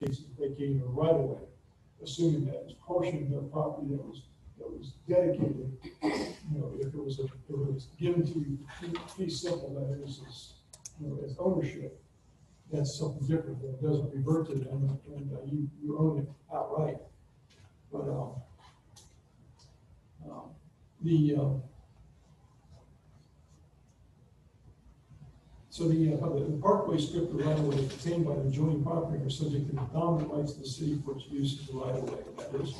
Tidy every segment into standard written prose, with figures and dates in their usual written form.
cases vacating a right of way, assuming that it's portion of their property that was dedicated. You know, if it was given to you fee simple, that is, as ownership, that's something different. It doesn't revert to them, and you own it outright. But the parkway strip of right of way obtained by the adjoining property are subject to the dominant rights of the city for its use of the right of way. That is,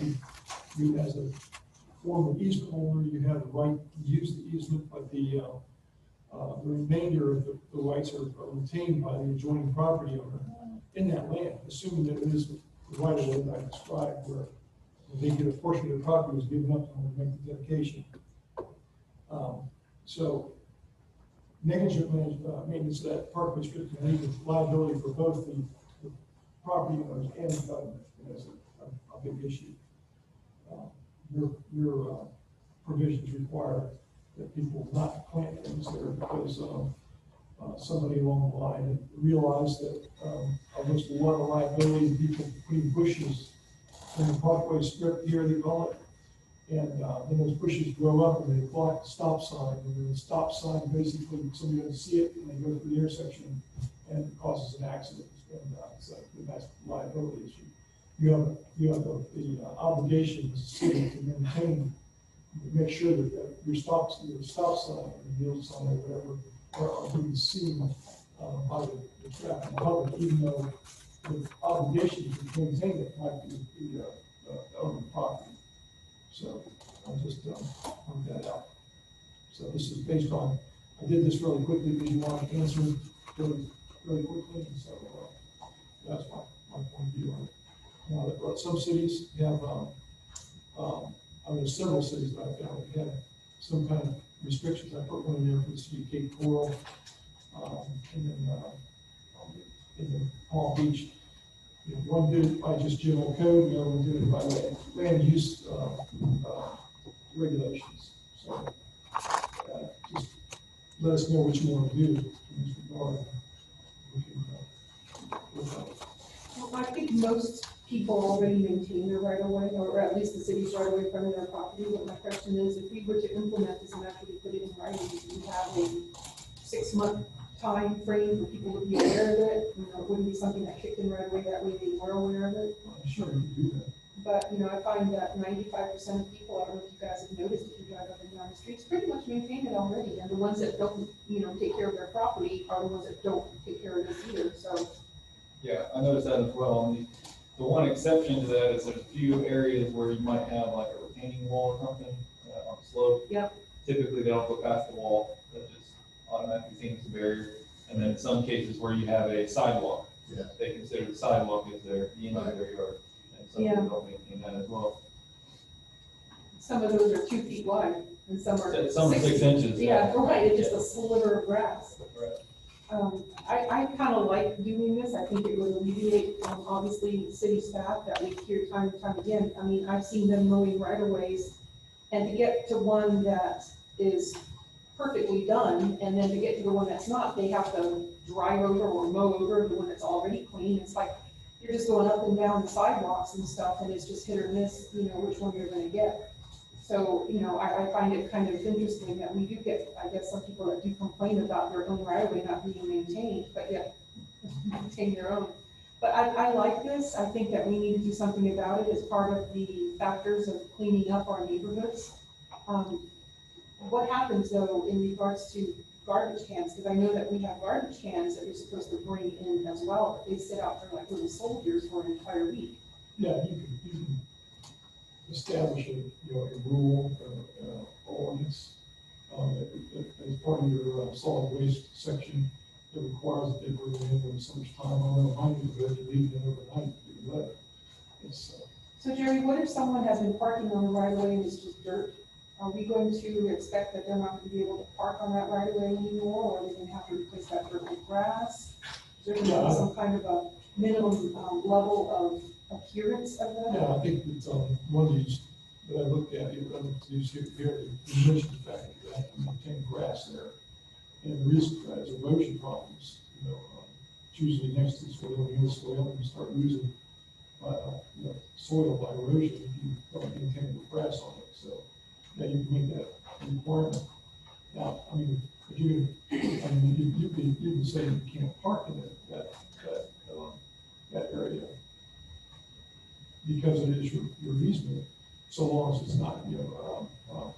you as a former easement owner, you have the right to use the easement, but the remainder of the rights are retained by the adjoining property owner in that land, assuming that it is the right of way that I described, where they get a portion of the property was given up to them to make the dedication. So negligent maintenance of that parkway strip can lead to liability for both the property owners and the government. That's a big issue. Your provisions require that people not plant things there because somebody along the line realized that almost a lot of liability, people putting bushes in the parkway strip here, they call it, and then those bushes grow up and they block the stop sign, and then the stop sign basically somebody doesn't see it and they go through the intersection and it causes an accident, and so that's a liability issue. You have the obligation as a city to maintain, make sure that your stop sign or the yield sign or whatever are being seen by the traffic public, even though the obligation to maintain it might be the owner of the property. So I'll just point that out. So this is based on, I did this really quickly because you want to answer really quickly, and so that's my point of view on it. Now, some cities have, there's several cities that I found that have some kind of restrictions. I put one in there for the city of Cape Coral, and then in the Palm Beach. You know, one did it by just general code, the other one did it by land use regulations. So just let us know what you want to do in this regard. Well, I think most people already maintain their right of way, or at least the city's right of way in front of their property. But my question is, if we were to implement this and actually put it in writing, do we have a 6-month time frame for people to be aware of it? You know, it wouldn't be something that kicked in right away, that way they were aware of it. Sure, you can do that. But, you know, I find that 95% of people, I don't know if you guys have noticed if you drive up and down the streets, pretty much maintain it already. And the ones that don't, you know, take care of their property are the ones that don't take care of this either, so. Yeah, I noticed that as well. And the one exception to that is there's a few areas where you might have like a retaining wall or something on the slope. Yep. Typically, they don't go past the wall. That just automatically seems the barrier. And then in some cases where you have a sidewalk, they consider the sidewalk as the end of their yard. And some people don't maintain that as well. Some of those are 2 feet wide, and some are Some are 6 inches. Yeah, right. It's just a sliver of grass. Right. I kind of like doing this. I think it would alleviate, obviously, city staff that we hear time and time again. I mean, I've seen them mowing right of ways, and to get to one that is perfectly done, and then to get to the one that's not, they have to drive over or mow over the one that's already clean. It's like you're just going up and down the sidewalks and stuff, and it's just hit or miss, you know, which one you're going to get. So, you know, I find it kind of interesting that we do get, I guess, some people that do complain about their own right of way not being maintained, but yet maintain their own. But I like this. I think that we need to do something about it as part of the factors of cleaning up our neighborhoods. What happens though in regards to garbage cans? Because I know that we have garbage cans that you're supposed to bring in as well, but they sit out there like little soldiers for an entire week. Yeah, you can establish a rule ordinance as part of your solid waste section that requires that they bring it in when so much time. I don't know how many of you leave it overnight. So Jerry, what if someone has been parking on the right of way and it's just dirt? Are we going to expect that they're not going to be able to park on that right of way anymore, or are they going to have to replace that dirt with grass? Is there going to be some kind of a minimum level of appearance of that? Yeah, I think it's one of these that I looked at, you mentioned the fact that you have to maintain grass there. And the reason for that is erosion problems. You know, it's usually next to the soil, and the soil, and you start losing soil by erosion if you don't maintain the grass on it, so now you can make that requirement. Now, I mean, if you can say you can't park in that area because it is your easement, so long as it's not,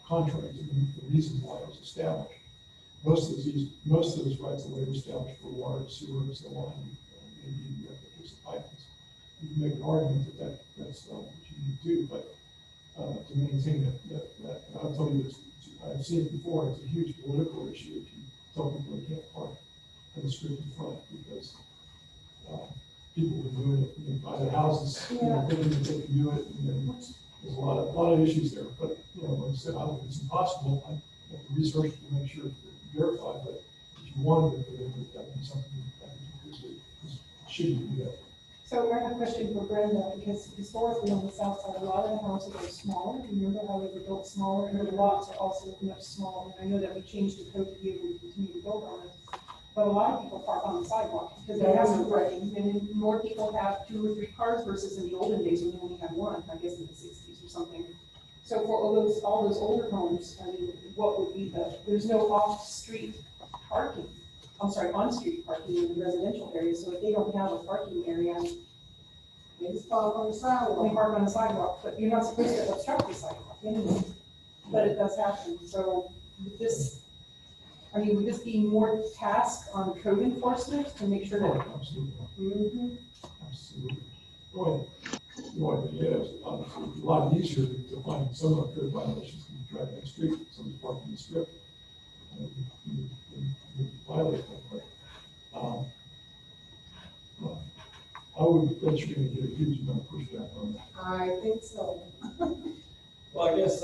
contrary to the reason why it was established. Most of those rights of way were established for water, sewer, and so on, and maybe because of pipelines. You can make an argument that's what you need to do, but to maintain that, I'll tell you this, I've seen it before, it's a huge political issue if you tell people they can't park in the street in front, because people will do it, buy their houses, thinking that they can do it, and then there's a lot of issues there, but, like I said, I don't think it's impossible, I have to research to make sure, to verify, but if you wanted to, that would be something that you should do that. So I have a question for Brenda, because historically on the south side, a lot of the houses are smaller. Remember how they were built smaller, and the lots are also much smaller. And I know that we changed the code to be able to continue to build on it. But a lot of people park on the sidewalk because they have no parking, and then more people have 2 or 3 cars versus in the olden days when you only had 1, I guess in the 60s or something. So for all those older homes, I mean, what would be there's no off-street parking. I'm sorry, on-street parking in the residential area, so if they don't have a parking area, they just park on the sidewalk. They park on the sidewalk, but you're not supposed to obstruct the sidewalk anyway. But it does happen, so with this, would this be more task on code enforcement to make sure that? Oh, absolutely. Mm-hmm. Absolutely. Well, yeah, it's obviously a lot easier to find some of the code violations when you drive down the street, somebody's parking the strip. You violate that, but I would bet you're going to get a huge amount of pushback on that. I think so. Well, I guess,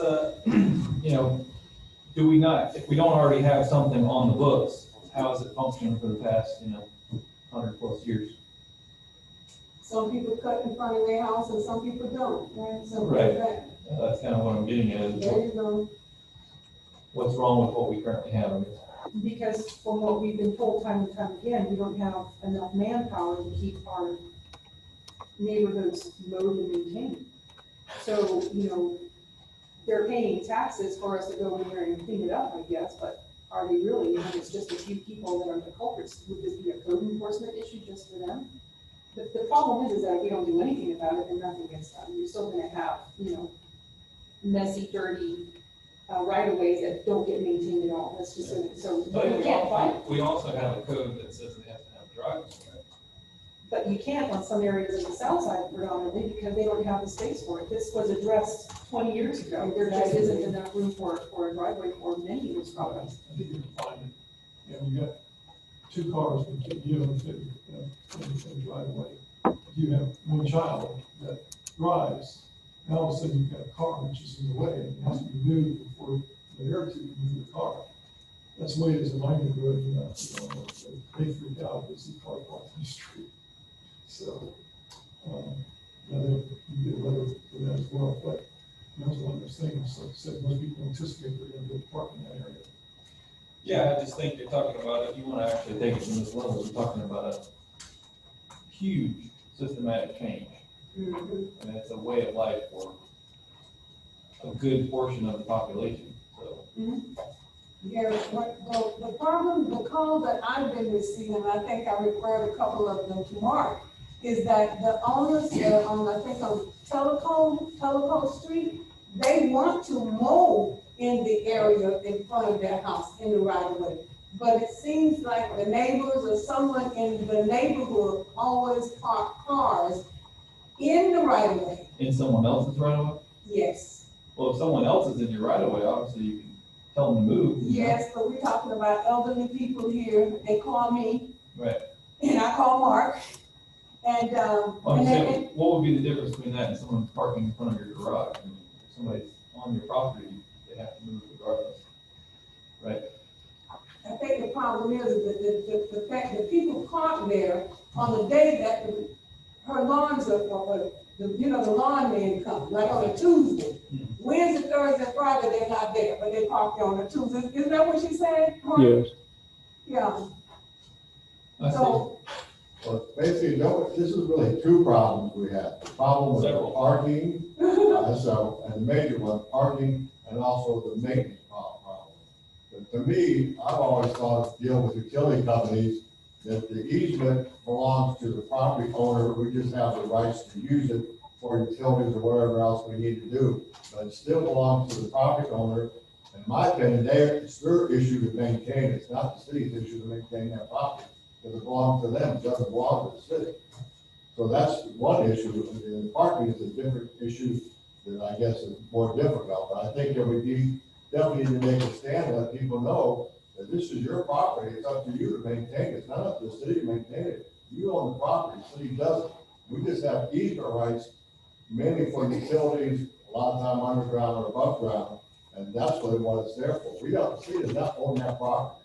do we not, if we don't already have something on the books, how has it functioned for the past, 100+ years? Some people cut in front of their house and some people don't, right? So Right. That's kind of what I'm getting at, there is you go. what's wrong with what we currently have, I guess. Because from what we've been told time and time again, we don't have enough manpower to keep our neighborhoods mowed and maintained. So, they're paying taxes for us to go in there and clean it up, I guess, but are they really? It's just a few people that are the culprits. Would this be a code enforcement issue just for them? The problem is that if we don't do anything about it, then nothing gets done. You're still gonna have, messy, dirty, right-of-ways that don't get maintained at all. That's just, so But you can't fight. we also have a code that says they have to have driveways, right? But you can't on some areas of the south side predominantly because they don't have the space for it. This was addressed 20 years ago. There just isn't enough room for a driveway for many of those properties. I think you can find it. You got 2 cars that you don't fit in the driveway. If you have 1 child that drives, now all of a sudden you've got a car which is in the way and has to be moved before the air to move the car. That's the way it is in my neighborhood, they freak out, they see cars parked on the street. So, you get a letter for that as well, but that's one of those things, like I said, most people anticipate they're gonna go park in that area. Yeah, I just think you're talking about, if you want to actually take it from this level, we're talking about a huge systematic change. Mm-hmm. And it's a way of life for a good portion of the population, so. Yeah, the problem, the call that I've been receiving, I think I referred a couple of them to Mark, is that the owners on Telecom Street, they want to mow in the area in front of their house, in the right of way. But it seems like the neighbors or someone in the neighborhood always park cars in the right of way. In someone else's right of way? Yes. Well, if someone else is in your right of way, obviously you can tell them to move. Yes, but we're talking about elderly people here. They call me. Right. And I call Mark. And, Well, I'm saying, what would be the difference between that and someone parking in front of your garage? I mean, if somebody's on your property, they have to move regardless, right? I think the problem is that the fact that people park there on the day that her lawns are, the lawn man comes, like on a Tuesday. Mhm. Wednesday, Thursday, Friday, they're not there, but they park there on a Tuesday. Isn't that what she said? Mark? Yes. Yeah. I see. So Well, basically, no, this is really two problems we have. The problem with Several. parking, and the major one, parking, and also the maintenance problem. But to me, I've always thought, deal with utility companies, that the easement belongs to the property owner. We just have the rights to use it for utilities or whatever else we need to do. But it still belongs to the property owner. In my opinion, it's their issue to maintain. It's not the city's issue to maintain that property. Because it belongs to them, it doesn't belong to the city. So that's one issue. And parking is a different issue that I guess is more difficult. But I think that we definitely need to make a stand and let people know that this is your property. It's up to you to maintain it. It's not up to the city to maintain it. You own the property, the city doesn't. We just have easement rights, mainly for utilities, a lot of time underground or above ground. And that's what it's there for. We don't, the city does not own that property.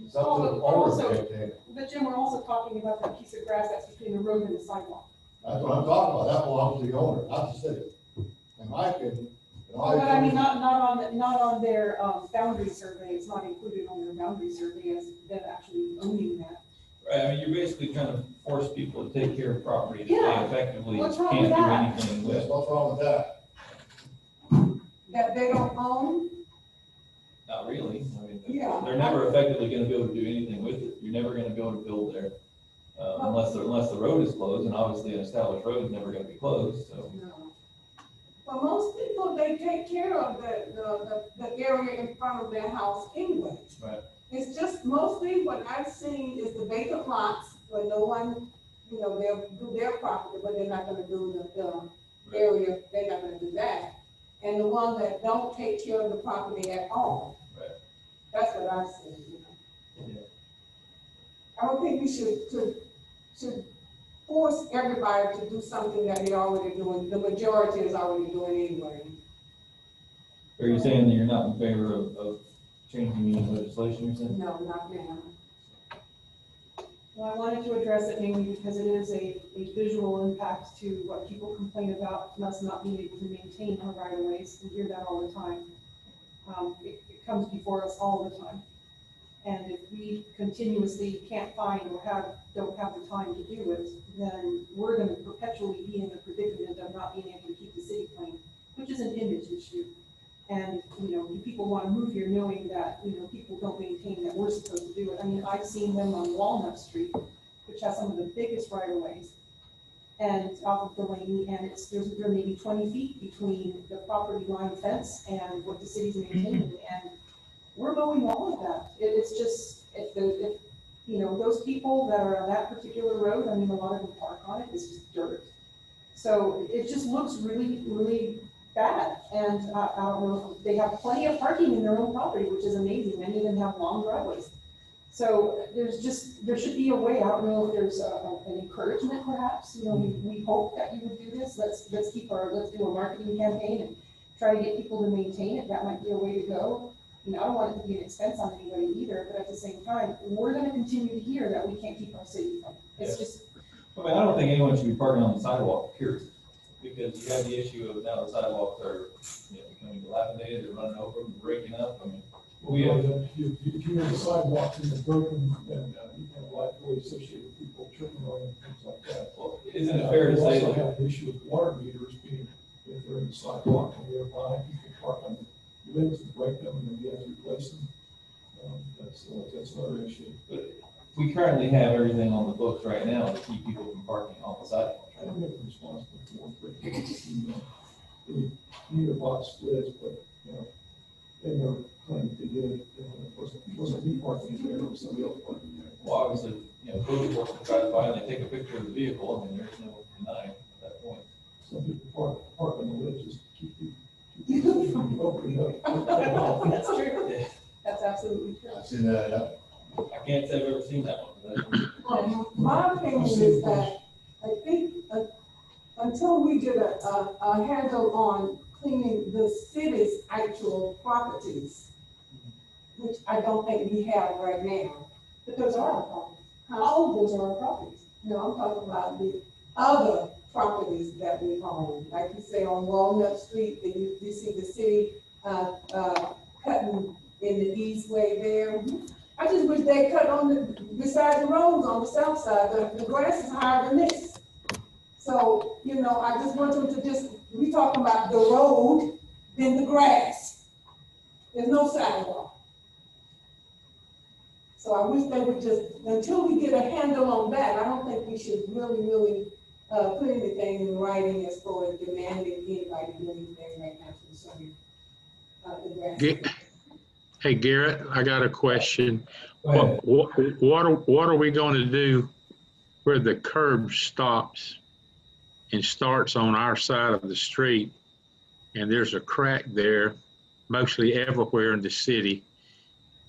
It's up to the owner to maintain it. But Jim, we're also talking about that piece of grass that's between the road and the sidewalk. That's what I'm talking about. That belongs to the owner, not the city. In my opinion. But I mean, not on their, boundary survey, it's not included on their boundary survey as them actually owning that. Right, I mean, you're basically trying to force people to take care of property that Yeah. they effectively What's wrong can't with do that? anything Yes, with. what's wrong with that? That they don't own? Not really, I mean, Yeah. they're never effectively gonna be able to do anything with it. You're never gonna be able to build there. Unless the road is closed, and obviously an established road is never gonna be closed, so. No. Well, most people, they take care of the area in front of their house anyway. Right. It's just mostly what I've seen is the vacant lots where no one, they'll do their property, but they're not gonna do the area, they're not gonna do that. And the ones that don't take care of the property at all. Right. That's what I've seen, Yeah. I don't think we should force everybody to do something that they're already doing, the majority is already doing anyway. Are you saying that you're not in favor of changing any legislation, you're saying? No, not now. Well, I wanted to address it mainly because it is a visual impact to what people complain about, us not being able to maintain our right of ways. We hear that all the time. It comes before us all the time. And if we continuously can't find or don't have the time to do it, then we're gonna perpetually be in the predicament of not being able to keep the city clean, which is an image issue. And, people want to move here knowing that, people don't maintain that we're supposed to do it. I mean, I've seen them on Walnut Street, which has some of the biggest right of ways, and off of Delaney, and there may be 20 feet between the property line fence and what the city's maintaining, and we're mowing all of that. It's just, if those people that are on that particular road, I mean, a lot of them park on it, it's just dirt. So it just looks really, really bad. And I don't know, they have plenty of parking in their own property, which is amazing. Many of them have long driveways. So there should be a way. I don't know if there's an encouragement perhaps, we hope that you would do this. Let's do a marketing campaign and try to get people to maintain it. That might be a way to go. I don't want it to be an expense on anybody either, but at the same time, we're gonna continue to hear that we can't keep our city clean. It's just. I mean, I don't think anyone should be parking on the sidewalk, period. Because you have the issue of now the sidewalks are, becoming dilapidated, they're running over, them, breaking up, I mean. If you have the sidewalks and they're broken, then you have liability associated with people tripping on them, things like that. Well, isn't it fair to say We also that? have the issue with water meters being, if they're in the sidewalk and they're behind, people park on the limbs and break them and then you have to replace them. That's another issue. But we currently have everything on the books right now to keep people from parking on the sidewalk. I don't know if I'm responsible for the meter box splits, but, and they're claiming they did, it wasn't me parking there, it was somebody else parking there. Well, obviously, code enforcement drives by and they take a picture of the vehicle, I mean, there's no denying at that point. Some people park on the ledge just to keep you from opening up. That's true. That's absolutely true. I've seen that, yeah. I can't say I've ever seen that one. Well, my opinion is that I think until we get a handle on cleaning the city's actual properties, which I don't think we have right now. But those are our properties. All of those are our properties. No, I'm talking about the other properties that we own. Like you say on Walnut Street, that you see the city cutting in the east way there. I just wish they cut on the, beside the roads on the south side, the grass is higher than this. So, you know, I just want them to just, we talking about the road, then the grass. There's no sidewalk. So I wish they would just, until we get a handle on that, I don't think we should really, put anything in writing as far as demanding anybody do anything right now concerning, the grass. Hey, Garrett, I got a question. Go ahead. What are we going to do where the curb stops and starts on our side of the street? And there's a crack there, mostly everywhere in the city.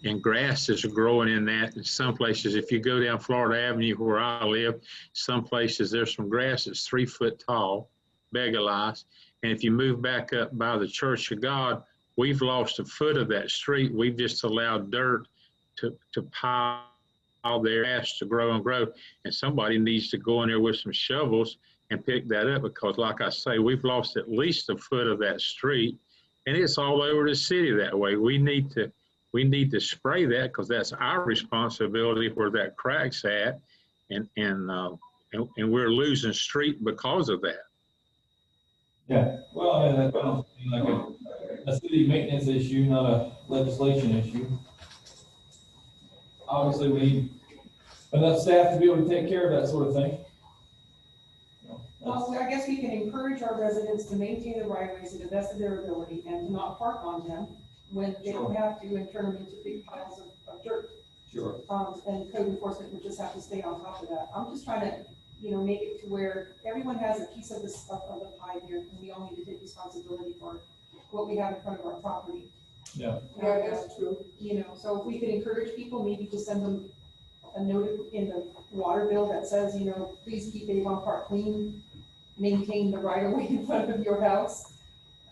And grasses are growing in that. In some places, if you go down Florida Avenue where I live, some places there's some grass that's 3 foot tall, begalize. And if you move back up by the Church of God, we've lost a foot of that street. We've just allowed dirt to pile their grass to grow and grow. And somebody needs to go in there with some shovels and pick that up, because like I say, we've lost at least a foot of that street, and it's all over the city that way. We need to spray that, because that's our responsibility where that crack's at, and we're losing street because of that. Yeah, well, I mean, that sounds like a city maintenance issue, not a legislation issue. Obviously, we need enough staff to be able to take care of that sort of thing. Well, I guess we can encourage our residents to maintain the right of ways to the best of their ability and to not park on them when they don't have to, and turn them into big piles of dirt. Sure. And code enforcement would just have to stay on top of that. I'm just trying to, you know, make it to where everyone has a piece of this stuff of the pie here, and we all need to take responsibility for what we have in front of our property. Yeah. Yeah, that's true. You know, so if we could encourage people, maybe to send them a note in the water bill that says, you know, please keep Avon Park clean, maintain the right of way in front of your house.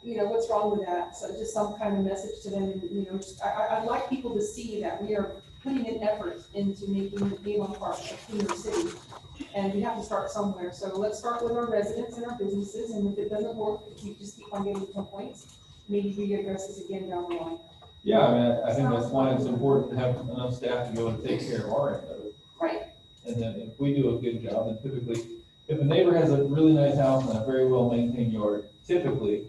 You know, what's wrong with that? So just some kind of message to them, and, you know, just, I'd like people to see that we are putting an effort into making Avon Park a cleaner city. And we have to start somewhere. So let's start with our residents and our businesses, and if it doesn't work, if we just keep on getting complaints, maybe we address this again down the line. Yeah, I mean, I think that's why it's important to have enough staff to go and take care of our end of it. Right. And then if we do a good job, then typically, if a neighbor has a really nice house and a very well maintained yard, typically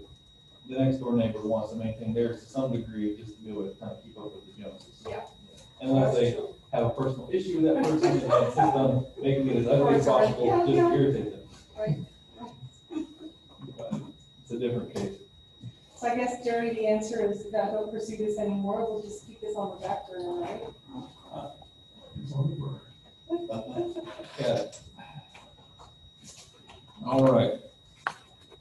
the next door neighbor wants to maintain theirs to some degree, just to be able to kind of keep up with the Joneses. Yeah. Unless they have a personal issue with that person and insist on making it as ugly as possible, Yeah, just yeah. to irritate them. Right. But it's a different case. So I guess, Jerry, the answer is that don't pursue this anymore. We'll just keep this on the back burner, right? It's on the burner. Yeah. All right.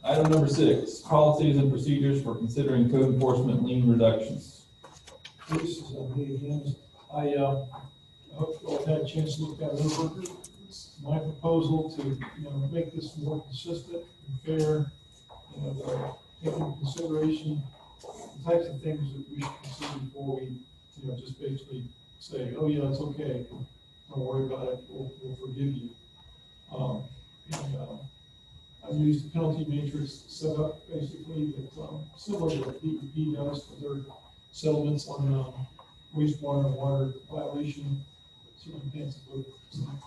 Item number 6, policies and procedures for considering code enforcement lien reductions. This is me again. I hope you all had a chance to look at it over. It's my proposal to, you know, make this more consistent and fair, you know, take into consideration the types of things that we should consider before we, you know, just basically say, oh yeah, it's okay, don't worry about it, we'll forgive you. I've used the penalty matrix set up basically that similar to what DEP does for their settlements on wastewater and water violation circumstances with some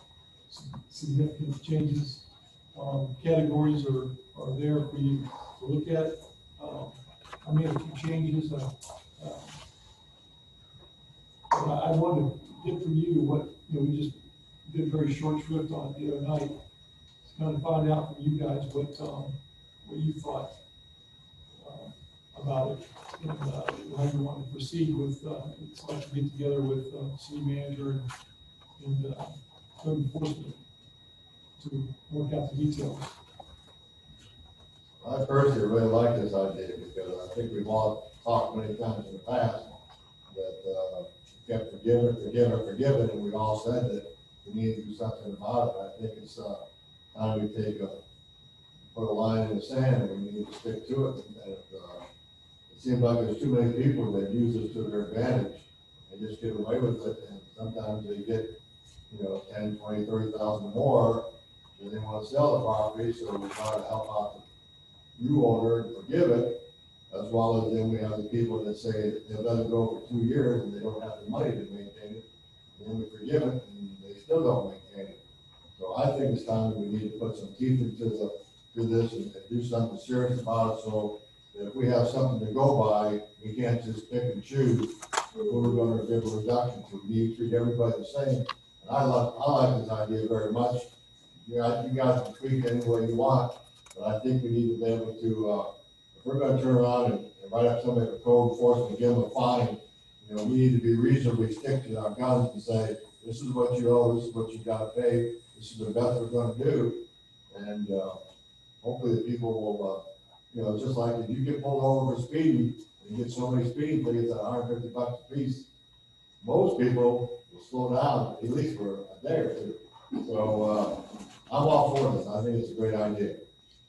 significant changes. Categories are there for you to look at. I made a few changes. I wanted to get from you what, you know, we just did very short shrift on it the other night. To kind of find out from you guys what you thought about it, and how you want to proceed with. It's like to get together with city manager and code enforcement to work out the details. I personally really like this idea because I think we've all talked many times in the past that kept forgiven, and we all said that we need to do something about it. I think it's time we put a line in the sand, and we need to stick to it. And it seems like there's too many people that use this to their advantage and just get away with it, and sometimes they get, you know, 10, 20, 30,000 more, and they want to sell the property, so we try to help out the new owner and forgive it, as well as then we have the people that say they'll let it go for 2 years and they don't have the money to maintain it, then we forgive it, and they still don't maintain it. So I think it's time that we need to put some teeth into this and do something serious about it, so that if we have something to go by, we can't just pick and choose who we're gonna give a reduction to. We need to treat everybody the same. And I like this idea very much. You guys can tweak it any way you want, but I think we need to be able to, if we're gonna turn around and write up somebody for code enforcement and give them a fine, you know, we need to be reasonably stick to our guns and say, this is what you owe, this is what you gotta pay, this is the best we're gonna do. And, hopefully the people will, you know, just like if you get pulled over for speeding, and you get so many speeding tickets at $150 a piece, most people will slow down at least for a day or two. So, I'm all for this. I think it's a great idea.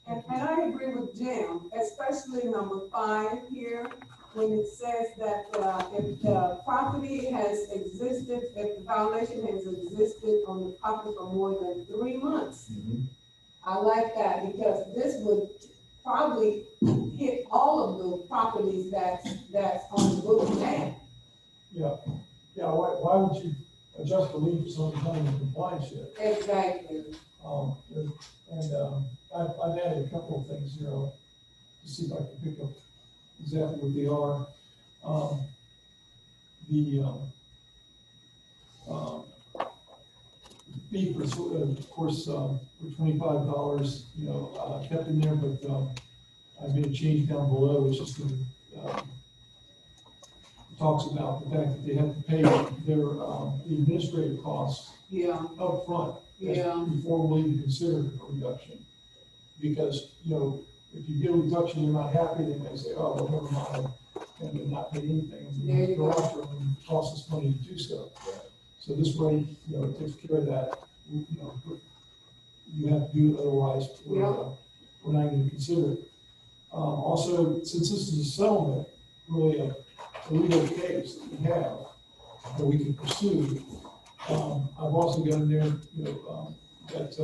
And I agree with Jim, especially number 5 here, when it says that, if the property has existed, if the violation has existed on the property for more than 3 months. I like that, because this would probably hit all of the properties that's on the book now. Yeah, why would you adjust the lien for someone coming in compliance yet? Exactly. I've added a couple of things here, to see if I can pick up exactly what they are. Fee for, of course, for $25, you know, kept in there, but, I made a change down below, which is talks about the fact that they have to pay their, the administrative costs Yeah, up front. Yeah. Before we'll even consider a reduction. Because, you know, if you get a reduction, you're not happy, they may say, oh, well, never mind, and then not pay anything. And There you go go. after them and it costs us money to do so. So this way, you know, it takes care of that, you know, you have to do it, otherwise, we're not going to consider it. Also, since this is a settlement, really a legal case that we have, that we can pursue, I've also got in there, you know, that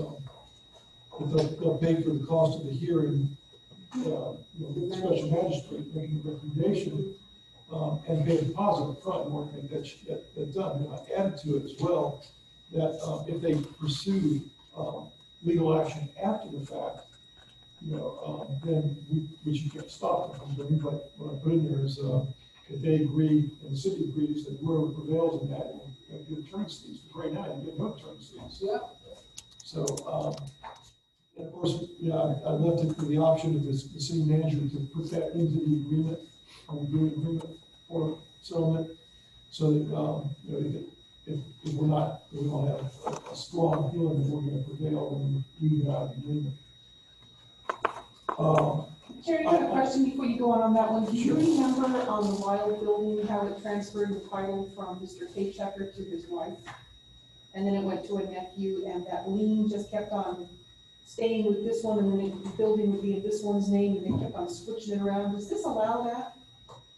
they'll pay for the cost of the hearing, you know, the special magistrate making a recommendation, and pay a deposit up front in order to make that done. And I added to it as well, that if they pursue legal action after the fact, you know, then which you can't stop them from doing, but what I put in there is, if they agree, and the city agrees that whoever prevails in that, will get attorney's fees. But right now, you get no attorney's fees. yeah. So, and of course, you know, I left it for the option of the city manager to put that into the agreement, or the agreement for settlement, so that, you know, if we don't have a strong feeling that we're gonna prevail, then we do have an agreement. Terry, I have a question before you go on that one. Do you remember on the Wild building, how it transferred the title from Mr. Paychecker to his wife? And then it went to a nephew, and that lien just kept on staying with this one, and then the building would be in this one's name, and they kept on switching it around. Does this allow that?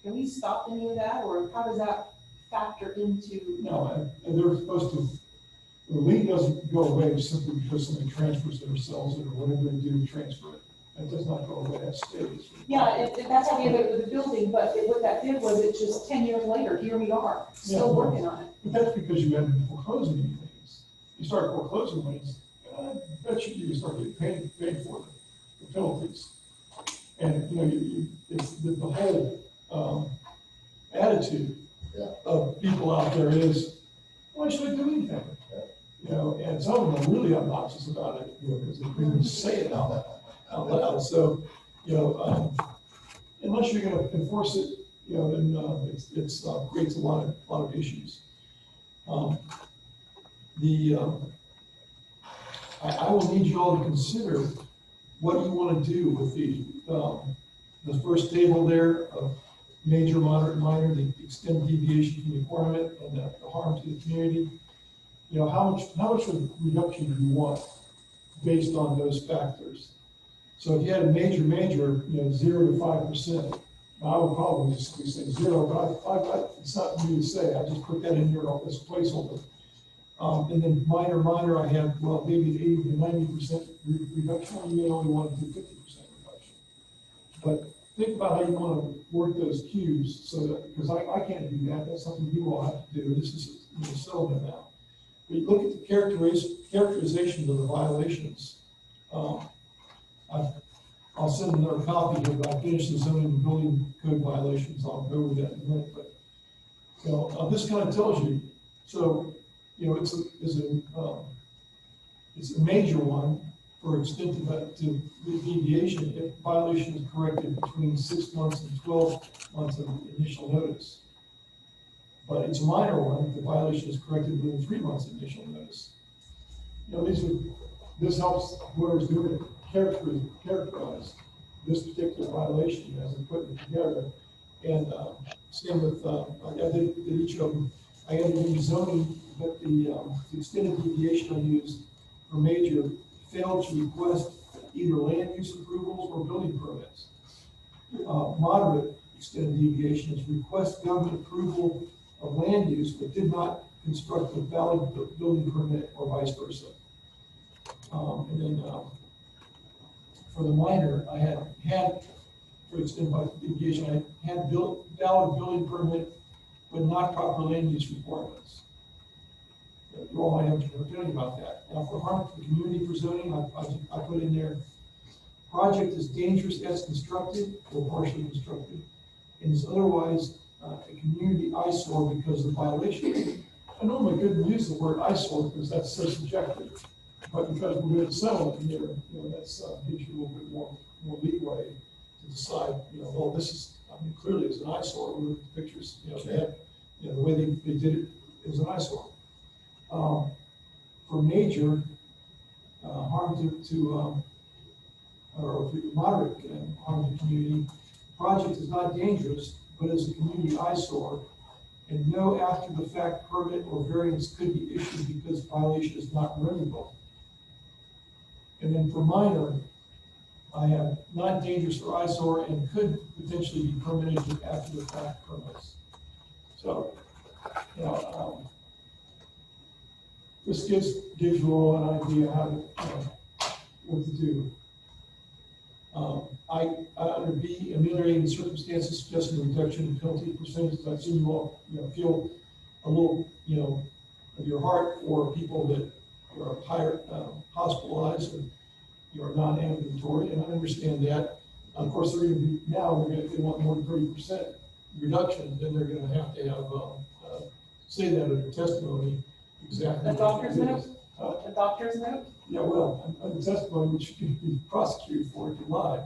Can we stop any of that, or how does that factor into? No, and they're supposed to, the lien doesn't go away simply because somebody transfers themselves or whatever they do to transfer it. It does not go away, that stays. Yeah, that's how we ended up with the building, but what that did was it just 10 years later, here we are, still Yeah. working on it. But that's because you haven't been foreclosing any liens. You start foreclosing liens, I bet you start getting paid for the penalties. And, you know, it's the whole, attitude of people out there is, why should I do anything? You know, and some of them are really obnoxious about it, you know, because they really say it out loud. So, you know, unless you're gonna enforce it, you know, then, it's creates a lot of issues. I will need you all to consider what you want to do with the first table there of major, moderate, minor, the extent deviation from the requirement, and the harm to the community. You know, how much of a reduction do you want based on those factors? So if you had a major, you know, 0 to 5%, I would probably just say 0, but it's not me to say. I just put that in here as a placeholder. And then minor, I have, well, maybe an 80 to 90% reduction. You may only want to do 50% reduction. But think about how you want to work those cues, so that, because I can't do that. That's something you all have to do. This is settlement now. But you look at the characterization of the violations. I'll send another copy of, I finished the zoning and building code violations, I'll go over that in a minute, but, this kind of tells you, so, it's a major one for extent to deviation if violation is corrected between 6 months and 12 months of initial notice. But it's a minor one if the violation is corrected within 3 months of initial notice. This helps whoever's doing it characterize this particular violation as they're putting it together. And same with, I did each of them. I added in zoning, but the extended deviation I used for major failed to request either land use approvals or building permits. Moderate extended deviation is request government approval of land use, but did not construct a valid building permit or vice versa. And then for the minor, I had for extended deviation, I had valid building permit, but not proper land use requirements. You all might have an opinion about that. Now, for harm to the community for zoning, I put in there, project is dangerous as constructed or partially constructed, and is otherwise a community eyesore because of violation. I normally couldn't use the word eyesore because that's so subjective, but because we're going to settle it here, that's gives you a little bit more leeway to decide, well, this is, clearly it's an eyesore. We look at the pictures, they had, the way they did it, it was an eyesore. For major harm or moderate harm to the community, project is not dangerous, but is a community eyesore, and no after-the-fact permit or variance could be issued because violation is not remediable. And then for minor, I have not dangerous or eyesore and could potentially be permitted with after-the-fact permits. So, this gives you all an idea how to, what to do. Under B, ameliorating circumstances suggesting a reduction in penalty percentage. I assume you all, feel a little, of your heart for people that are hospitalized and are non-ambulatory, and I understand that. Of course, they're going to be now. If they want more than 30% reduction, then they're going to have say that in their testimony. Exactly. A doctor's note? A doctor's note? Yeah, well, on the testimony, which you can be prosecuted for if you lie.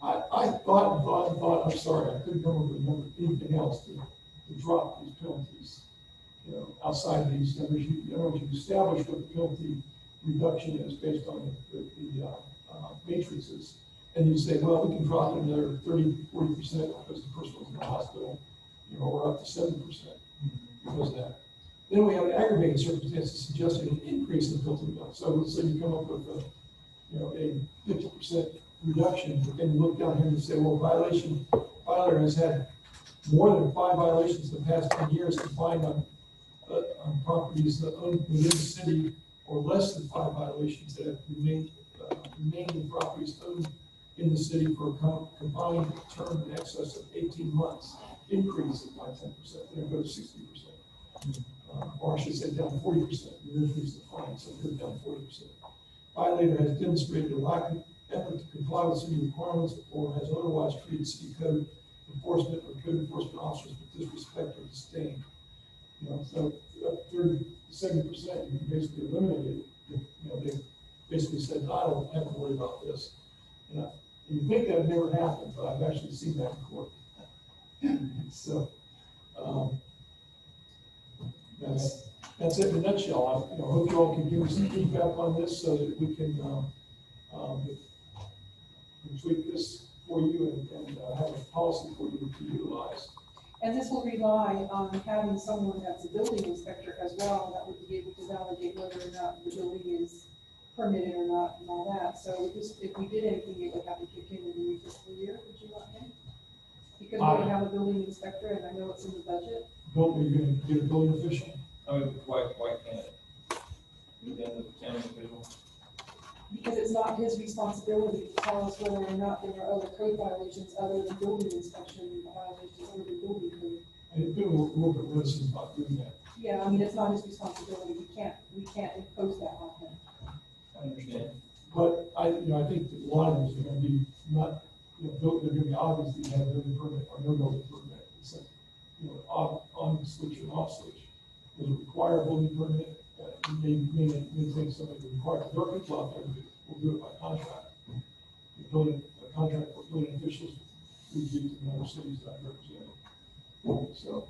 I thought, I'm sorry, I couldn't come up with anything else to drop these penalties, outside these numbers. You establish what the penalty reduction is based on the matrices. And you say, well, we can drop it another 30, 40% because the person was in the hospital, or up to 70% because of that. Then we have aggravating circumstances suggesting an increase in the penalty amount. So let's say you come up with a 50% reduction, but then you look down here and say, well, violator has had more than 5 violations in the past 10 years combined on properties owned within the city, or less than 5 violations that have remained in properties owned in the city for a combined term in excess of 18 months, increase it by 10%, then it goes 60%. Or I should say down 40%, increase the fine, so it goes down 40%. Violator has demonstrated a lack of effort to comply with city requirements or has otherwise treated city code enforcement or code enforcement officers with disrespect or disdain. So up 30 to 70%, you can basically eliminate it. They basically said, I don't have to worry about this. And you think that never happened, but I've actually seen that in court. So that's it in a nutshell. I hope you all can give me some feedback on this so that we can tweak this for you and have a policy for you to utilize. And this will rely on having someone that's a building inspector as well, that would be able to validate whether or not the building is permitted or not and all that. So if we did anything, it would have to kick in the new fiscal year, would you not think? Because we would have a building inspector, and I know it's in the budget. Are you going to get a building official? Why can't it? Within the county official? Because it's not his responsibility to tell us whether or not there are other code violations other than building inspection violations under the building code. I've been a little bit reticent about doing that. Yeah, I mean, it's not his responsibility, we can't impose that on him. I understand. But I think the line is gonna be not, they're gonna be obvious that you have a building permit or no building permit. It's like, on switch and off switch. Does it require a building permit? You may think somebody would require, there are people out there that will do it by contract. A contract for building officials, we do in other cities that I represent. So,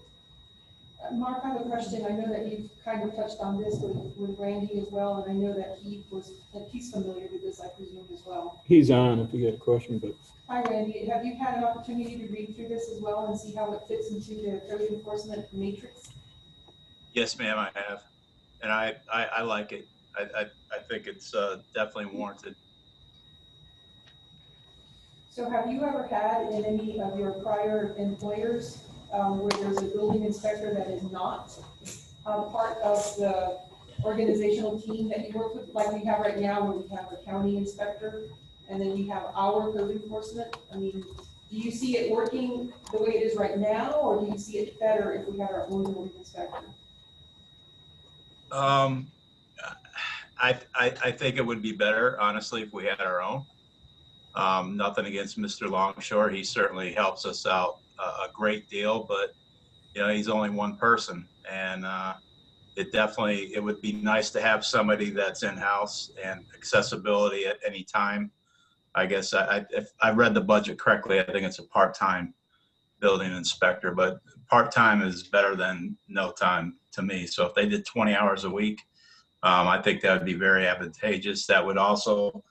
Mark, I have a question. I know that you've kind of touched on this with Randy as well, and I know that he's familiar with this, I presume, as well. He's on if you got a question, but Hi, Randy. Have you had an opportunity to read through this as well and see how it fits into the code enforcement matrix? Yes, ma'am, I have. And I like it. I think it's definitely warranted. So have you ever had in any of your prior employers where there's a building inspector that is not part of the organizational team that you work with, like we have right now, where we have a county inspector and then we have our code enforcement? I mean, do you see it working the way it is right now, or do you see it better if we had our own building inspector? I think it would be better, honestly, if we had our own. Nothing against Mr. Longshore. He certainly helps us out a great deal, but he's only one person, and it would be nice to have somebody that's in-house and accessibility at any time. I guess if I read the budget correctly, I think it's a part-time building inspector, but part-time is better than no time to me. So if they did 20 hours a week, I think that would be very advantageous. That would also,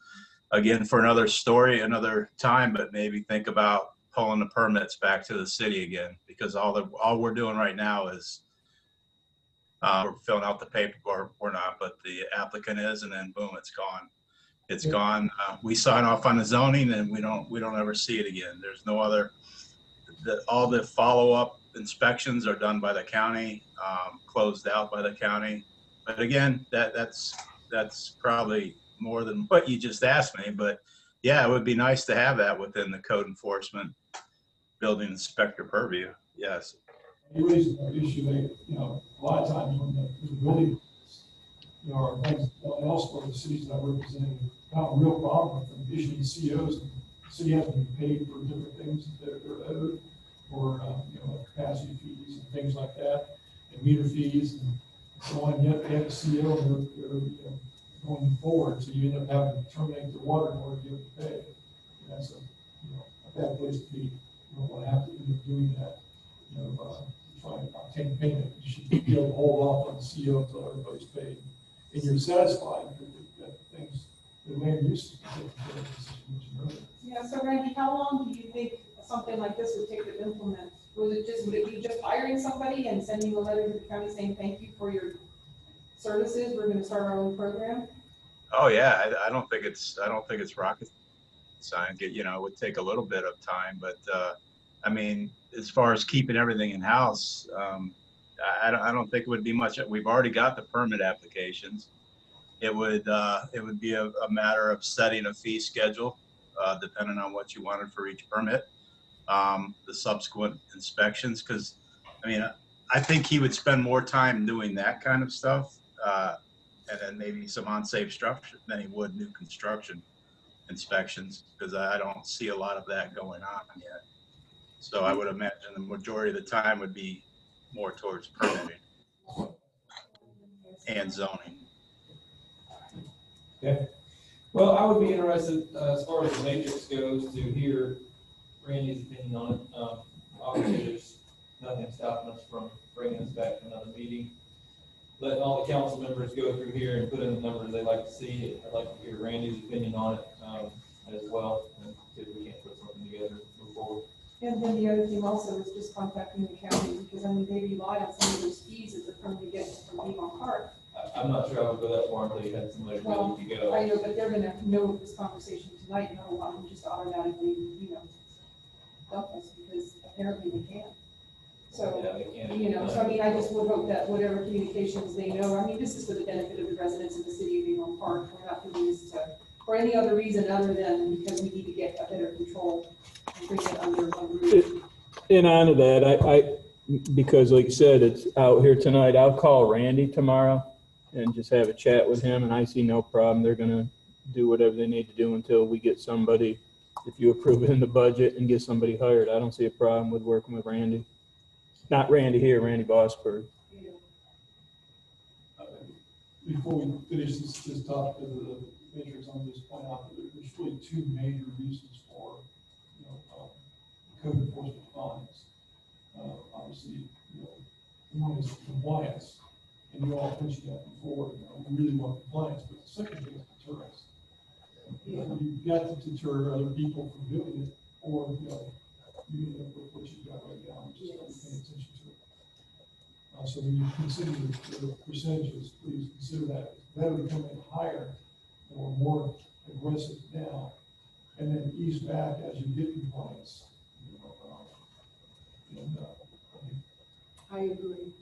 again, for another story, another time, but maybe think about pulling the permits back to the city again, because all we're doing right now is we're filling out the paperwork. We're not, but the applicant is, and then boom, it's gone. It's gone. We sign off on the zoning, and we don't ever see it again. There's no other. All the follow-up inspections are done by the county, closed out by the county. But again, that's probably more than what you just asked me. But yeah, it would be nice to have that within the code enforcement building inspector purview. Yes. you raise an issue that, a lot of times when the building, or things elsewhere, the cities that I represent, have a real problem with them issuing COs. The city has to be paid for different things that they're owed, or, capacity fees and things like that, and meter fees and so on. Yet they have a CO and they're going forward, so you end up having to terminate the water in order to get the pay. And that's a bad place to be. You don't want to have to end up doing that. Trying to obtain payment. You should be able to hold off on the CO until everybody's paid. And you're satisfied that things, the land use. Yeah, so Randy, how long do you think something like this would take to implement? Would it be just hiring somebody and sending a letter to the county saying, thank you for your services, we're gonna start our own program? Oh yeah, I don't think it's rocket science. It would take a little bit of time, but I mean, as far as keeping everything in house, I don't think it would be much. We've already got the permit applications. It would be a matter of setting a fee schedule, depending on what you wanted for each permit. The subsequent inspections, because I mean, I think he would spend more time doing that kind of stuff, and then maybe some unsafe structure than he would new construction inspections, because I don't see a lot of that going on yet. So I would imagine the majority of the time would be more towards permitting and zoning. Okay. Well, I would be interested, as far as the matrix goes, to hear Randy's opinion on it. Obviously, there's nothing stopping us from bringing this back to another meeting. Letting all the council members go through here and put in the numbers they'd like to see. I'd like to hear Randy's opinion on it as well, and see if we can't put something together, move forward. And then the other thing also is just contacting the county, because I mean, they rely on some of those fees that they're currently getting from Avon Park. I'm not sure I would go that far until you had somebody ready to go. I know, but they're gonna know this conversation tonight, and they'll want them just automatically, dump us, because apparently they can. So, Yeah, they can. so I mean, I just would hope that whatever communications they know, I mean, this is for the benefit of the residents of the city of Avon Park. We're not doing this for any other reason other than because we need to get a better control and bring it under one roof. and on to that, because like you said, it's out here tonight. I'll call Randy tomorrow and just have a chat with him, and I see no problem. They're gonna do whatever they need to do until we get somebody, if you approve it in the budget and get somebody hired. I don't see a problem with working with Randy. Not Randy here, Randy Bosberg. Before we finish this topic of the matrix, I'm just point out that there's really two major reasons for, code enforcement fines. Obviously, one is compliance, and you all mentioned that before, we really want compliance, but the second thing is deterrence. You've got to deter other people from doing it, or, you end up with what you've got right now, which is not paying attention to it. So when you consider the percentages, please consider that it's better to come in higher or more aggressive now, and then ease back as you get compliance. I agree.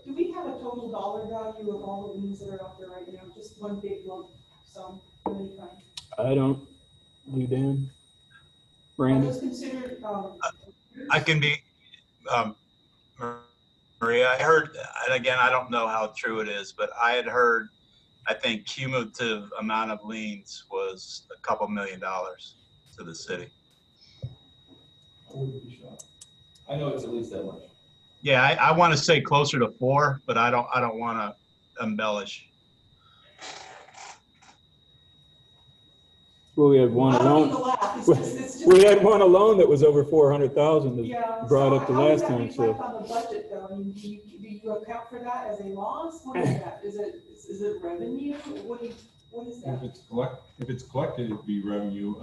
Do we have a total dollar value of all the liens that are out there right now? Just one big lump sum, how many times? I don't. You, Dan? Are Randy? those considered, I can be, Maria, I heard, and again, I don't know how true it is, but I had heard, I think cumulative amount of liens was a couple $1 million to the city. I wouldn't be shocked. I know it's at least that much. Yeah, I want to say closer to 4, but I don't want to embellish. Well, we had one I don't need to alone. laugh, it's just. We had one alone that was over 400,000 Yeah, that brought so up the how last does that time, reflect so. on the budget though? I mean, do you account for that as a loss? What is that? Is it revenue? What is that? If it's collected, it'd be revenue.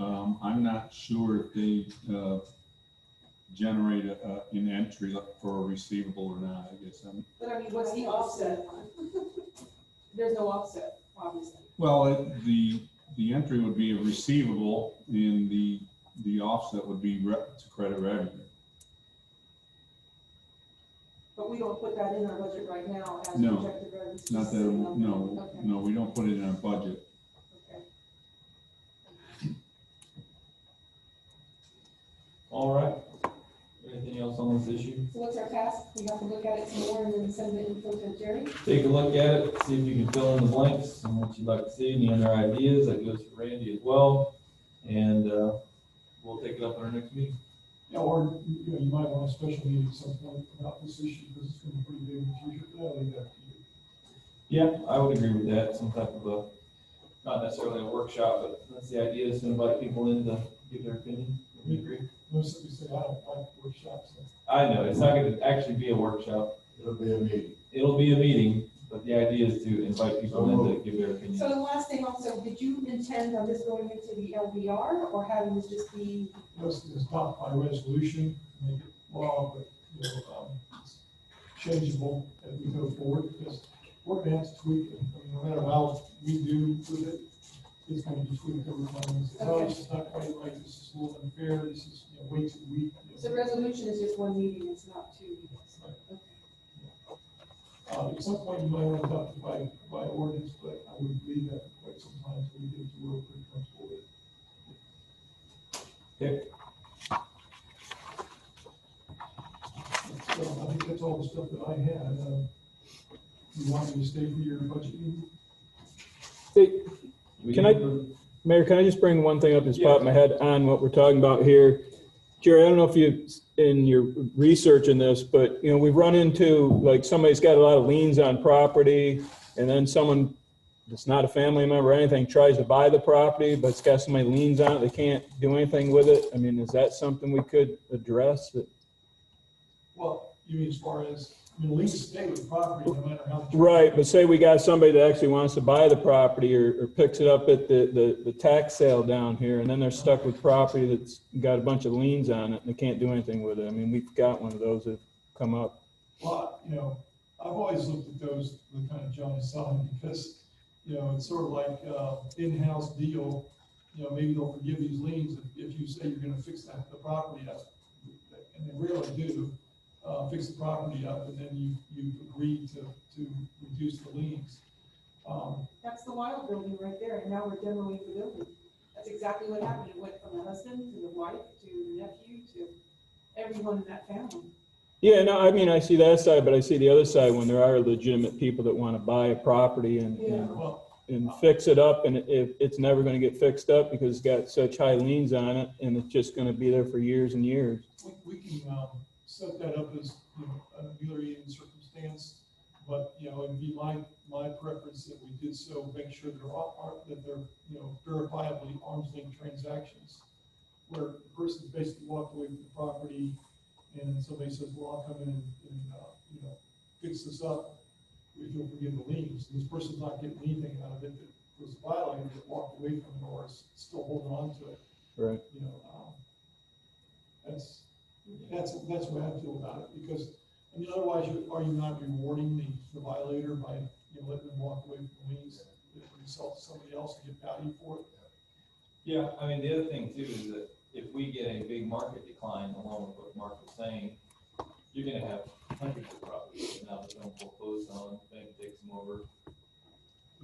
I'm not sure if they generate an entry for a receivable or not, I guess. But I mean, what's the offset? There's no offset, obviously. Well, the entry would be a receivable, and the offset would be to credit revenue. But we don't put that in our budget right now as No, projected revenue. Not that, Okay. no, we don't put it in our budget. Okay. All right. Anything else on this issue? So what's our task? We have to look at it some more and then send the info to Jerry? Take a look at it, see if you can fill in the blanks and what you'd like to see, any other ideas. That goes for Randy as well. And we'll take it up in our next meeting. Yeah, or, you might want a special meeting at some point about this issue, because it's going to be pretty big in the future, but I'll leave that to you. Yeah, I would agree with that. Some type of a, not necessarily a workshop, but that's the idea, is to invite people in to give their opinion. We agree. Most of you say, I don't like workshops. So. I know, it's not going to actually be a workshop. It'll be a meeting. It'll be a meeting, but the idea is to invite people in to give their opinion. So the last thing also, did you intend on this going into the LBR or having this just be? This is not by resolution, make it law, but, it's changeable as we go forward, because we're going to have to tweak it. I mean, no matter how we do with it, it's going to be tweaked over time. Oh, this is not quite right, this is a little unfair, this is, way too weak. So resolution is just one meeting, it's not 2 meetings. Right. Okay. At some point, you might want to adopt it by ordinance, but I would leave that for quite some time until we get to where we're pretty comfortable with it. Okay. So I think that's all the stuff that I had. You want me to stay for your budget meeting? Hey, Mayor, can I just bring one thing up that's popped in my head on what we're talking about here? Jerry, I don't know if you, in your research in this, but, we've run into, like, somebody's got a lot of liens on property, and then someone that's not a family member or anything tries to buy the property, but it's got so many liens on it, they can't do anything with it. I mean, is that something we could address? Well, you mean as far as, liens stay with the property no matter how. Right, but say we got somebody that actually wants to buy the property or picks it up at the tax sale down here, and then they're stuck with property that's got a bunch of liens on it, and they can't do anything with it. I mean, we've got one of those that come up. Well, I've always looked at those with kind of Johnny Sullivan, because, it's sort of like in-house deal. Maybe they'll forgive these liens if you say you're gonna fix the property up, and they rarely do. Fix the property up, and then you've agreed to reduce the liens. That's the Wild building right there, and now we're demoing the building. That's exactly what happened. It went from the husband to the wife to the nephew to everyone in that family. Yeah, no, I mean, I see that side, but I see the other side when there are legitimate people that want to buy a property Well, and fix it up, and if it's never going to get fixed up because it's got such high liens on it, and it's just going to be there for years and years. we can, set that up as, an ameliorating circumstance, but, it'd be my preference that we did so, make sure that they're, verifiably arm's length transactions, where the person basically walked away from the property, and then somebody says, well, I'll come in and fix this up, if you'll forgive the liens, and this person's not getting anything out of it that was violated, that walked away from it, or is still holding on to it. Right. That's the way I feel about it, because, otherwise, are you not rewarding the violator by, letting them walk away from the liens, if you sell to somebody else and get value for it? Yeah, I mean, the other thing too is that if we get a big market decline along with what Mark was saying, you're gonna have hundreds of properties now that don't foreclose on, the bank takes them over,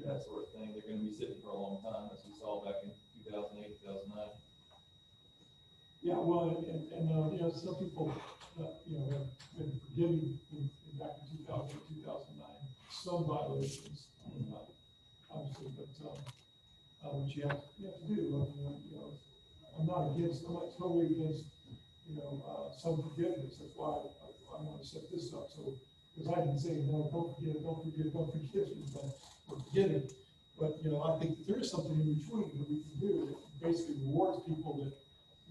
that sort of thing. They're gonna be sitting for a long time, as we saw back in 2008, 2009. Yeah, well, some people, have been forgiving back in 2000, 2009, some violations, obviously, but, what you have to do, I'm not totally against, some forgiveness, that's why I want to set this up, so, because I can say, no, don't forgive, but we're forgiving, but, I think that there is something in between that we can do, that basically rewards people that,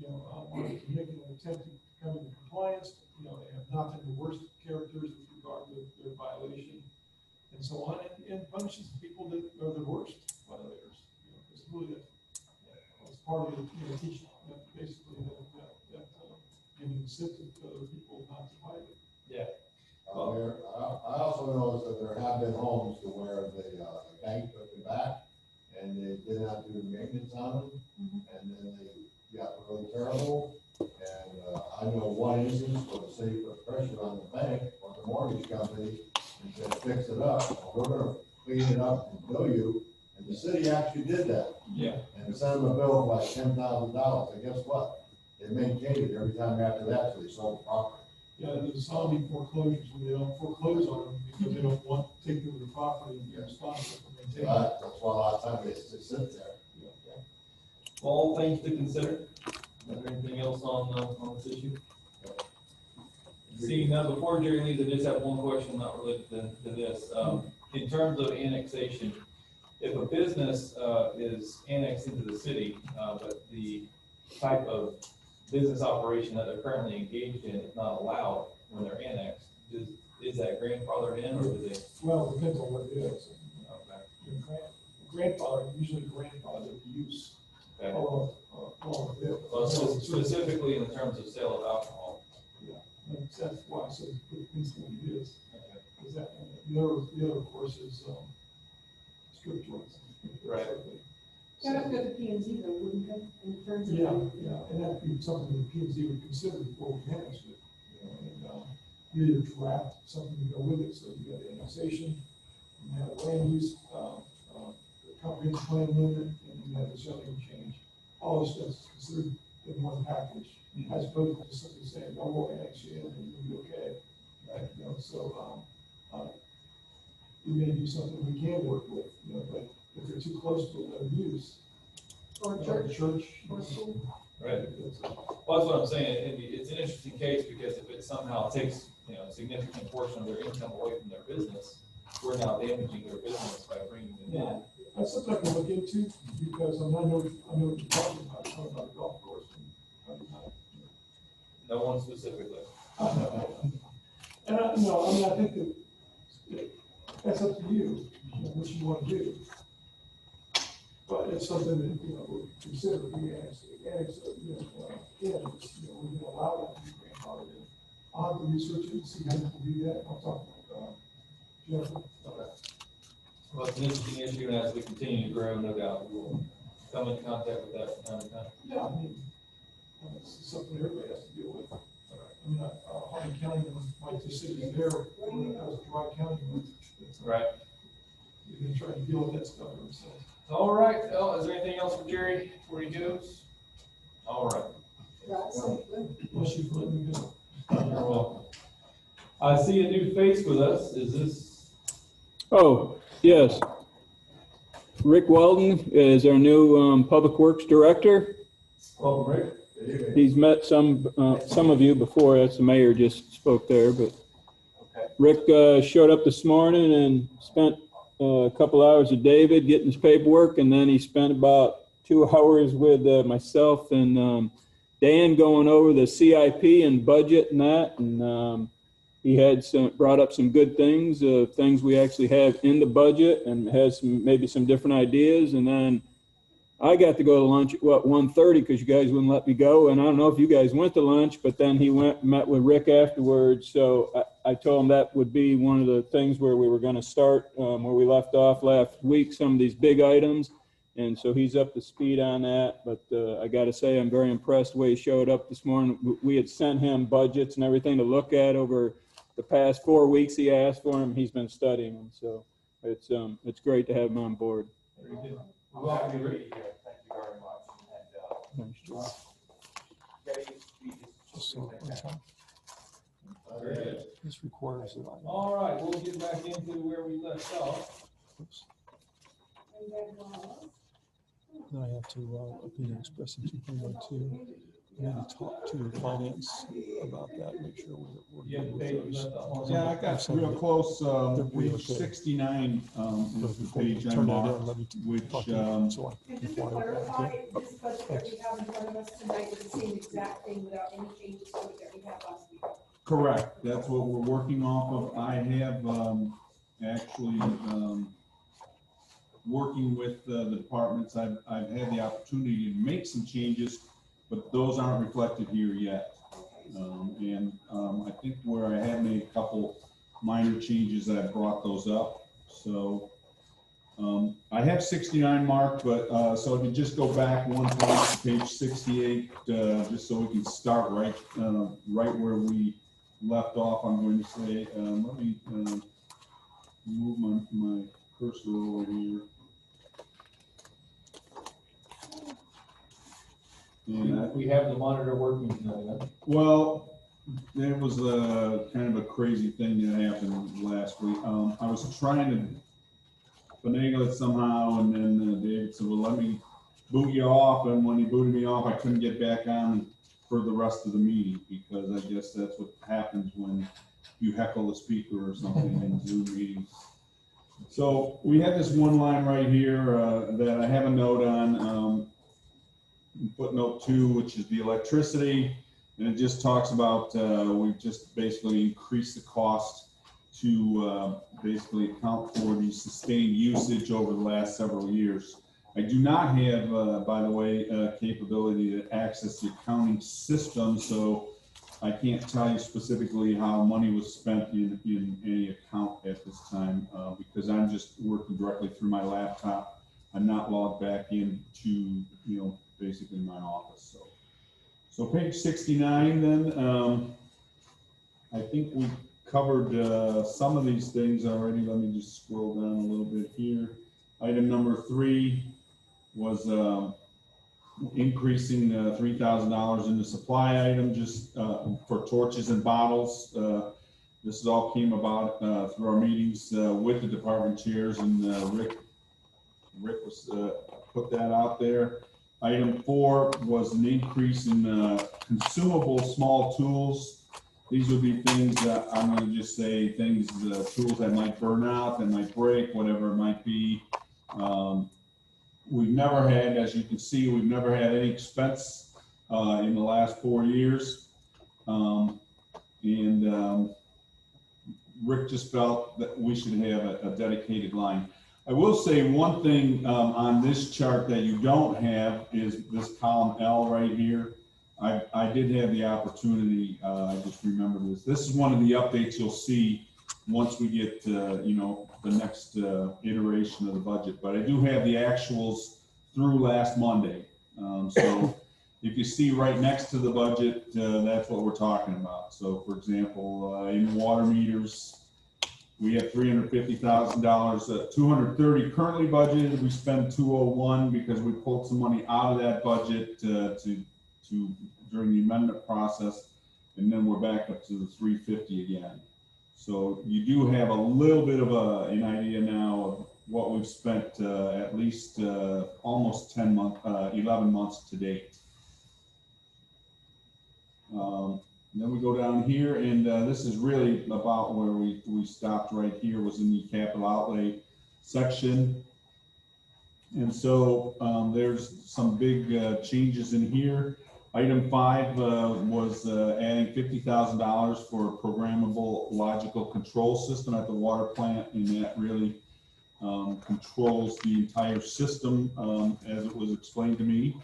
are making an attempt to come into compliance, they have not been the worst characters with regard to their violation, and so on, and punishes people that are the worst violators, because really, it's part of the, teaching, basically, that giving incentive to other people not to violate. Yeah. I also noticed that there have been homes to where the bank took them back and they did not do the maintenance on them. And then they got really terrible. And I know one instance where the city put pressure on the bank or the mortgage company and said, fix it up. Well, we're gonna clean it up and bill you. And the city actually did that. Yeah. And sent them a bill of like $10,000. And guess what? They maintained it every time after that, so they sold the property. Yeah, there's zombie foreclosures, when they don't foreclose on them because they don't want to take over the property and be responsible for maintaining it. Right, that's why a lot of times they just sit there. All things to consider. Is there anything else on this issue? Seeing that, before Jerry leaves, I just have one question not related to this. In terms of annexation, if a business is annexed into the city, but the type of business operation that they're currently engaged in is not allowed when they're annexed, is that grandfathered in, or do they? Well, it depends on what it is. Okay. Grandfather, usually grandfather use. Okay. Well, Specifically in terms of sale of alcohol. Yeah, that's why I said it depends on what it is. Okay. Is that, the other, of course, is, strip joints. Right. That would go to P and Z though, wouldn't it, in terms of? Yeah, and that'd be something that P and Z would consider before we manage it, and, you either draft something to go with it, so you got annexation, you have land use, comprehensive plan amendment, and you have the zoning change. All this stuff is considered in one package, as opposed to just simply saying, oh, we'll annex you in and you'll be okay. Right, so, it may be something we can work with, but if they're too close to another use. Or church. Or school. Right. Well, that's what I'm saying. It's an interesting case because if it somehow takes, a significant portion of their income away from their business, we're now damaging their business by bringing them in. That's something I can look into, because I know what you're talking about, a golf course. No one specifically. And I think that that's up to you, what you want to do. But it's something that, we'll consider, we annex, we're going to allow that to be grandfathered in. I'll have to research it and see how people do that. I'll talk about, Jeff. Okay. Well, it's an interesting issue, and as we continue to grow, no doubt we'll come in contact with that from time to time. Yeah, I mean, it's something everybody has to deal with. I mean, Hardin County might just sit in there, as Dry County. Right. We've been trying to deal with that stuff themselves. All right. Is there anything else for Jerry before he goes? All right. Right, so, Unless you've let me go. You're welcome. I see a new face with us. Is this? Oh, yes. Rick Weldon is our new Public Works Director. Oh, Rick. He's met some of you before. That's the mayor just spoke there, but Okay. Rick showed up this morning and spent a couple hours with David getting his paperwork, and then he spent about 2 hours with myself and Dan going over the CIP and budget and that, and he had brought up some good things, things we actually have in the budget, and has maybe some different ideas. And then I got to go to lunch at 1:30 because you guys wouldn't let me go. And I don't know if you guys went to lunch, but then he went and met with Rick afterwards. So I told him that would be one of the things where we were going to start where we left off last week, some of these big items. And so he's up to speed on that. But I got to say, I'm very impressed the way he showed up this morning. We had sent him budgets and everything to look at over the past 4 weeks. He asked for him. He's been studying them. So it's great to have him on board. Very good. Well, happy to be here. Thank you very much. Thanks, George. Very good. This requires it. All right, we'll get back into where we left off. Oops. Then I have to, opinion expressing 2.12. I need to talk to finance about that, make sure we're good with those. Yeah, I got real close, page okay. 69, is the page I Turn that marked, in, let me which, talk to you, so I And can just to comply with that, clarify, okay? this budget that we have in front of us tonight is the same exact thing without any changes to it that we had last week. correct, that's what we're working off of. I have, actually, working with the departments, I've had the opportunity to make some changes, but those aren't reflected here yet. I think where I had made a couple minor changes, I brought those up. So I have 69 marked, but so if you just go back one page to page 68, just so we can start right where we left off, I'm going to say, let me move my cursor over here. And We have the monitor working tonight. well, there was a kind of a crazy thing that happened last week. I was trying to finagle it somehow, and then David said, well, let me boot you off. And when he booted me off, I couldn't get back on for the rest of the meeting, because I guess that's what happens when you heckle the speaker or something in Zoom meetings. So we have this one line right here that I have a note on, footnote 2, which is the electricity. And it just talks about, we've just basically increased the cost to basically account for the sustained usage over the last several years. I do not have, by the way, capability to access the accounting system, so I can't tell you specifically how money was spent in any account at this time, because I'm just working directly through my laptop. I'm not logged back into, basically my office. So page 69 then, I think we covered some of these things already. Let me just scroll down a little bit here. Item number 3 was increasing $3,000 in the supply item just for torches and bottles. This all came about through our meetings with the department chairs, and Rick was put that out there. Item 4 was an increase in consumable small tools. These would be things that I'm going to just say things, tools that might burn out, that might break, whatever it might be. We've never had, as you can see, we've never had any expense in the last 4 years. Rick just felt that we should have a dedicated line. I will say one thing on this chart that you don't have is this column L right here. I did have the opportunity, I just remembered this. This is one of the updates you'll see once we get, the next iteration of the budget. But I do have the actuals through last Monday. So if you see right next to the budget, that's what we're talking about. So for example, in water meters, we have $350,000, 230 currently budgeted. We spent 201 because we pulled some money out of that budget to during the amendment process, and then we're back up to the 350 again. So you do have a little bit of an idea now of what we've spent at least almost 11 months to date. Then we go down here, and this is really about where we stopped right here, was in the capital outlay section. And so there's some big changes in here. Item 5 was adding $50,000 for a programmable logical control system at the water plant, and that really controls the entire system as it was explained to me,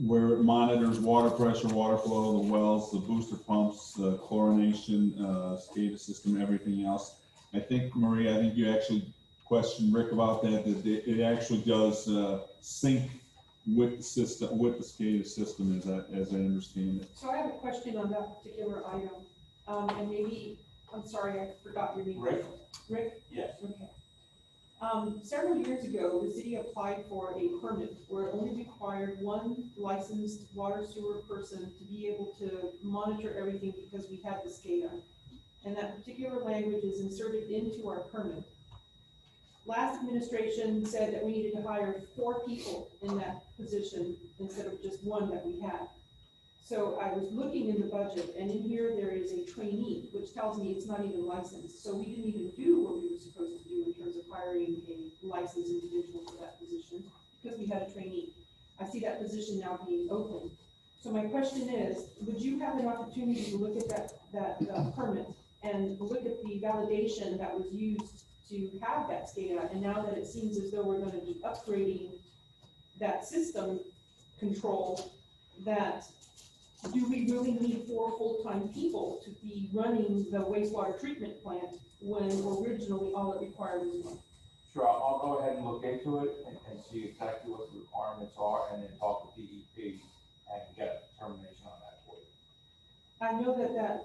where it monitors water pressure, water flow, the wells, the booster pumps, the chlorination, SCADA system, everything else. I think, Maria, I think you actually questioned Rick about that, that it actually does sync with the system, with the SCADA system, as I understand it. So I have a question on that particular item, and maybe, I'm sorry, I forgot your name. Rick? Rick? Yes. Okay. Several years ago, the city applied for a permit where it only required one licensed water sewer person to be able to monitor everything because we had the SCADA. And that particular language is inserted into our permit. Last administration said that we needed to hire 4 people in that position instead of just one that we had. So I was looking in the budget, and in here there is a trainee, which tells me it's not even licensed. So we didn't even do what we were supposed to do in terms of hiring a licensed individual for that position because we had a trainee. I see that position now being open. So my question is, would you have an opportunity to look at that permit and look at the validation that was used to have that SCADA, and now that it seems as though we're going to be upgrading that system control, that do we really need 4 full-time people to be running the wastewater treatment plant when originally all it required was 1? Sure, I'll go ahead and look into it and see exactly what the requirements are, and then talk to DEP and get a determination on that for you. I know that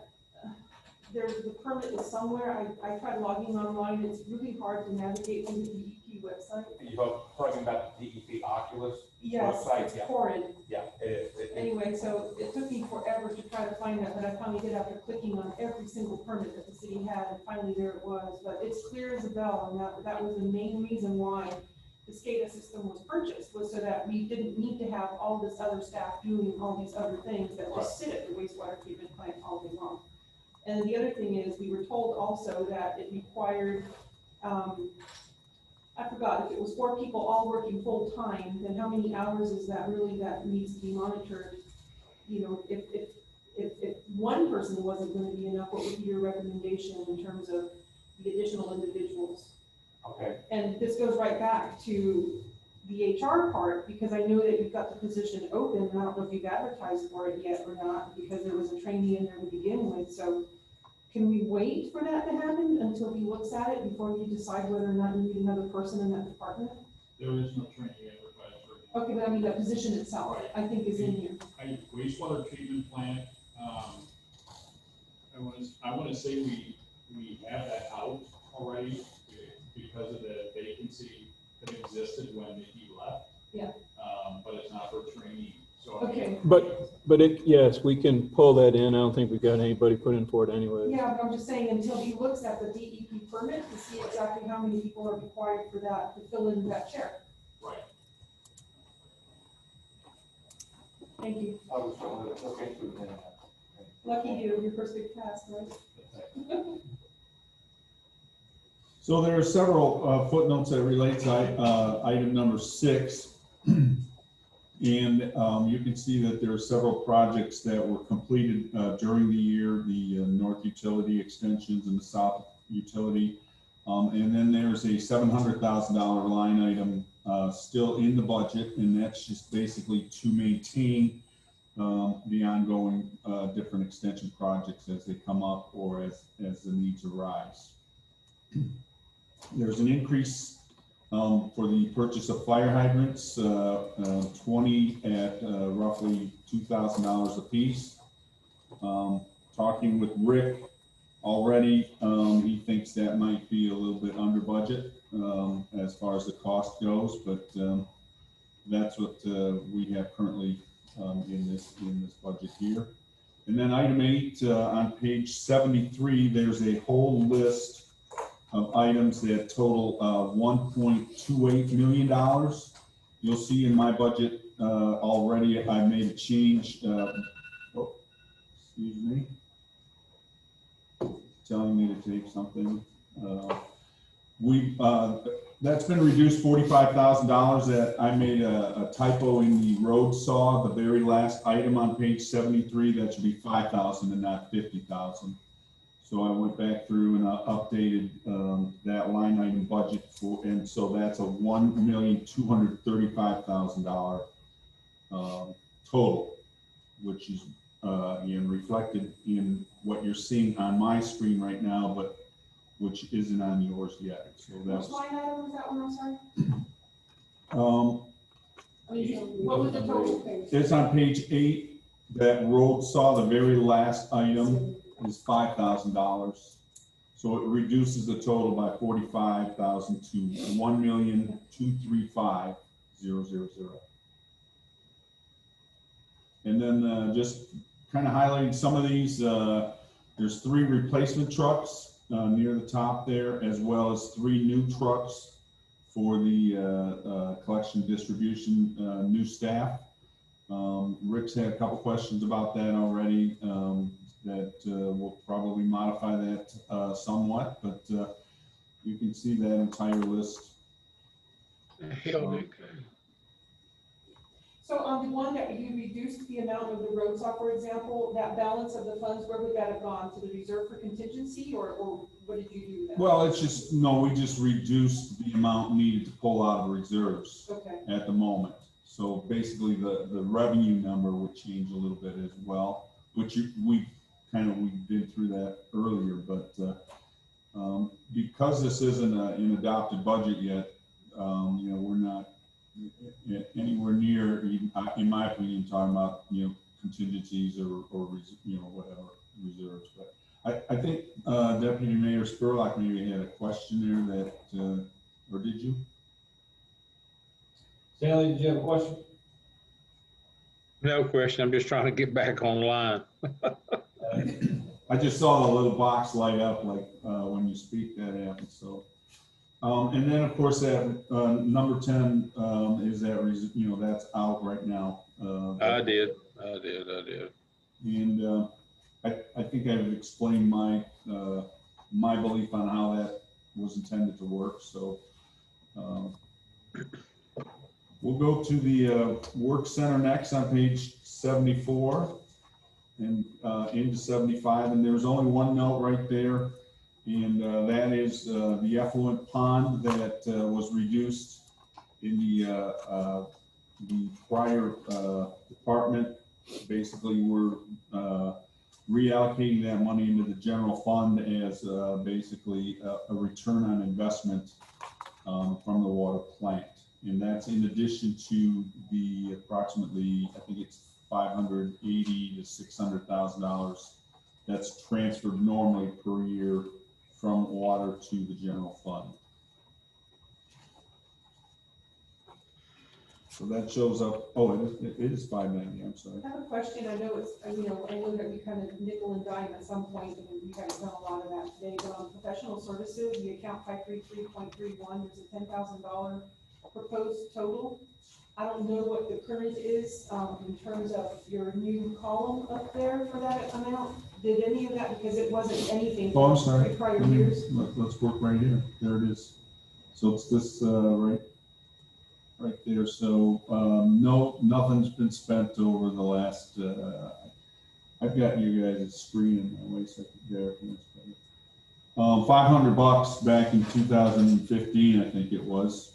there's the permit is somewhere. I tried logging online. It's really hard to navigate through the DEP website. You're talking about the DEP Oculus Yes, website? it's Yeah. horrid. Yeah, it is. Anyway, so it took me forever to try to find that, but I finally did after clicking on every single permit that the city had, and finally there it was. But it's clear as a bell, and that was the main reason why the SCADA system was purchased, was so that we didn't need to have all this other staff doing all these other things that just sit at the wastewater treatment plant all day long. And the other thing is, we were told also that it required, I forgot, if it was 4 people all working full-time, then how many hours is that really that needs to be monitored? You know, if one person wasn't going to be enough, what would be your recommendation in terms of the additional individuals? Okay. And this goes right back to the HR part, because I know that you've got the position open, and I don't know if you've advertised for it yet or not, because there was a trainee in there to begin with. So can we wait for that to happen until he looks at it before you decide whether or not you need another person in that department? There is no training advertised for it. Okay, but I mean, that position itself, I think is in here. Wastewater treatment plant, I want to say we have that out already because of the vacancy that existed when he left. Yeah. But it's not for trainee. So Okay. But yes, we can pull that in. I don't think we've got anybody put in for it anyway. Yeah, but I'm just saying, until he looks at the DEP permit to see exactly how many people are required for that, to fill in that chair. Right. Thank you. I was going to look into it then. Lucky you, your first big task, right? So there are several footnotes that relate to item number 6. And you can see that there are several projects that were completed during the year, the North Utility extensions and the South Utility. And then there's a $700,000 line item still in the budget, and that's just basically to maintain the ongoing different extension projects as they come up or as the needs arise. There's an increase for the purchase of fire hydrants, 20 at roughly $2,000 a piece. Talking with Rick already, he thinks that might be a little bit under budget as far as the cost goes, but that's what we have currently in this budget here. And then item 8, on page 73, there's a whole list of items that total $1.28 million. You'll see in my budget already I made a change. Excuse me. Telling me to take something. That's been reduced $45,000. That I made a typo in the road saw, the very last item on page 73. That should be 5,000 and not 50,000. So I went back through and updated that line item budget for, and so that's a $1,235,000 total, which is again reflected in what you're seeing on my screen right now, but which isn't on yours yet. So that's. Which line item was that one, I'm sorry? I mean, what was the total thing? It's on page 8. That road saw, the very last item is $5,000. So it reduces the total by 45,000 to 1,235,000. And then just kind of highlighting some of these, there's 3 replacement trucks near the top there, as well as 3 new trucks for the collection distribution new staff. Rick's had a couple questions about that already. That we'll probably modify that somewhat, but you can see that entire list. So on the one that you reduced the amount of the road saw, for example, that balance of the funds, where would that have gone? To the reserve for contingency, or what did you do with that? Well, it's just, no, we just reduced the amount needed to pull out of reserves at the moment. So basically the revenue number would change a little bit as well, which we've been through that earlier, but because this isn't an adopted budget yet, we're not anywhere near, in my opinion, talking about contingencies or whatever reserves. But I think Deputy Mayor Spurlock maybe had a question there that, or did you? Stanley, did you have a question? No question. I'm just trying to get back online. I just saw the little box light up like when you speak, that happens. So, and then of course that number 10 is that that's out right now. I did. And I think I've explained my my belief on how that was intended to work. So we'll go to the work center next on page 74 and into 75. And there's only one note right there, and that is the effluent pond that was reduced in the prior department. Basically, we're reallocating that money into the general fund as basically a return on investment from the water plant. And that's in addition to the approximately, I think it's $580,000 to $600,000 that's transferred normally per year from water to the general fund. So that shows up. Oh, it is 590. I'm sorry. I have a question. I know it's, I know that we kind of nickel and dime at some point, and we haven't done a lot of that today, but on professional services, the account 533.31, there's a $10,000 proposed total. I don't know what the current is in terms of your new column up there for that amount. Did any of that, because it wasn't anything Oh, I'm sorry. prior years? Let's work right here. There it is. So it's this right there. So no, nothing's been spent over the last. I've got you guys' screen in my way, so there. $500 back in 2015, I think it was.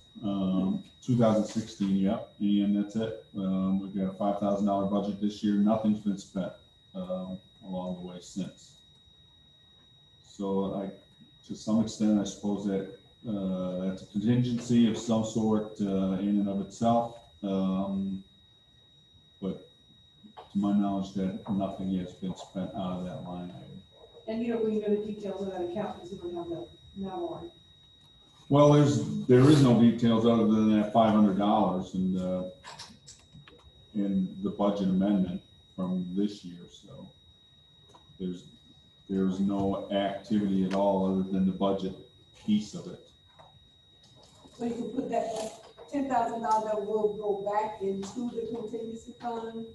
2016, yep, and that's it. We've got a $5,000 budget this year. Nothing's been spent along the way since. So to some extent, I suppose that that's a contingency of some sort in and of itself. But to my knowledge, that nothing has been spent out of that line item. And you don't really know the details of that account because you don't have the nav on. Well, there is no details other than that $500 and the budget amendment from this year. So there's no activity at all other than the budget piece of it. So you can put that $10,000 that will go back into the contingency fund,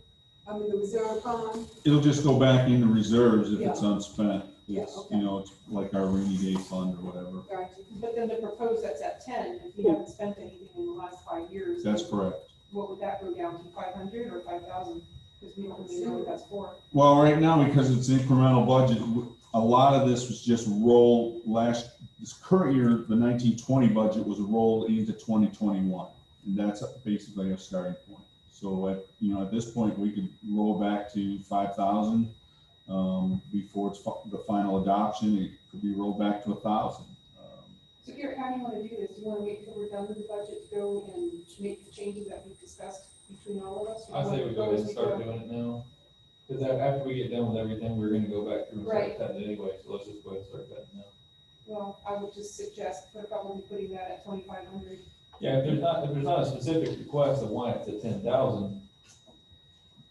the reserve fund. It'll just go back in the reserves if it's unspent. Yeah, It's, okay. you know, it's like our rainy day fund or whatever. Gotcha. But then to propose that's at 10, if you haven't spent anything in the last 5 years. That's correct. What would that go down to, 500 or 5,000? Because we don't really know what that's for. Well, right now, because it's incremental budget, a lot of this was just rolled this current year, the 1920 budget was rolled into 2021. And that's basically our starting point. So at this point, we could roll back to 5,000. Before it's the final adoption, it could be rolled back to 1,000. So Garrett, how do you want to do this? Do you want to wait until we're done with the budget to go and make the changes that we've discussed between all of us? I say we go ahead and start doing it now. Because after we get done with everything, we're gonna go back through and Right. start cutting it anyway, so let's just go ahead and start cutting now. Well, I would just suggest probably putting that at 2,500. Yeah, if there's not a specific request of why it's at 10,000,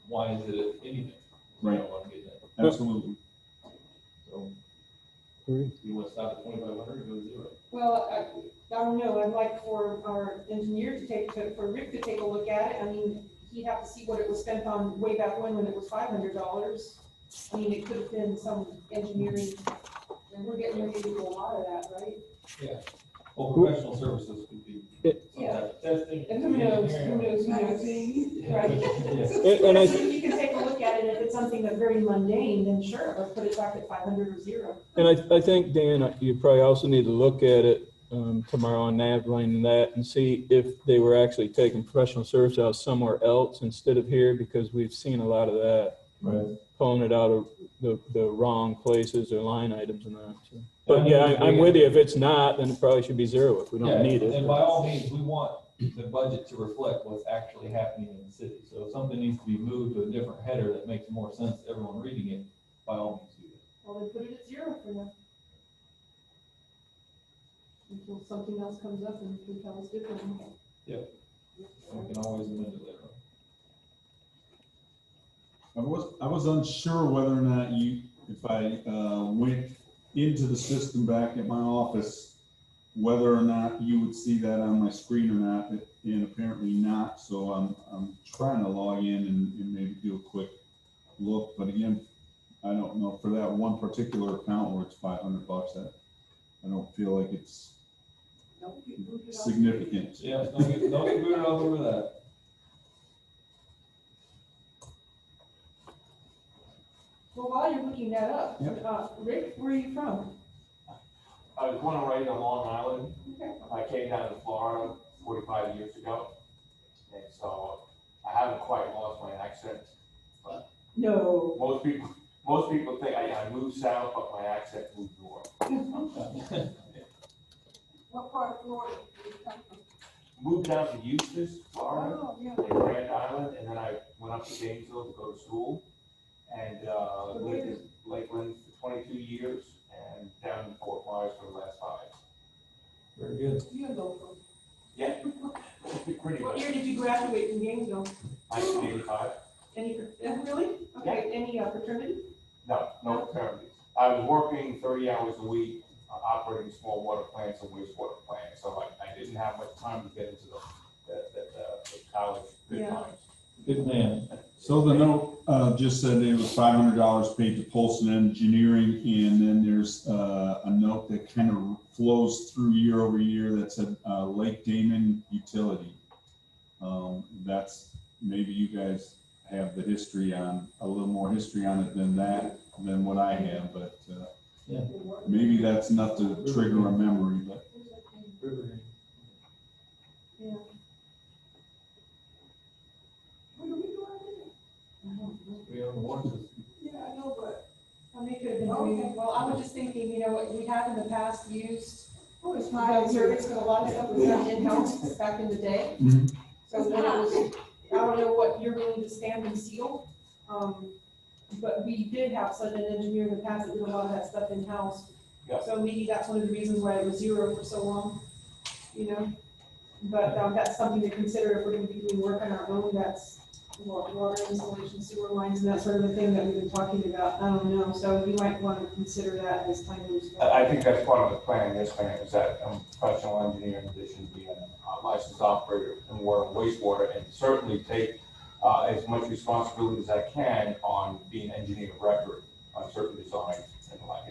why is it at anything? Right. I don't want to get that. Absolutely. So, Agree. you want to stop at 2,500 or go to 0? Well, I don't know, I'd like for our engineer for Rick to take a look at it. I mean, he'd have to see what it was spent on way back when it was $500. I mean, it could have been some engineering, and we're getting ready to do a lot of that, right? Yeah. Well, professional services could be some Yeah. type of testing. And who knows, Magazine. right? Yeah. And I, So if you can take a look at it, if it's something that's very mundane, then sure, let's put it back at 500 or 0. and I think, Dan, you probably also need to look at it tomorrow on Navline and that and see if they were actually taking professional service out somewhere else instead of here, because we've seen a lot of that. Right. Pulling it out of the wrong places or line items and that. So. But yeah, I'm with you. If it's not, then it probably should be 0 if we Yeah, don't need it. and by all means, we want the budget to reflect what's actually happening in the city. So if something needs to be moved to a different header that makes more sense to everyone reading it, by all means do that. Well, then put it at 0 for now. Until something else comes up and can tell us differently. And we can always amend it later on. I was unsure whether or not if I went into the system back at my office, whether or not you would see that on my screen or not, and apparently not. So I'm trying to log in and maybe do a quick look. But again, I don't know, for that one particular account where it's $500, I don't feel like it's significant. Yeah, don't get booted all over that. Well, while you're looking that up, Yep. Rick, where are you from? I was born and raised on Long Island. Okay. I came down to Florida 45 years ago. And so I haven't quite lost my accent. No. Most people think I moved south, but my accent moved north. What part of Florida do you come from? Moved down to Eustis, Florida, Oh, yeah. in Grand Island, and then I went up to Gainesville to go to school. And lived in Lakeland for 22 years and down in Fort Myers for the last 5. Very good. You're local. Yeah, pretty What much. year did you graduate from Gainesville? 1985. Any, really? Okay, any fraternity? No fraternities. I was working 30 hours a week, operating small water plants and wastewater plants, so I didn't have much time to get into the college good Yeah. times. Good man. So the note just said it was $500 paid to Polson Engineering, and then there's a note that kind of flows through year over year that said Lake Damon Utility. That's, maybe you guys have the history on, a little more history on it than what I have, but Yeah. maybe that's enough to trigger a memory, but. Yeah. We own the water system. Yeah, I know, but. Well, they could have been doing, well, I was just thinking, you know, what we have in the past used Oh, it's the my service, but a lot of stuff was done in-house back in the day. Mhm. So when it was, I don't know what you're willing to stand and seal, but we did have such an engineer in the past that did a lot of that stuff in-house. Yeah. So maybe that's one of the reasons why it was 0 for so long, you know? But that's something to consider if we're gonna be doing work on our own, that's water installation, sewer lines and that sort of a thing that we've been talking about. I don't know, so you might want to consider that as time moves forward. I think that's part of the plan, yes, ma'am, is that professional engineer in addition to being a licensed operator in water and wastewater, and certainly take as much responsibility as I can on being engineer of record on certain designs and the like.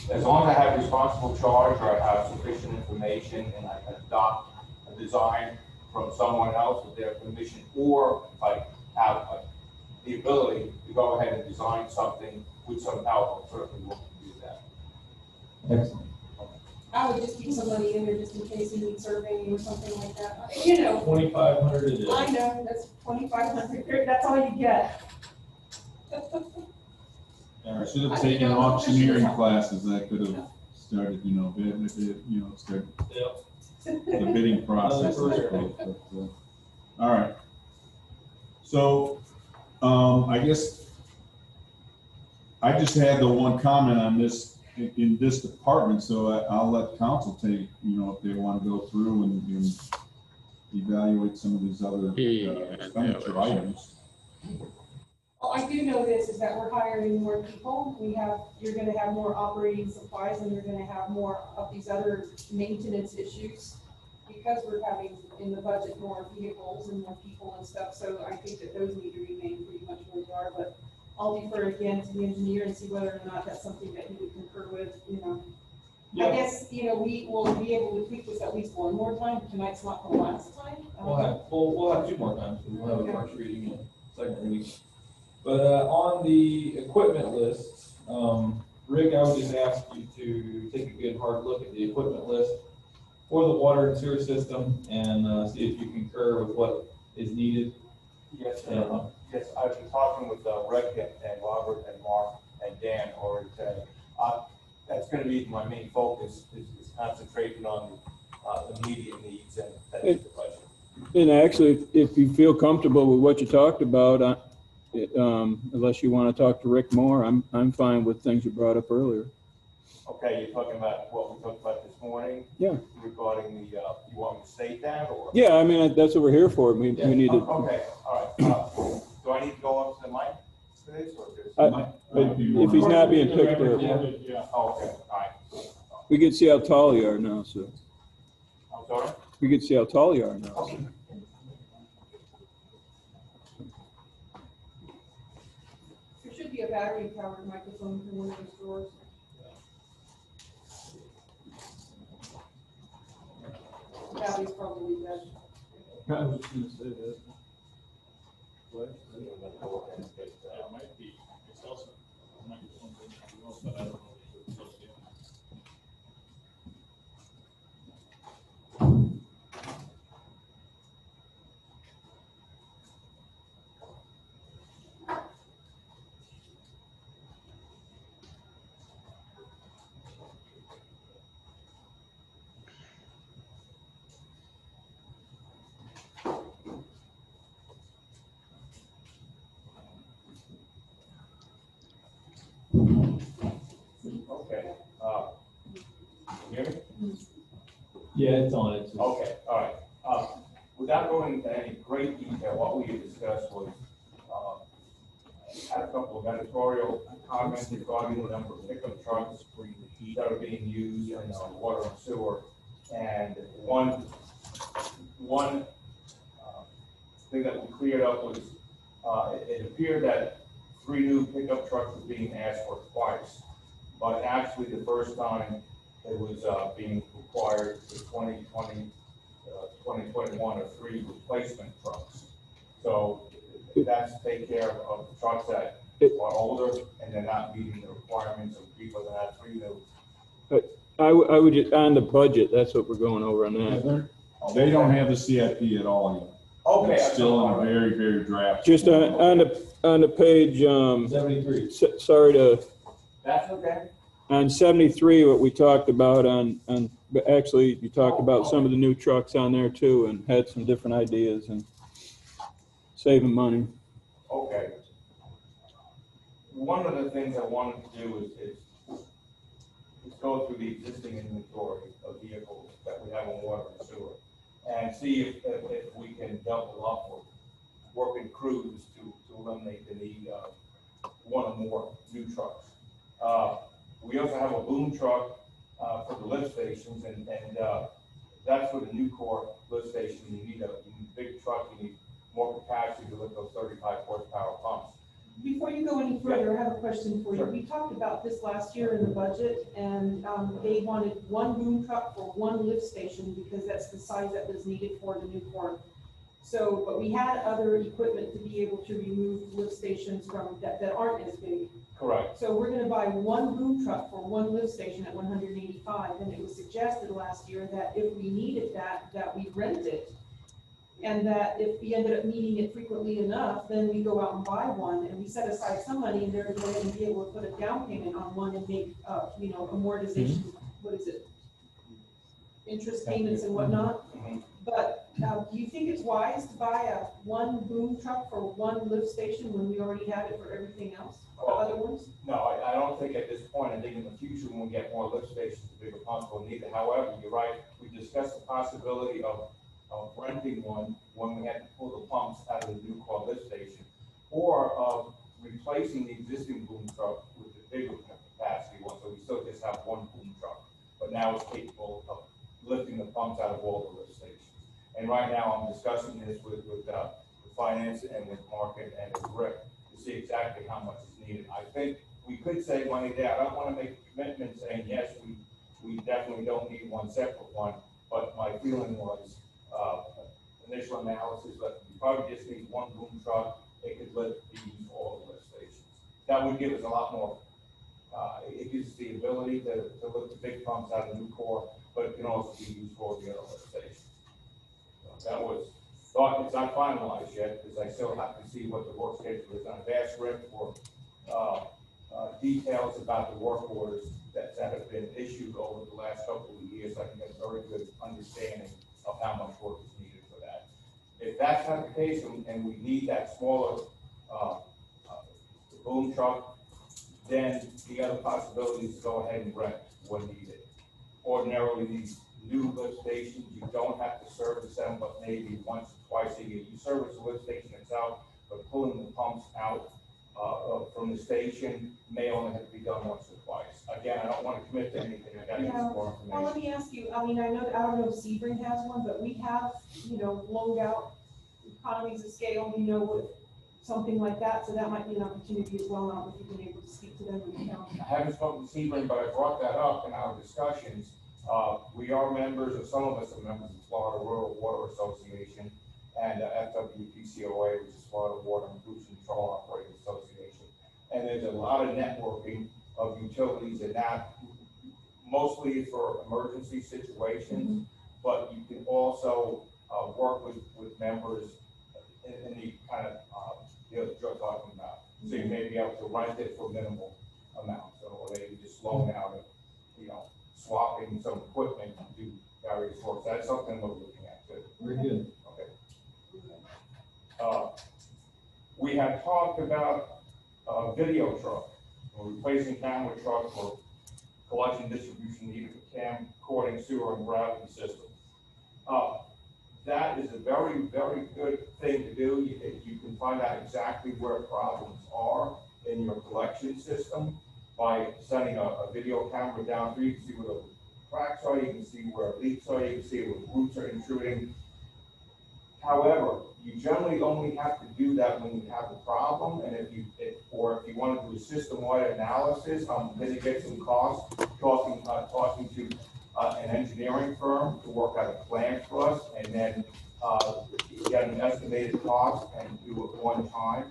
As long as I have responsible charge or I have sufficient information and I can adopt a design from someone else with their permission, or if I have the ability to go ahead and design something with some help, I'm certainly willing to do that. Excellent. I would just keep some money in there just in case you need surveying or something like that. You know, 2,500 a day. I know, that's 2,500, that's all you get. I should have taken auctioneering classes. I could have started, started the bidding process. All right. So, I guess I just had the one comment on this in this department, so I'll let council take, if they want to go through and evaluate some of these other expenditure items. Well, I do know this, is that we're hiring more people. You're gonna have more operating supplies and you're gonna have more of these other maintenance issues because we're having in the budget more vehicles and more people and stuff. So I think that those need to remain pretty much where they are, but I'll defer again to the engineer and see whether or not that's something that he would concur with, Yeah. I guess, we will be able to tweak this at least one more time. Tonight's not the last time. We'll have 2 more times, because we'll have a first reading and second reading. But on the equipment list, Rick, I would just ask you to take a good hard look at the equipment list for the water and sewer system and see if you concur with what is needed. Yes, yes, I've been talking with Rick and Robert and Mark and Dan already today. That's going to be my main focus, is concentrating on the immediate needs and the budget. And actually, if you feel comfortable with what you talked about, unless you want to talk to Rick more, I'm fine with things you brought up earlier. Okay, you're talking about what we talked about this morning? Yeah. Regarding the, you want me to state that, or? Yeah, I mean, that's what we're here for. We need to. Okay, all right. Do I need to go up to the mic for this, or just? If he's not being picked up, Yeah. Oh, okay, all right. we can see how tall you are now, so. I'm sorry? We can see how tall you are now. So. There should be a battery powered microphone in one of those drawers. Battery's probably dead. I was going to say that. Yeah, it might be. It's also a microphone thing as well, but I don't know if it's close yet. Okay, you hear me? Yeah, it's on it. Okay, all right. Without going into any great detail, what we had discussed was, had a couple of editorial comments regarding the number of pickup trucks that are being used in water and sewer. And one thing that we cleared up was, it appeared that 3 new pickup trucks were being asked for twice. But actually, the first time it was being required for 2020, 2021 of 3 replacement trucks. So that's to take care of the trucks that are older and they're not meeting the requirements of people that have 3 new. I would just, on the budget, that's what we're going over on that. They don't have the CIP at all yet. Okay. It's still in a very, very draft. Just on the page, 73. sorry to, That's okay. on 73, what we talked about but actually you talked about some of the new trucks on there too and had some different ideas and saving money. Okay. One of the things I wanted to do is go through the existing inventory of vehicles that we have on water and sewer and see if we can double up working crews to eliminate the need of one or more new trucks. We also have a boom truck for the lift stations, and that's for the Nucor lift station. You need a big truck, you need more capacity to lift those 35 horsepower pumps. Before you go any further, I have a question for you. We talked about this last year in the budget, and they wanted one boom truck for one lift station because that's the size that was needed for the Nucor. So, but we had other equipment to be able to remove lift stations from that aren't as big. Correct. So we're gonna buy one boom truck for one lift station at 185, and it was suggested last year that if we needed that we rent it. And that if we ended up needing it frequently enough, then we go out and buy one, and we set aside some money in there to go ahead and be able to put a down payment on one and make, amortization, what is it? Interest payments and whatnot. But, do you think it's wise to buy one boom truck for one lift station when we already have it for everything else, for the other ones? No, I don't think at this point. I think in the future, when we get more lift stations, the bigger pumps will need it. However, you're right, we discussed the possibility of renting one when we had to pull the pumps out of the Nucor lift station, or of replacing the existing boom truck with the bigger capacity one, so we still just have one boom truck, but now it's capable of lifting the pumps out of all the lift stations. And right now, I'm discussing this with finance and with Mark and with Rick to see exactly how much is needed. I think we could save money there. I don't want to make a commitment saying, yes, we definitely don't need one separate one, but my feeling was, initial analysis, but we probably just need one boom truck. It could lift all the lift stations. That would give us a lot more. It gives us the ability to lift the big pumps out of Nucor, but it can also be used for the other lift stations. So that was thought. It's not finalized yet because I still have to see what the work schedule is. I've asked Rick for details about the work orders that have been issued over the last couple of years. I can get a very good understanding of how much work is needed for that. If that's not the case, and we need that smaller boom truck, then the other possibility is to go ahead and rent when needed. Ordinarily, these new lift stations, you don't have to service them, but maybe once or twice a year. You service the lift station itself, but pulling the pumps out from the station may only have to be done once or twice. Again, I don't want to commit to anything. I got to get some more information. Well, let me ask you, I mean, I don't know if Sebring has one, but we have, loaned out economies of scale, with something like that, so that might be an opportunity as well. Not if you've been able to speak to them with the county. I haven't spoken to Sebring, but I brought that up in our discussions. We are members, or some of us are members of the Florida Rural Water Association and FWPCOA, which is Florida Water and Pollution Control Operating Association. And there's a lot of networking of utilities and that, mostly for emergency situations, but you can also work with members in the kind of that you're talking about. So you may be able to rent it for minimal amounts, or maybe just loan out, swapping some equipment to do various work. That's something we're looking at too. Very good. Okay. We had talked about a video truck, replacing camera truck for collection distribution needed for camcording, sewer, and gravity systems. That is a very, very good thing to do. You can find out exactly where problems are in your collection system by sending a video camera down through. You can see where the cracks are, you can see where leaks are, you can see where roots are intruding. However, you generally only have to do that when you have a problem, and if you want to do a system-wide analysis on mitigate some costs, talking to an engineering firm to work out a plan for us, and then get an estimated cost and do it one time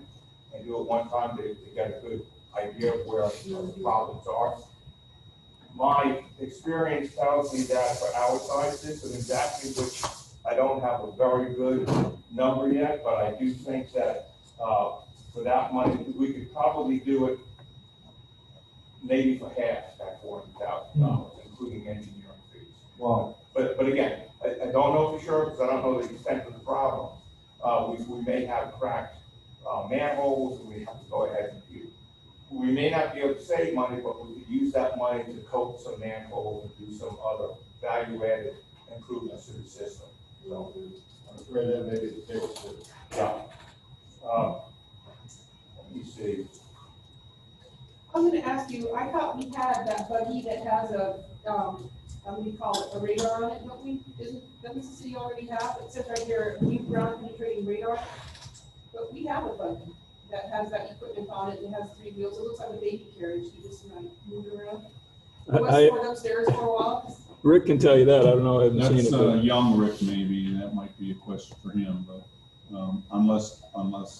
to get a good idea of where the problems are. My experience tells me that for our size system, exactly, which I don't have a very good number yet, but I do think that for that money, we could probably do it maybe for half that $40,000, including engineering fees. Wow. But again, I don't know for sure because I don't know the extent of the problem. We may have cracked manholes, and we have to go ahead and do. We may not be able to save money, but we could use that money to coat some manholes and do some other value-added improvements to the system. So I'm afraid that may be the case too. yeah. see. I was gonna ask you, I thought we had that buggy that has a, what do you call it, a radar on it, don't we? Doesn't the city already have, it says right here, new ground penetrating radar? But we have a buggy that has that equipment on it, it has 3 wheels, it looks like a baby carriage, you just like move it around. It was stored upstairs for a while. Rick can tell you that. I don't know. I haven't seen That's it. but- young Rick maybe, that might be a question for him, but unless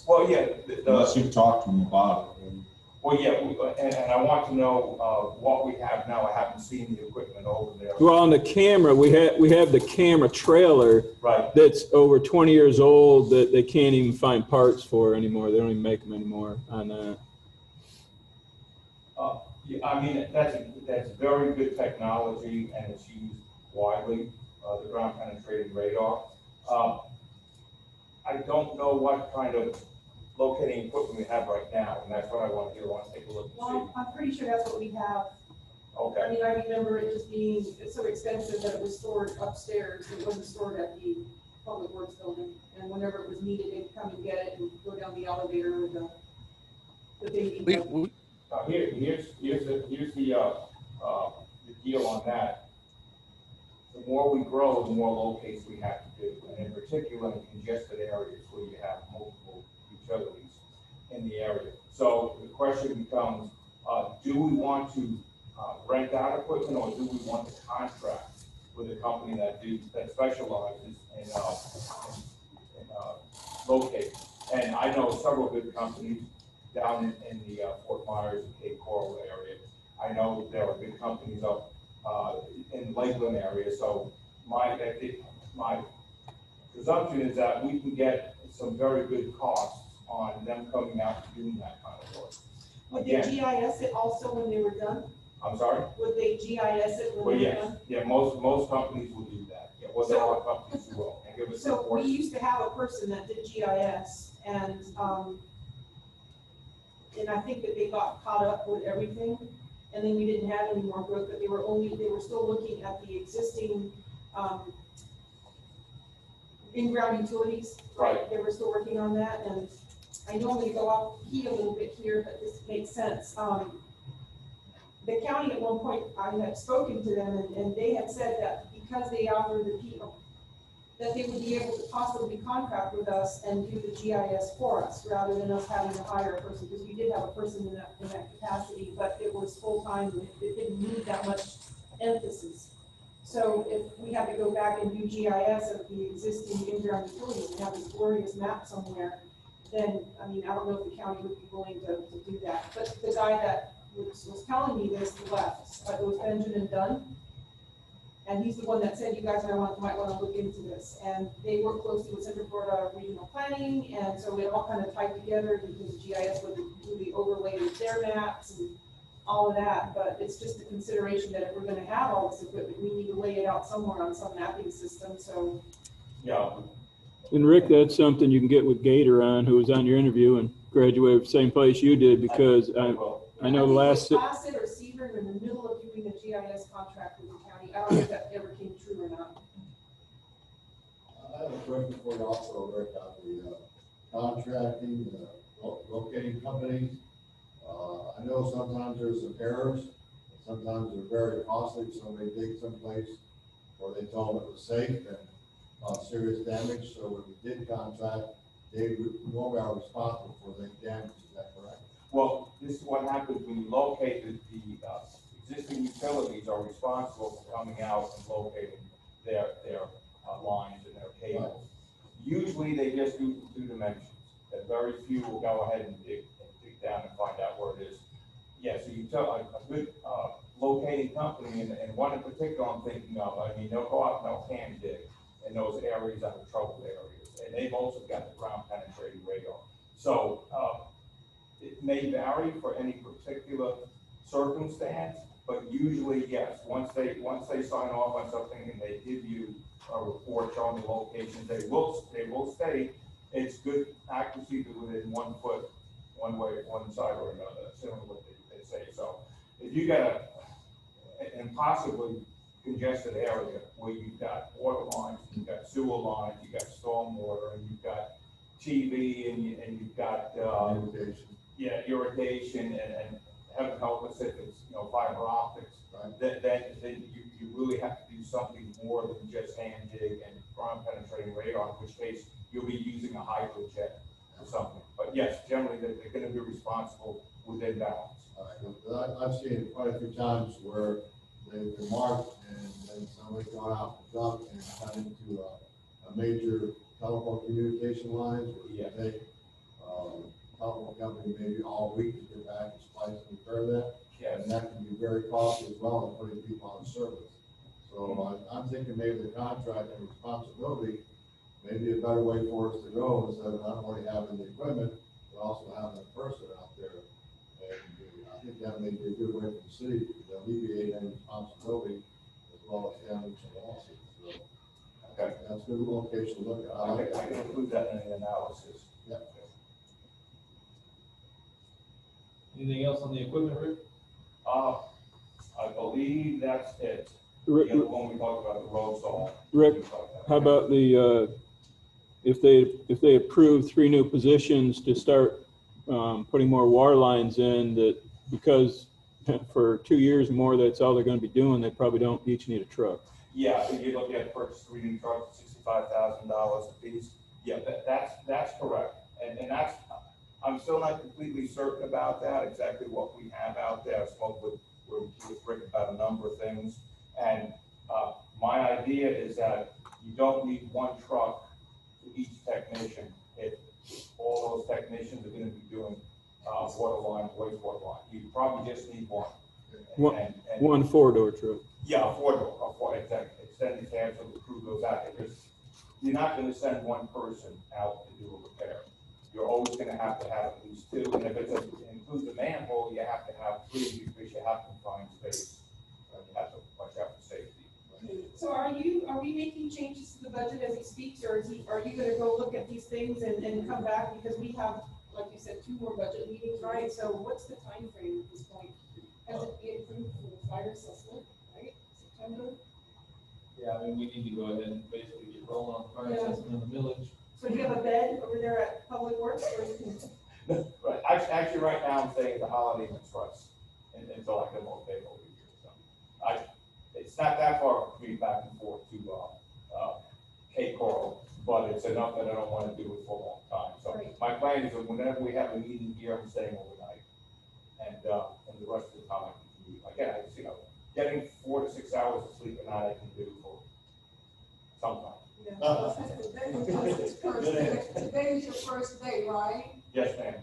Well, yeah, unless you've talked to him about it. well, yeah, and I want to know what we have now. I haven't seen the equipment over there. Well, on the camera, we have the camera trailer Right. that's over 20 years old that they can't even find parts for anymore. They don't even make them anymore on that. Yeah, I mean, that's very good technology and it's used widely, the ground penetrating radar. I don't know what kind of locating equipment we have right now, and that's what I want to hear. I want to take a look and Well, I'm pretty sure that's what we have. see. I Okay, mean, I remember it just being, it's so expensive that it was stored upstairs, it wasn't stored at the public works building. And whenever it was needed, they'd come and get it and go down the elevator with the baby. now here's the deal on that. The more we grow, the more locates we have to do, and in particular in congested areas where you have multiple utilities in the area. So the question becomes, do we want to rent out equipment, or do we want to contract with a company that specializes in locating? And I know several good companies down in the Fort Myers and Cape Coral area. I know there are big companies up in Lakeland area. So my presumption is that we can get some very good costs on them coming out and doing that kind of work. Would they Again, GIS it also when they were done? I'm sorry? Would they GIS it Well, when they were yes, done? yeah, most companies will do that. Yeah, well, there are companies who will, and give us So we reports. used to have a person that did GIS and I think that they got caught up with everything. And then we didn't have any more growth, but they were still looking at the existing, in-ground utilities. Right. They were still working on that, and I normally go off key a little bit here, but this makes sense. The county at one point, I had spoken to them, and they had said that because they offered the people, that they would be able to possibly contract with us and do the GIS for us, rather than us having to hire a person, because we did have a person in that capacity, but it was full-time, and it didn't need that much emphasis. So if we had to go back and do GIS of the existing in-ground utilities and have this glorious map somewhere, then, I mean, I don't know if the county would be willing to do that. But the guy that was telling me this left, it was Benjamin Dunn. And he's the one that said, you guys might want to look into this. And they work closely with Central Florida Regional Planning, and so it all kind of tied together because GIS would do the overlay with their maps and all of that. But it's just a consideration that if we're going to have all this equipment, we need to lay it out somewhere on some mapping system. So Yeah, And Rick, that's something you can get with Gator on, who was on your interview and graduated from the same place you did, because I know the last. Placid or Seaver were in the middle of doing a GIS contract with the county. I don't know if that ever came true or not. I have a question for you also, Rick, on the contracting, locating companies. I know sometimes there's some errors, sometimes they're very costly, so they dig someplace where they told them it was safe and serious damage, so when we did contract, they normally are responsible for the damage, is that correct? well, this is what happens when you locate the existing utilities are responsible for coming out and locating their lines and their cables. Usually they just do 2 dimensions, and very few will go ahead and dig down and find out where it is. Yeah, so you tell a good locating company, and one in particular I'm thinking of, I mean, they'll go out and they'll hand dig in those areas that are troubled areas, and they've also got the ground penetrating radar. So it may vary for any particular circumstance, but usually, yes, once they sign off on something and they give you a report showing the locations, they will state it's good accuracy to within 1 foot, one way, one side or another, similar to what they say. So if you got an impossibly congested area where you've got water lines, you've got sewer lines, you've got storm water, and you've got TV, and you've got yeah, irrigation and heaven help us if it's, fiber optics, Right. then you really have to do something more than just hand dig and ground penetrating radar, in which case you'll be using a hydrojet or something. But yes, generally, they're gonna be responsible within bounds. All right, I've seen it quite a few times where they've marked and then somebody's gone out and dug and cut into a major telephone communication lines. Where you Yeah. take, telephone company maybe all week to get back and splice and repair that. Yes. And that can be very costly as well in putting people on service. So I'm thinking maybe the contract and responsibility may be a better way for us to go instead of not only having the equipment, but also having a person out there. And I think that may be a good way for the city to alleviate any responsibility as well as damage and losses. So Okay. that's a good location to look at. I can include that in the analysis. Yeah. Anything else on the equipment, Rick? I believe that's it. Rick, The other one we talked about, the road saw. Rick, how about the, if they approve 3 new positions to start putting more water lines in, that because for 2 years more, that's all they're gonna be doing, they probably don't each need a truck. Yeah, if you look at purchase 3 new trucks, $65,000 a piece. Yeah, that's correct. And that's, I'm still not completely certain about that, exactly what we have out there. I spoke with Rick about a number of things. And my idea is that you don't need 1 truck for each technician. If all those technicians are gonna be doing water line, wastewater line, you probably just need 1. One 4-door truck. Yeah, a 4-door, exactly, extended cab so the crew goes out there, because you're not gonna send 1 person out to do a repair. You're always gonna have to have at least 2, and if it includes a manhole, you have to have 3, because you have to find space. You have to watch out for safety. So are we making changes to the budget as he speaks, or are you gonna go look at these things and come back, because we have, like you said, 2 more budget meetings, right? So what's the time frame at this point? Has it been approved for the fire assessment, right, September? Yeah, I mean, we need to go ahead and basically get rolling on the fire Yeah. assessment and the millage. So do you have a bed over there at Public Works, or you can? Right, actually, right now, I'm staying at the Holiday Inn Express until I come over here. So it's not that far for me back and forth to Cape Coral, but it's enough that I don't want to do it for a long time. So Right. my plan is that whenever we have a meeting here, I'm staying overnight. And the rest of the time I can commute. Again, getting 4 to 6 hours of sleep a night I can do for sometimes. Today is your first day, right? Yes, ma'am.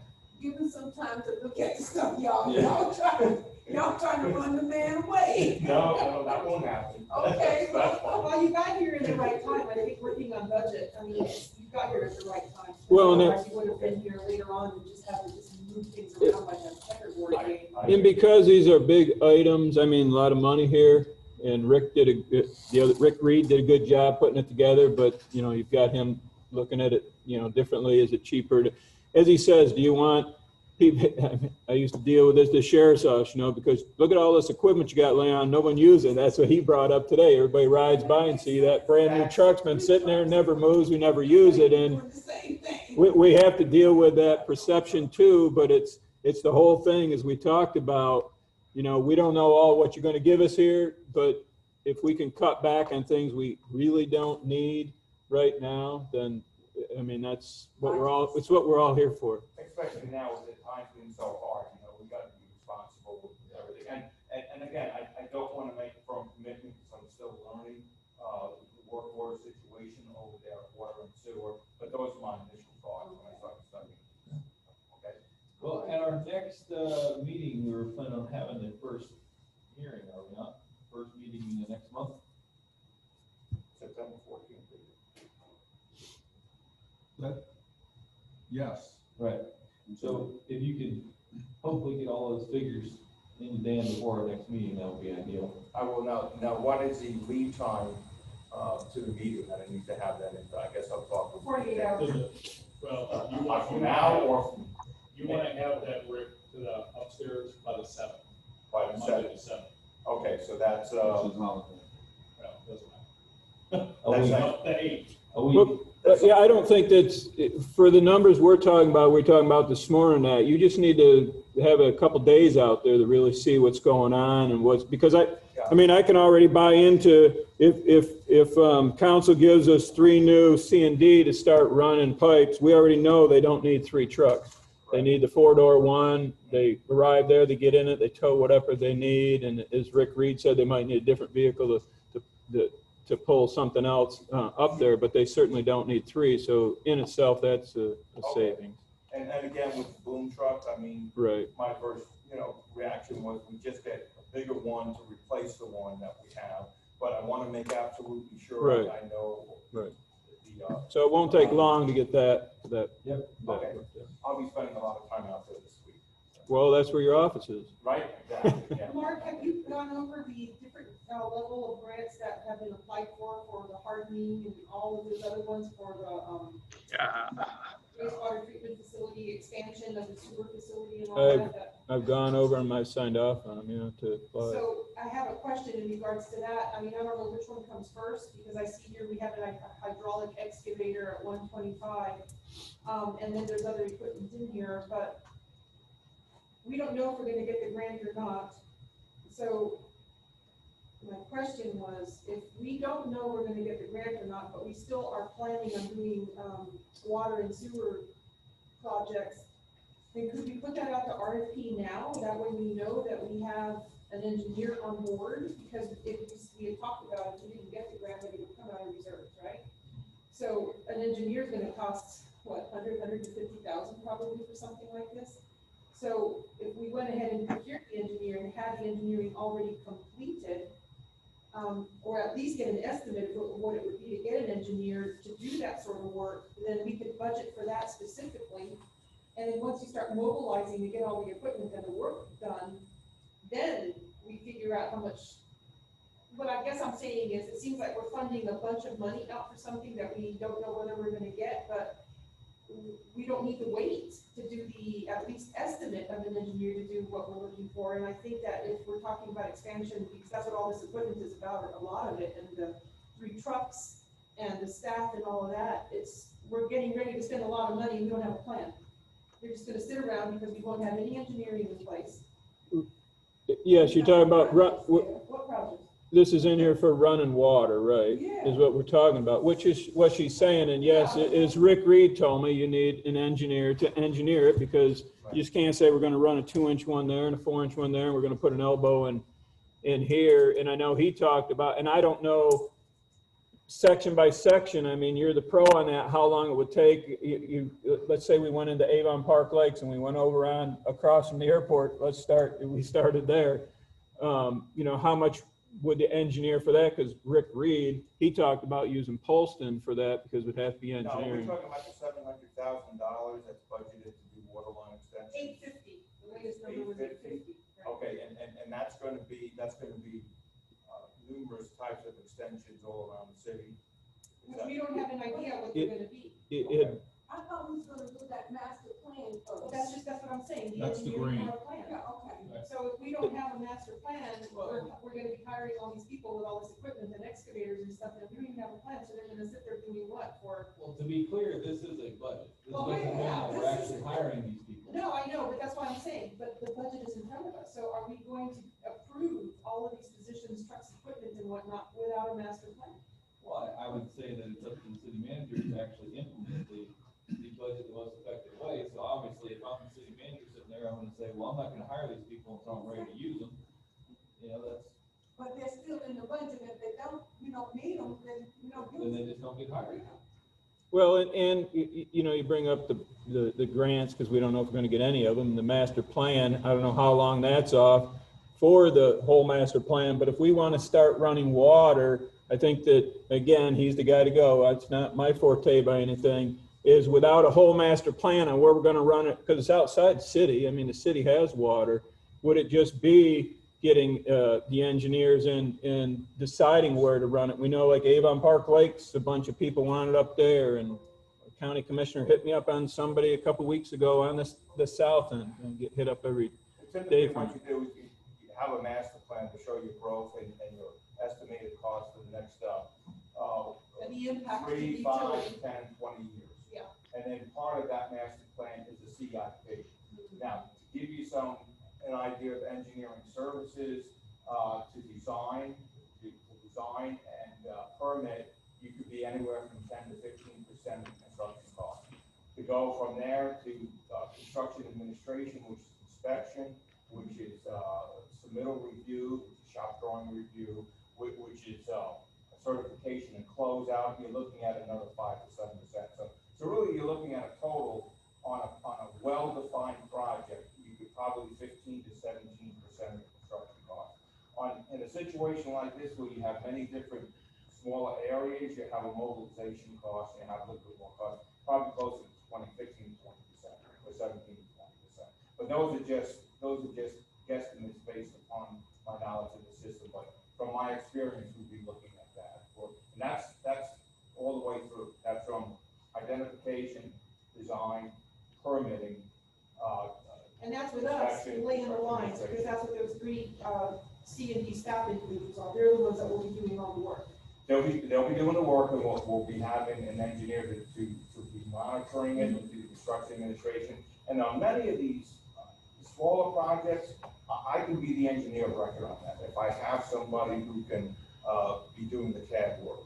Give us some time to look at the stuff, y'all. Y'all trying to run the man away. No, that won't happen. Okay. That's fine. Well, you got here in the right time, I think, working on budget, I mean, you got here at the right time. Well, and Otherwise, you would have been here later on and just have to just move things around like a checkerboard game. And because these are big items, I mean, a lot of money here, and Rick Rick Reed did a good job putting it together, but, you've got him looking at it, differently. Is it cheaper to, as he says, do you want people, I used to deal with this, the sheriff's office, because look at all this equipment you got laying on, no one using. That's what he brought up today. Everybody rides by and see that brand new truck's been sitting there, never moves, we never use it. And Doing the same thing. we have to deal with that perception too, but it's the whole thing, as we talked about. We don't know all what you're going to give us here, but if we can cut back on things we really don't need right now, then, I mean, it's what we're all here for. Especially now with the times being so hard, we got to be responsible with everything. And again, I don't want to make a firm commitment because I'm still learning the work order situation over there at water and sewer, but those are my initial thoughts when I started studying. Okay. Well, at our next meeting, we were planning on having the first hearing, are we not? First meeting in the next month? September 14th. Yes. Right. So if you could hopefully get all those figures in the Dan before our next meeting, that would be ideal. I will now. Now, what is the lead time to the meeting that I need to have that in? I guess I'll talk with. 48 hours. Well, From now or you want to have that, Rick, to the upstairs by the 7th. by the Monday 7th? the 7th. Okay, so that's, This is holiday. Well, doesn't matter. A week. Not the 8th. A week. Yeah, I don't think that's, for the numbers we're talking about this morning, that you just need to have a couple days out there to really see what's going on and what's, because I mean, I can already buy into if council gives us 3 new C&D to start running pipes, we already know they don't need 3 trucks. They need the 4-door one. They arrive there, they get in it, they tow whatever they need. And as Rick Reed said, they might need a different vehicle to pull something else up there, but they certainly don't need 3. So in itself, that's a savings. And again, with the boom truck, I mean, Right. my first, reaction was we just get a bigger one to replace the one that we have. But I want to make absolutely sure Right. that I know. Right. The, So it won't take long to get that. Yep. Okay. I'll be spending a lot of time out there this week. Well, that's where your office is. Right? Exactly. Yeah. Mark, have you gone over the different level of grants that have been applied for the hardening and all of those other ones for the wastewater treatment facility expansion of the sewer facility and all that? I've gone over and I've signed off on them, to apply. So I have a question in regards to that. I mean, I don't know which one comes first, because I see here we have a hydraulic excavator at 125. And then there's other equipment in here, but we don't know if we're gonna get the grant or not. So my question was, if we don't know we're gonna get the grant or not, but we still are planning on doing water and sewer projects, then could we put that out to RFP now? That way we know that we have an engineer on board, because if we had talked about it, we didn't get the grant, it would come out of reserves, right? So an engineer is gonna cost, what, 150,000 probably for something like this? So if we went ahead and procured the engineer and had the engineering already completed, or at least get an estimate of what it would be to get an engineer to do that sort of work, then we could budget for that specifically. And then once you start mobilizing to get all the equipment and the work done, then we figure out how much. What I guess I'm saying is, it seems like we're funding a bunch of money out for something that we don't know whether we're gonna get, but we don't need to wait to do the at least estimate of an engineer to do what we're looking for. And I think that if we're talking about expansion, because that's what all this equipment is about, a lot of it, and the 3 trucks and the staff and all of that, we're getting ready to spend a lot of money and we don't have a plan. We're just gonna sit around because we won't have any engineering in place. Yes, you're talking about, What projects? this is in here for running water, right? Yeah. Is what we're talking about, which is what she's saying. And yes, as Rick Reed told me, you need an engineer to engineer it, because you just can't say we're gonna run a 2-inch one there and a 4-inch one there, and we're gonna put an elbow in here. And I know he talked about, and I don't know section by section, I mean, you're the pro on that, how long it would take. Let's say we went into Avon Park Lakes and we went over on across from the airport, we started there. How much would the engineer for that? Because Rick Reed, he talked about using Polston for that, because it would have to be No, we're engineering. talking about the $700,000 that's budgeted to do water line extension. 850, the latest number was 850. Okay, and that's gonna be numerous types of extensions all around the city. We don't have an idea what they're gonna be. I thought we was gonna do that master plan Well, first. that's what I'm saying. That's the engineer green. have a plan. Yeah, okay. So if we don't have a master plan, we're gonna be hiring all these people with all this equipment and excavators and stuff, and we don't even have a plan, so they're gonna sit there doing what for? Well, to be clear, this is a budget. This Well, doesn't mean yeah, that we're this is- actually hiring these people. No, I know, but that's what I'm saying, but the budget is in front of us, so are we going to approve all of these positions, trucks, equipment and whatnot without a master plan? Well, I would say that it's up to the city manager to actually implement the budget the most effective way. So obviously, if I'm the city manager sitting there, I'm gonna say, well, I'm not gonna hire these people until I'm ready to use them. That's, But they're still in the budget. If they don't, need them, then then they just don't get hired. Well, and you bring up the grants, because we don't know if we're going to get any of them. The master plan, I don't know how long that's off for the whole master plan, but if we want to start running water, I think that, again, he's the guy to go. It's not my forte by anything, is without a whole master plan on where we're going to run it, because it's outside the city. I mean, the city has water. Would it just be getting the engineers and deciding where to run it? We know, like Avon Park Lakes, a bunch of people wanted up there, and the county commissioner hit me up on somebody a couple weeks ago on the south end, and get hit up every day Typically, from what you do is you have a master plan to show your growth and your estimated cost for the next, And the impact to the 3, 5, utility. 10, 20 years. Yeah. And then part of that master plan is the CIP. Now, to give you an idea of engineering services, to design and permit, you could be anywhere from 10 to 15% of construction costs. To go from there to construction administration, which is inspection, which is submittal review, which is shop drawing review, which is certification and closeout, you're looking at another 5 to 7%. So really, you're looking at a total on a well-defined project, you could probably 15 to 17% of construction costs. In a situation like this, where you have many different smaller areas, you have a mobilization cost, you have a little bit more cost, probably closer to 15 to 20%, or 17 to 20%. But those are just guesstimates based upon my knowledge of the system. But from my experience, we'd be looking at that. And that's all the way through. That's from identification, design, permitting. And that's with us, laying the lines, because that's what those three C&D staff individuals are. They're the ones that will be doing all the work. They'll be doing the work, and we'll be having an engineer to be monitoring it with the construction administration. And on many of these smaller projects, I can be the engineer of record on that. If I have somebody who can be doing the CAD work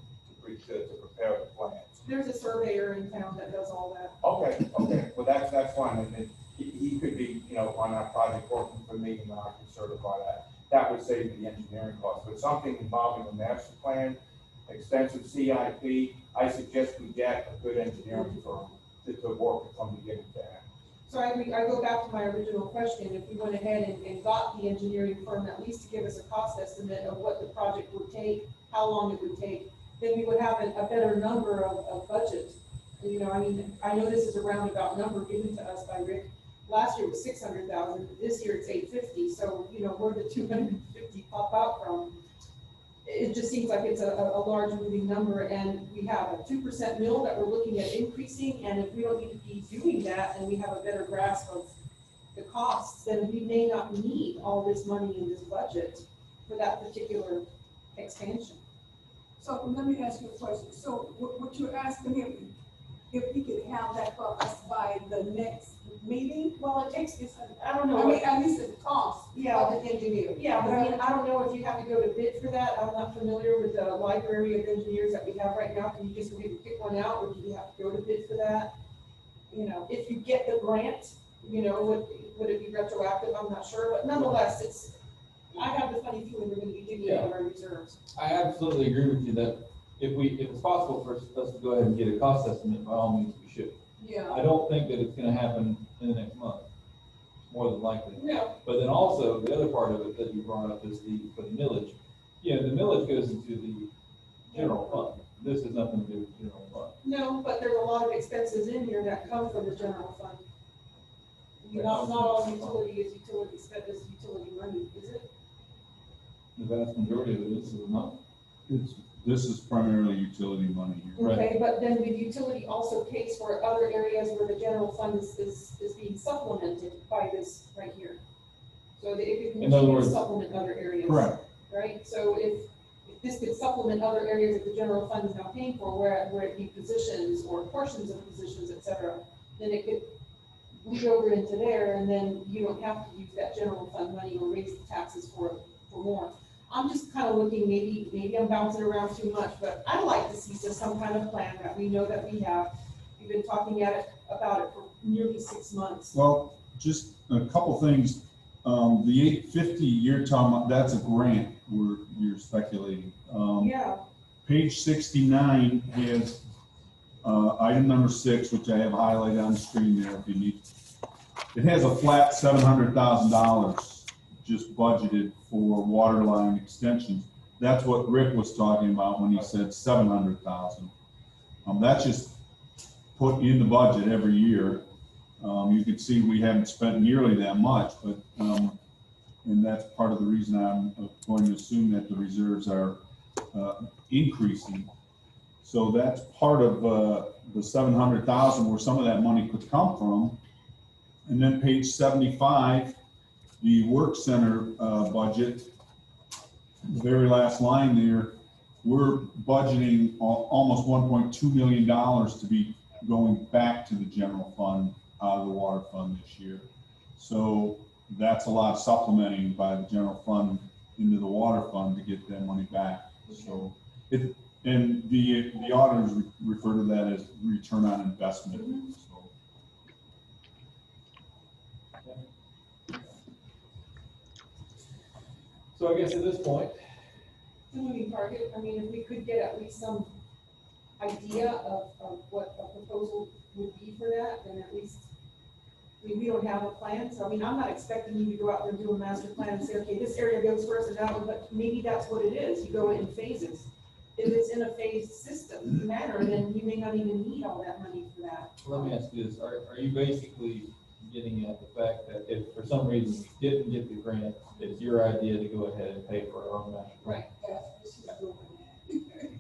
to prepare the plans. There's a surveyor in town that does all that. Okay, well, that's fine, and then he could be, on that project working for me, and I can certify that. That would save the engineering cost, but something involving a master plan, extensive CIP, I suggest we get a good engineering firm to work from beginning to end. So I go back to my original question. If we went ahead and got the engineering firm at least to give us a cost estimate of what the project would take, how long it would take, then we would have a better number of budget. I know this is a roundabout number given to us by Rick. Last year it was 600,000. This year it's 850. So where did 250 pop out from? It just seems like it's a large moving number, and we have a 2% mill that we're looking at increasing. And if we don't need to be doing that, and we have a better grasp of the costs, then we may not need all this money in this budget for that particular expansion. So let me ask you a question. So what you're asking him, if he could have that for us by the next meeting? Well, it takes, I don't know. At least the cost. Yeah. Of the engineer. Yeah, but I don't know if you have to go to bid for that. I'm not familiar with the library of engineers that we have right now. Can you just maybe pick one out, or do you have to go to bid for that? If you get the grant, would it be retroactive? I'm not sure, but nonetheless, I have the funny feeling we're gonna be digging into our reserves. I absolutely agree with you that if it's possible for us to go ahead and get a cost estimate, by all means we should. Yeah. I don't think that it's gonna happen in the next month, more than likely. No. But then also, the other part of it that you brought up is for the millage. The millage goes into the general fund. This has nothing to do with the general fund. No, but there's a lot of expenses in here that come from the general fund. Not all utility is utility money, is it? The vast majority of it is not. This is primarily utility money here. Okay, but then the utility also pays for other areas where the general fund is being supplemented by this right here. So that it can In other continue to words, supplement other areas. Correct. Right, so if this could supplement other areas that the general fund is now paying for, where it be positions or portions of positions, et cetera, then it could bleed over into there, and then you don't have to use that general fund money or raise the taxes for more. I'm just kind of looking, maybe I'm bouncing around too much, but I'd like to see some kind of plan that we know that we have. We've been talking about it for nearly 6 months. Well, just a couple things. The 850 you're talking about, that's a grant you're speculating. Yeah. Page 69 has item number 6, which I have highlighted on the screen there if you need. It has a flat $700,000 just budgeted for water line extensions. That's what Rick was talking about when he said 700,000. That's just put in the budget every year. You can see we haven't spent nearly that much, but and that's part of the reason I'm going to assume that the reserves are increasing. So that's part of the 700,000 where some of that money could come from. And then page 75, the work center budget, the very last line there, we're budgeting almost $1.2 million to be going back to the general fund out of the water fund this year. So that's a lot of supplementing by the general fund into the water fund to get that money back. So and the auditors refer to that as return on investment. So. So I guess at this point, The moving target, I mean, if we could get at least some idea of what a proposal would be for that, then at least, I mean, we don't have a plan, so I mean, I'm not expecting you to go out there and do a master plan and say, okay, this area goes first and that one, but maybe that's what it is, you go in phases. If it's in a phased system manner, then you may not even need all that money for that. let me ask you this, are you basically getting at the fact that if for some reason we didn't get the grant, it's your idea to go ahead and pay for our own master plan? Right. That's what she's doing.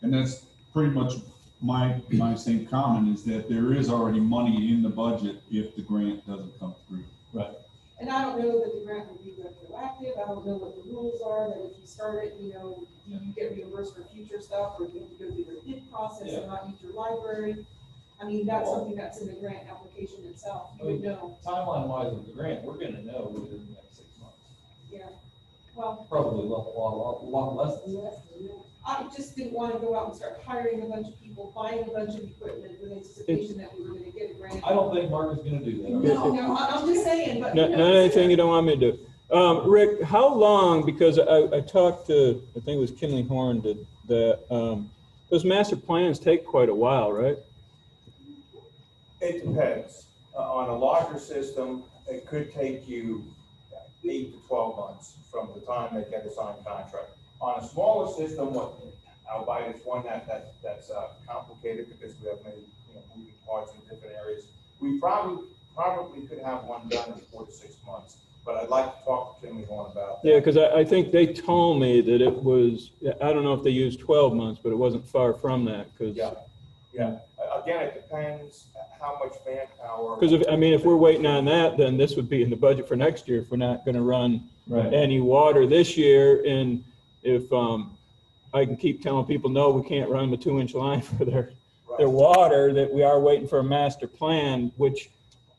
And that's pretty much my same comment, is that there is already money in the budget if the grant doesn't come through. Right. And I don't know that the grant would be retroactive, I don't know what the rules are, that if you start it, you know, do you get reimbursed for future stuff, or do you have to go through the bid process and not use your library? I mean, that's something that's in the grant application itself, you would know, Timeline wise with the grant, we're gonna know within the next 6 months. yeah. Well, Probably a lot less than that. Yes, yes. I just didn't want to go out and start hiring a bunch of people, buying a bunch of equipment with anticipation that we were gonna get a grant. I don't think Mark is gonna do that. No, I'm just saying, but. Not anything you don't want me to do. Rick, how long, because I talked to, I think it was Kinley Horn, that those master plans take quite a while, right? It depends. On a larger system, it could take you 8 to 12 months from the time they get a signed contract. On a smaller system, albeit it's one that's complicated because we have many moving parts in different areas, we probably could have one done in 4 to 6 months. But I'd like to talk to Kinley Horn about that. Yeah, because I think they told me that it was, I don't know if they used 12 months, but it wasn't far from that. Cause, Yeah. Again, it depends how much manpower. Because if we're waiting on that, then this would be in the budget for next year if we're not going to run any water this year. And if I can keep telling people, no, we can't run the 2-inch line for their water, that we are waiting for a master plan, which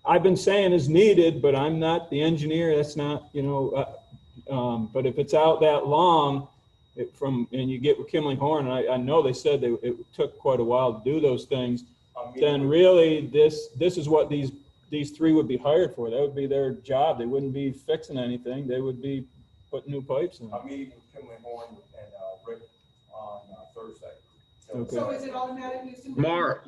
I've been saying is needed, but I'm not the engineer. That's not, but if it's out that long, and you get with Kinley Horn, and I know they said it took quite a while to do those things, then really this is what these three would be hired for. That would be their job. They wouldn't be fixing anything. They would be putting new pipes in. I'm meeting with Kinley Horn and Rick on Thursday. Okay. So is it automatically assumed? Mark,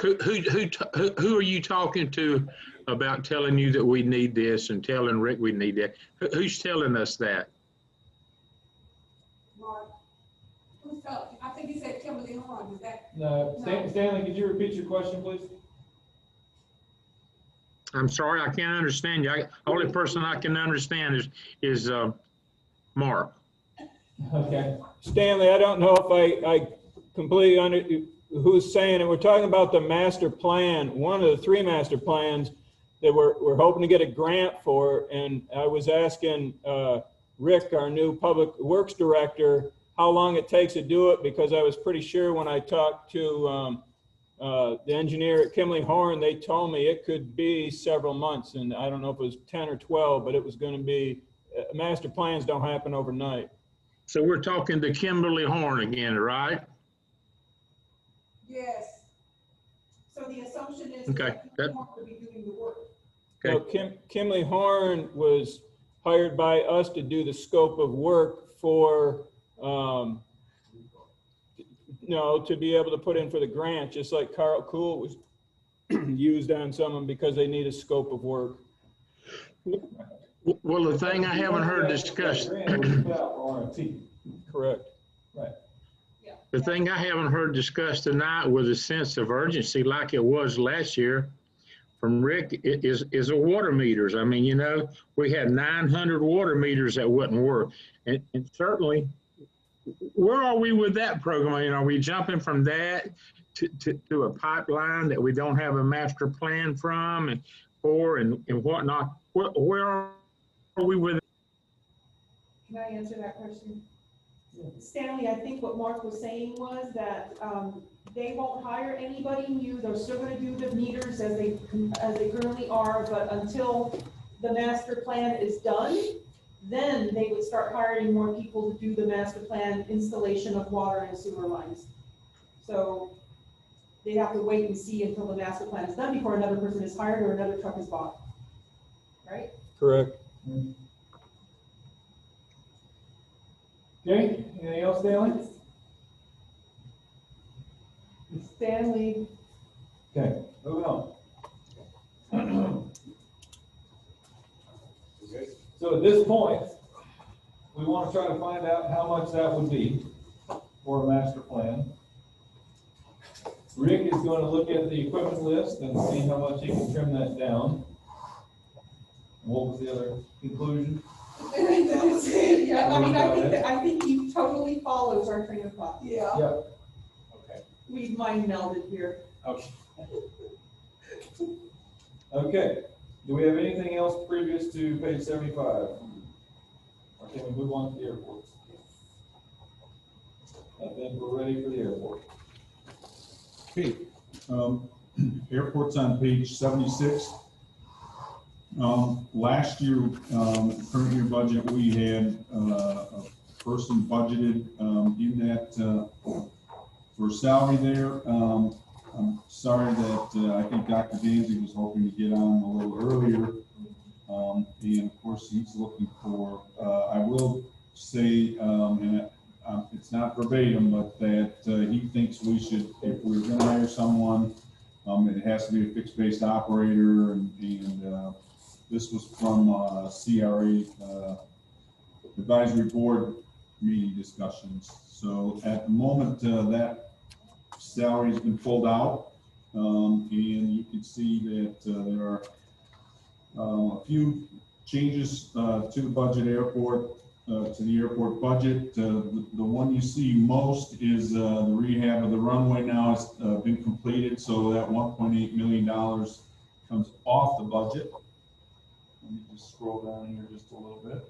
who are you talking to about telling you that we need this and telling Rick we need that? Who's telling us that? Mark, who's talking? I think he said Kimberly Horn, is that? No, Stanley, could you repeat your question, please? I'm sorry, I can't understand you. Only person I can understand is Mark. Okay. Stanley, I don't know if I completely who's saying it. We're talking about the master plan, one of the 3 master plans that we're hoping to get a grant for. And I was asking Rick, our new public works director, how long it takes to do it, because I was pretty sure when I talked to the engineer at Kinley Horn, they told me it could be several months. And I don't know if it was 10 or 12, but it was going to be, master plans don't happen overnight. So we're talking to Kimberly Horn again, right? Yes. So the assumption is Okay. that Kinley Horn would be doing the work. Okay. So Kinley Horn was hired by us to do the scope of work for, to be able to put in for the grant, just like Carl Cool was used on someone because they need a scope of work. Well, the thing I haven't heard discussed, Correct. the thing I haven't heard discussed tonight with a sense of urgency like it was last year from Rick is a water meters. I mean, we had 900 water meters that wouldn't work. And certainly, where are we with that program? Are we jumping from that to a pipeline that we don't have a master plan from and whatnot? Where are we with it? Can I answer that question? Stanley, I think what Mark was saying was that, they won't hire anybody new, they're still gonna do the meters as they currently are, but until the master plan is done, then they would start hiring more people to do the master plan installation of water and sewer lines. So they have to wait and see until the master plan is done before another person is hired or another truck is bought, right? Correct. Okay, anything else, Stanley? Stanley, Okay, moving on. So at this point, we want to try to find out how much that would be for a master plan. Rick is going to look at the equipment list and see how much he can trim that down. What was the other conclusion? that was it, yeah, I mean, I think he totally follows our train of thought. Yeah. Yep. Okay. We've mind melded here. Okay. Okay, do we have anything else previous to page 75? Or can we move on to the airports? I think we're ready for the airport. Okay, airport's on page 76. Last year, current year budget, we had a person budgeted in that for salary there. I'm sorry that I think Dr. Danzig was hoping to get on a little earlier. And of course, he's looking for, I will say, and it's not verbatim, but that he thinks we should, if we're going to hire someone, it has to be a fixed-based operator, and this was from CRA advisory board meeting discussions. So at the moment, that salary has been pulled out, and you can see that there are a few changes to the budget airport. To the airport budget. The one you see most is the rehab of the runway now has been completed, so that $1.8 million comes off the budget. Let me just scroll down here just a little bit.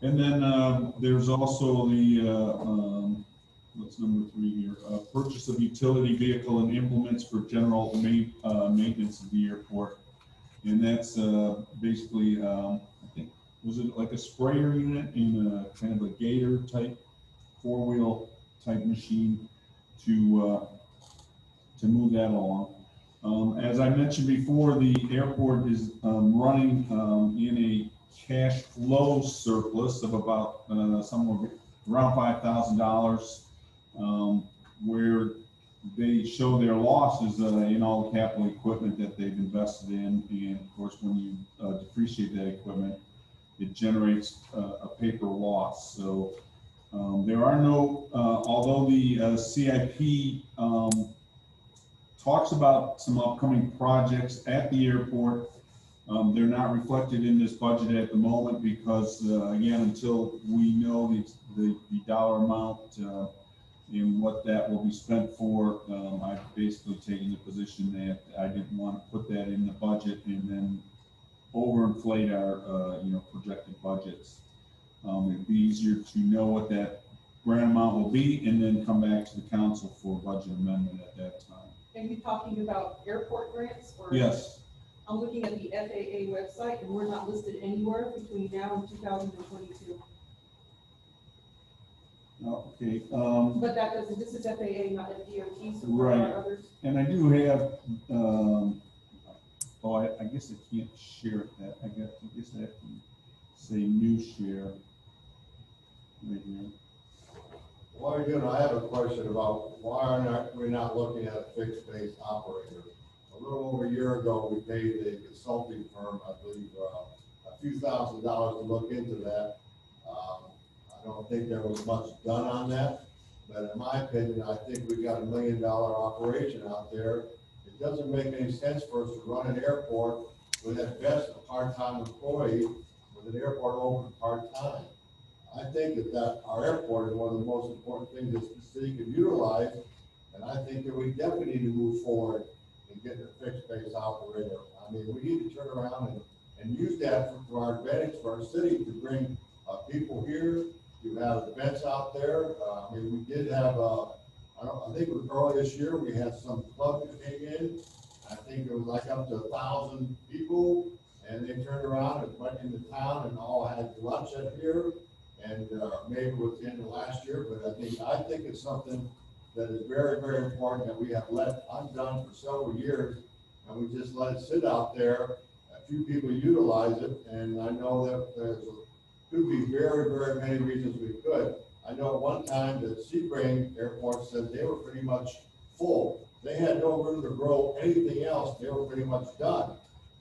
And then there's also the, what's number 3 here? Purchase of utility vehicle and implements for general maintenance of the airport. And that's basically, I think, was it like a sprayer unit in a kind of a Gator type, 4-wheel type machine to move that along. As I mentioned before, the airport is running in a cash flow surplus of about somewhere around $5,000, where they show their losses in all the capital equipment that they've invested in, and of course, when you depreciate that equipment, it generates a paper loss. So there are no, although the CIP talks about some upcoming projects at the airport, they're not reflected in this budget at the moment because, again, until we know the dollar amount and what that will be spent for, I've basically taken the position that I didn't want to put that in the budget and then overinflate our projected budgets. It'd be easier to know what that grant amount will be and then come back to the council for budget amendment at that time. Are you talking about airport grants or? Yes. I'm looking at the FAA website and we're not listed anywhere between now and 2022. Okay. But that doesn't, this is FAA, not FDOT, so there Right. are others. And I do have, I guess I can't share that. I guess I have to say new share right here. While you're doing, I have a question about why are we not looking at a fixed base operator? A little over a year ago, we paid a consulting firm, I believe, a few $1,000s to look into that. I don't think there was much done on that, but in my opinion, I think we got $1 million operation out there. It doesn't make any sense for us to run an airport with at best a part-time employee with an airport open part-time. I think that our airport is one of the most important things that the city could utilize, and I think that we definitely need to move forward and get a fixed base operator. I mean, we need to turn around and use that for our advantage for our city to bring people here, to have events out there. I mean, we did have, I think it was early this year, we had some clubs that came in. I think it was like up to 1,000 people, and they turned around and went into town and all had lunch at here. And maybe it was the end of last year, but I think it's something that is very, very important that we have left undone for several years, and we just let it sit out there. A few people utilize it, and I know that could be very, very many reasons we could. I know at one time that Sebring Airport said they were pretty much full. They had no room to grow anything else. They were pretty much done.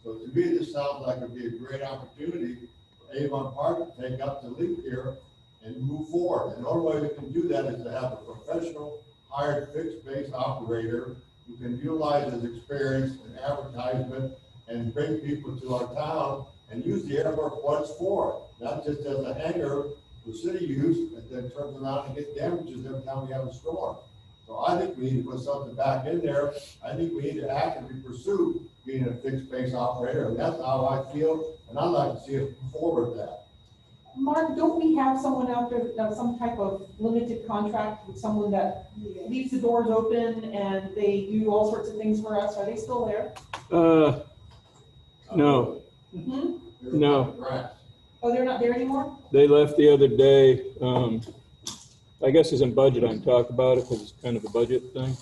So to me, this sounds like it'd be a great opportunity for Avon Park to take up the leap here and move forward. And the only way we can do that is to have a professional, hired, fixed-base operator who can utilize his experience in advertisement and bring people to our town and use the airport for what it's for, not just as a hangar for city use, and then turns around and get damages every time we have a storm. So I think we need to put something back in there. I think we need to actively pursue being a fixed base operator, and that's how I feel, and I'd like to see us move forward with that. Mark, don't we have someone out there, some type of limited contract with someone that leaves the doors open and they do all sorts of things for us? Are they still there? No, Hmm? no. Oh, they're not there anymore? They left the other day. I guess it's in budget. I can talk about it because it's kind of a budget thing.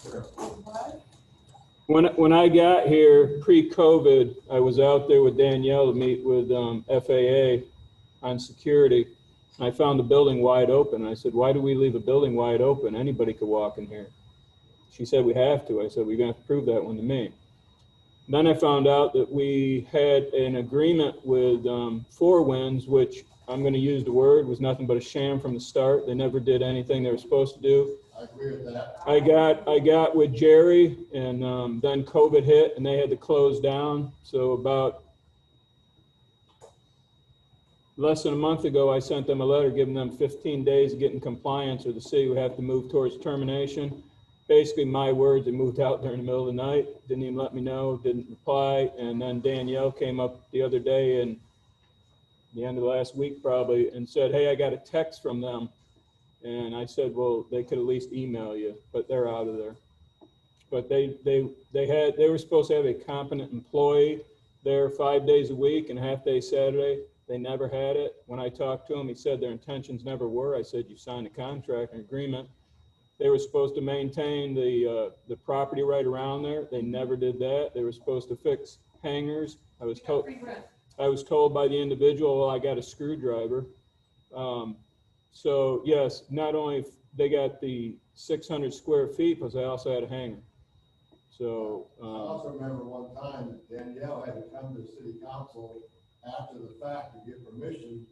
When I got here pre-COVID, I was out there with Danielle to meet with FAA on security. I found the building wide open. I said, why do we leave a building wide open? Anybody could walk in here. She said, we have to. I said, we're going to have to prove that one to me. Then I found out that we had an agreement with Four Winds, which I'm going to use the word, was nothing but a sham from the start. They never did anything they were supposed to do. I agree with that. I got with Jerry, and then COVID hit, and they had to close down. So about less than a month ago, I sent them a letter giving them 15 days to get in compliance, or the city would have to move towards termination. Basically, my words, they moved out during the middle of the night, didn't even let me know, didn't reply. And then Danielle came up the other day, and the end of last week probably, and said, hey, I got a text from them. And I said, well, they could at least email you, but they're out of there. But they were supposed to have a competent employee there 5 days a week and half day Saturday. They never had it. When I talked to him, he said their intentions never were. I said, you signed a contract and agreement. They were supposed to maintain the property right around there. They never did that. They were supposed to fix hangars. I was told by the individual, well, I got a screwdriver. So yes, not only they got the 600 square feet, but they also had a hangar. So I also remember one time that Danielle had to come to the city council after the fact to get permission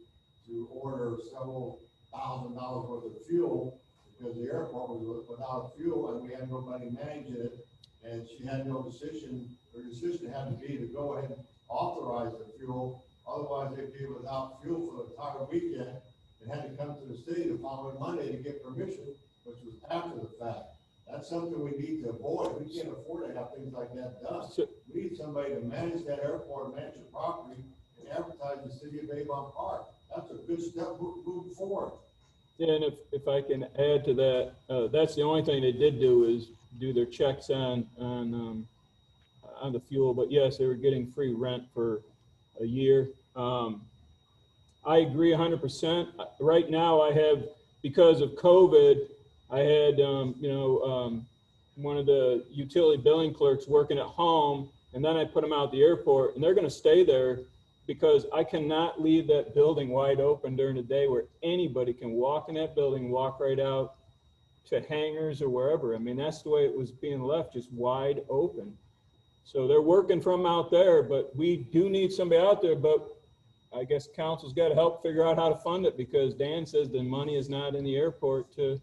to order several $1,000s worth of fuel because the airport was without fuel and we had nobody managing it. And she had no decision. Her decision had to be to go ahead and authorize the fuel. Otherwise, they'd be without fuel for the entire weekend and had to come to the city the following Monday to get permission, which was after the fact. That's something we need to avoid. We can't afford to have things like that done. We need somebody to manage that airport, manage the property, and advertise the city of Avon Park. That's a good step moving forward. Yeah, and if I can add to that, that's the only thing they did do is do their checks on the fuel. But yes, they were getting free rent for a year. I agree 100%. Right now, I have, because of COVID, I had one of the utility billing clerks working at home, and then I put them out at the airport, and they're going to stay there because I cannot leave that building wide open during the day where anybody can walk in that building, walk right out to hangars or wherever. I mean, that's the way it was being left, just wide open. So they're working from out there, but we do need somebody out there. But I guess council's got to help figure out how to fund it because Dan says the money is not in the airport to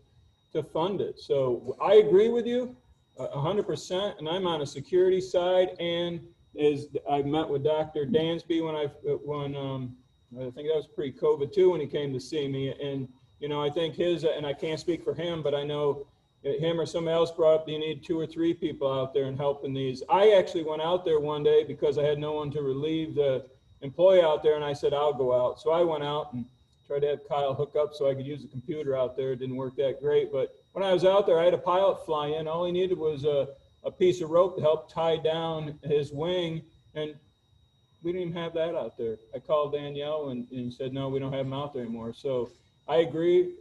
fund it. So I agree with you 100%, and I'm on a security side. And as I met with Dr. Dansby when I think that was pre-COVID too, when he came to see me. And I think and I can't speak for him, but I know him or somebody else brought up you need 2 or 3 people out there and helping these. I actually went out there one day because I had no one to relieve the employee out there, and I said, I'll go out. So I went out and tried to have Kyle hook up so I could use the computer out there. It didn't work that great, but when I was out there, I had a pilot fly in. All he needed was a piece of rope to help tie down his wing, and we didn't even have that out there. I called Danielle and he said, no, we don't have them out there anymore. So I agree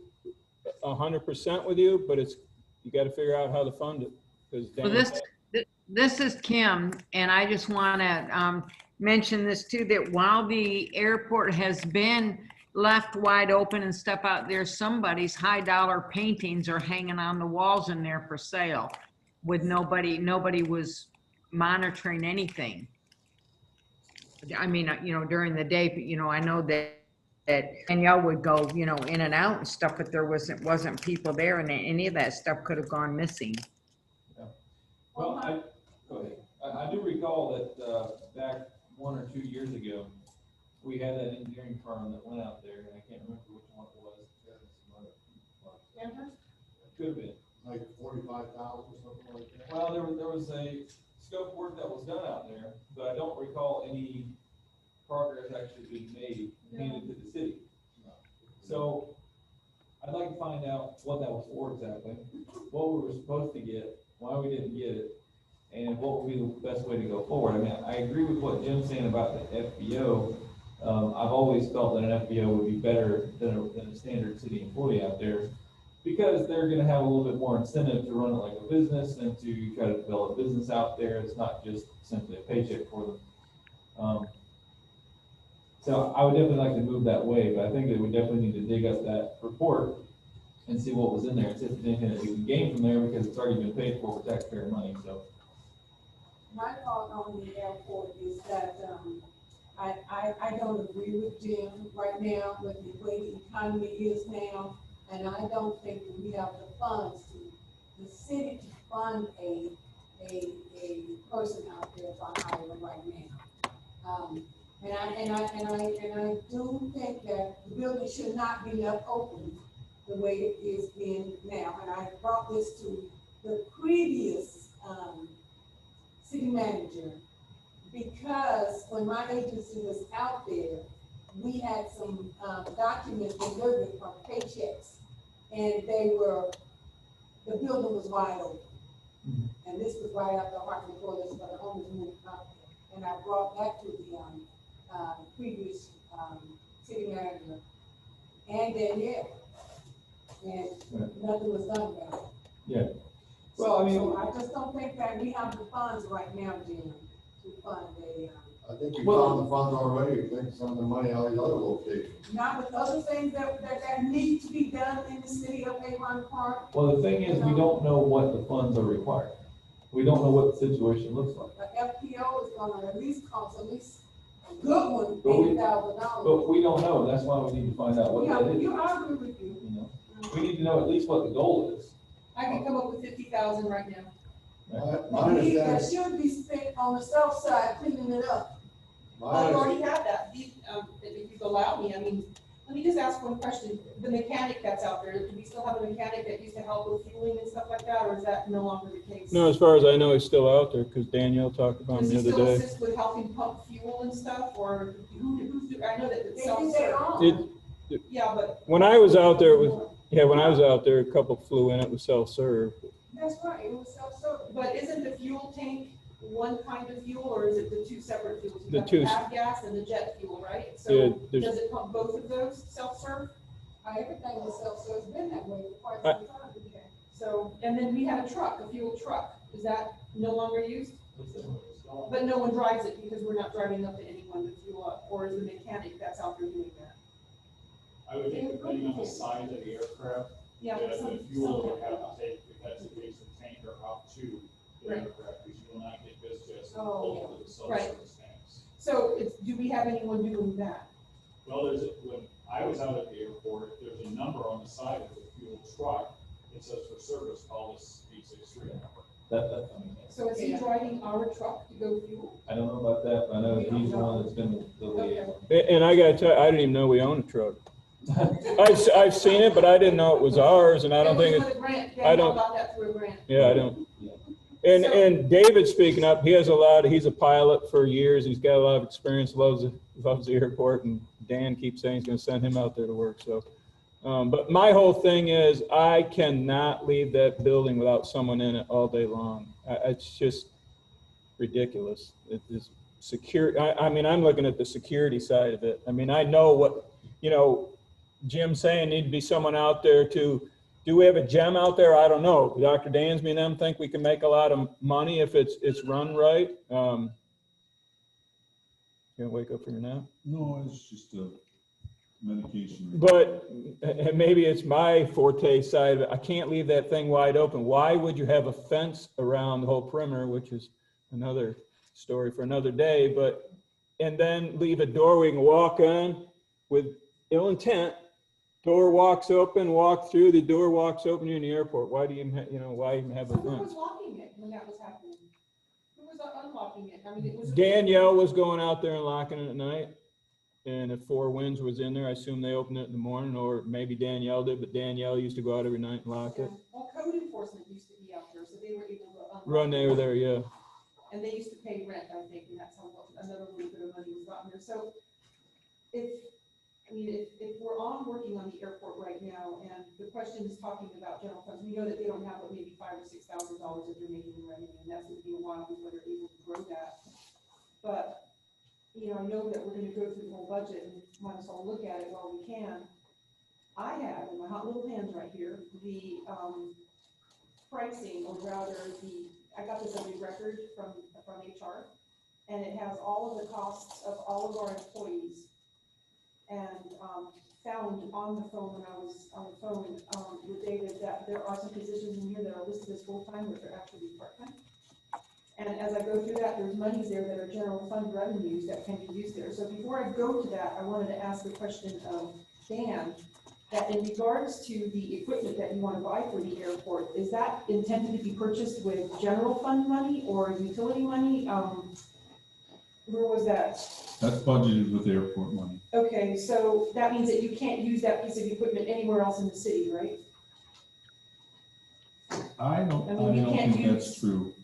100% with you, but you got to figure out how to fund it. Well, this is Kim, and I just want to mention this too, that while the airport has been left wide open and stuff out there, somebody's high dollar paintings are hanging on the walls in there for sale with nobody was monitoring anything. I mean, you know, during the day, you know, I know that Danielle would go, you know, in and out and stuff, but there wasn't people there, and any of that stuff could have gone missing. Yeah. Well, go ahead. I do recall that back 1 or 2 years ago, we had that engineering firm that went out there, and I can't remember which one it was. Could have been. Like 45,000 or something like that? Well, there was a scope work that was done out there, but I don't recall any progress actually being made handed to the city. So I'd like to find out what that was for exactly, what we were supposed to get, why we didn't get it, and what would be the best way to go forward. I mean, I agree with what Jim's saying about the FBO. I've always felt that an FBO would be better than a standard city employee out there, because they're going to have a little bit more incentive to run it like a business and to try to develop business out there. It's not just simply a paycheck for them. So I would definitely like to move that way, but I think that we definitely need to dig up that report and see what was in there, and see if there's anything that we can gain from there, because it's already been paid for with taxpayer money. So my thought on the airport is that I don't agree with Jim right now with the way the economy is now, and I don't think that we have the funds the city to fund a person out there for hiring right now. And I do think that the building should not be left open the way it is being now. And I brought this to the previous city manager, because when my agency was out there, we had some documents delivered from Paychecks, and the building was wide open. And this was right after Hartman Corliss, but the owners moved out there. And I brought that to the previous city manager and Danielle, and nothing was done about it. yeah. Well, I mean, So I just don't think that we have the funds right now, Jim, to fund I think we found the funds already, we think some of the money out of the other locations. not with other things that need to be done in the city of Avon Park. well, the thing is, we don't know what the funds are required. We don't know what the situation looks like. The FPO is gonna at least cost a good one, But we- $80,000. But we don't know. That's why we need to find out what Yeah, that is. I agree with you. You know, we need to know at least what the goal is. I can come up with 50,000 right now. My Money that understanding, should be spent on the south side cleaning it up. I already have that. If you allow me, I mean, let me just ask one question. The mechanic that's out there, do we still have a mechanic that used to help with fueling and stuff like that, or is that no longer the case? No, as far as I know, he's still out there, because Danielle talked about him Does the he other still day. assist with helping pump fuel and stuff, or I know that it's They do their self-serve. own. Yeah, but. When I was out there, when I was out there, a couple flew in, it was self-serve. That's right, it was self-service. But isn't the fuel tank one kind of fuel, or is it the two separate fuels? You The have two. avgas and the jet fuel, right? Yeah, So there's- does it pump both of those self-serve? Everything was self-service, it's been that way for quite some time. Okay. So, and then we had a truck, a fuel truck. Is that no longer used? But no one drives it because we're not driving up to anyone to fuel up, or is the mechanic that's out there doing that? I would think depending on the size of the aircraft, Yeah. the fuel would have to take, if that's the case, the tanker up to the Right. aircraft, because you will not get this just Oh, over the Right. self-service tanks. So do we have anyone doing that? Well, when I was out at the airport, there's a number on the side of the fuel truck that says for service, call this 863 number. So is he driving our truck to go fuel? I don't know about that, but I know he's the one that's been the liaison. And I gotta tell you, I didn't even know we owned a truck. I've seen it, but I didn't know it was ours, and I don't think It was it, with a grant. I don't- Danielle got that through a grant. yeah, I don't. And David's speaking up. He has he's a pilot for years. He's got a lot of experience, loves the airport, and Dan keeps saying he's gonna send him out there to work, so. But my whole thing is, I cannot leave that building without someone in it all day long. It's just ridiculous. It is secure. I mean, I'm looking at the security side of it. I mean, I know what, Jim's saying need to be someone out there to, do we have a gem out there? I don't know. Dr. Dansby and them think we can make a lot of money if it's run right. You gonna wake up from your nap? No, it's just a medication. But and maybe it's my forte side of it. I can't leave that thing wide open. Why would you have a fence around the whole perimeter, which is another story for another day, and then leave a door we can walk on with ill intent? Door walks open, walk through, the door walks open, you're in the airport. Why do you, why even have a Who was fence? locking it when that was happening? Who was unlocking it? I mean, it was. Danielle was going out there and locking it at night. And if Four Winds was in there, I assume they opened it in the morning, or maybe Danielle did, but Danielle used to go out every night and lock it. Well, code enforcement used to be out there, so they were able to unlock. Run over there, yeah. And they used to pay rent, I think, and that's how another little bit of money was gotten there. So if we're working on the airport right now, and the question is talking about general funds, we know that they don't have but maybe $5,000 or $6,000 that they're making in revenue, and that's going to be a while before they're able to grow that. But, I know that we're going to go through the whole budget and might as well look at it while we can. I have in my hot little hands right here, the pricing, or rather I got this as a record from HR, and it has all of the costs of all of our employees. And found on the phone when I was on the phone with David that there are some positions in here that are listed as full-time, but they're actually part-time. And as I go through that, there's monies there that are general fund revenues that can be used there. So before I go to that, I wanted to ask the question of Dan, that in regards to the equipment that you want to buy for the airport, is that intended to be purchased with general fund money or utility money? Where was that? That's budgeted with airport money. Okay, so that means that you can't use that piece of equipment anywhere else in the city, right? I don't can't think that's true.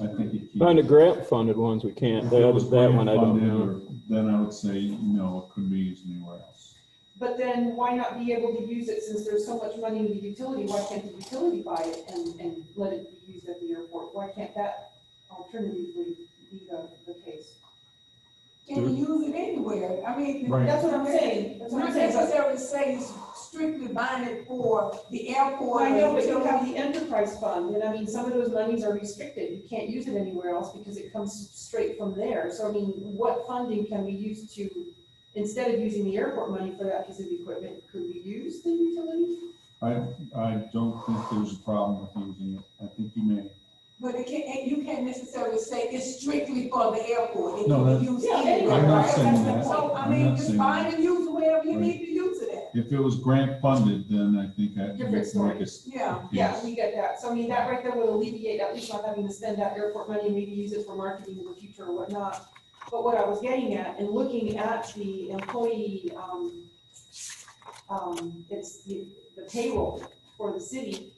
I think it keeps. On the grant funded ones, we can't. If it was That one, I don't grant know. funded, then I would say, no, it couldn't be used anywhere else. But then why not be able to use it since there's so much money in the utility? Why can't the utility buy it and let it be used at the airport? Why can't that alternatively be the case? Can you use it anywhere? I mean, Right. That's what I'm saying. That's what not I'm saying. But- necessarily say strictly buying it for the airport. I know, but you have the enterprise fund, and I mean, some of those monies are restricted. You can't use it anywhere else because it comes straight from there. So I mean, what funding can we use to, instead of using the airport money for that piece of equipment, could we use the utility? I don't think there's a problem with using it. I think you may. But you can't necessarily say it's strictly for the airport. It No, can be used anywhere, I'm not right? saying that. So, I I'm mean, not just saying buy that. it and use it wherever you Right. need to use it at. If it was grant funded, then I think that Different would story. make us. Yeah. Yeah, we get that. So I mean, that right there would alleviate at least not having to spend that airport money and maybe use it for marketing in the future or whatnot. But what I was getting at and looking at the employee, it's the payroll for the city.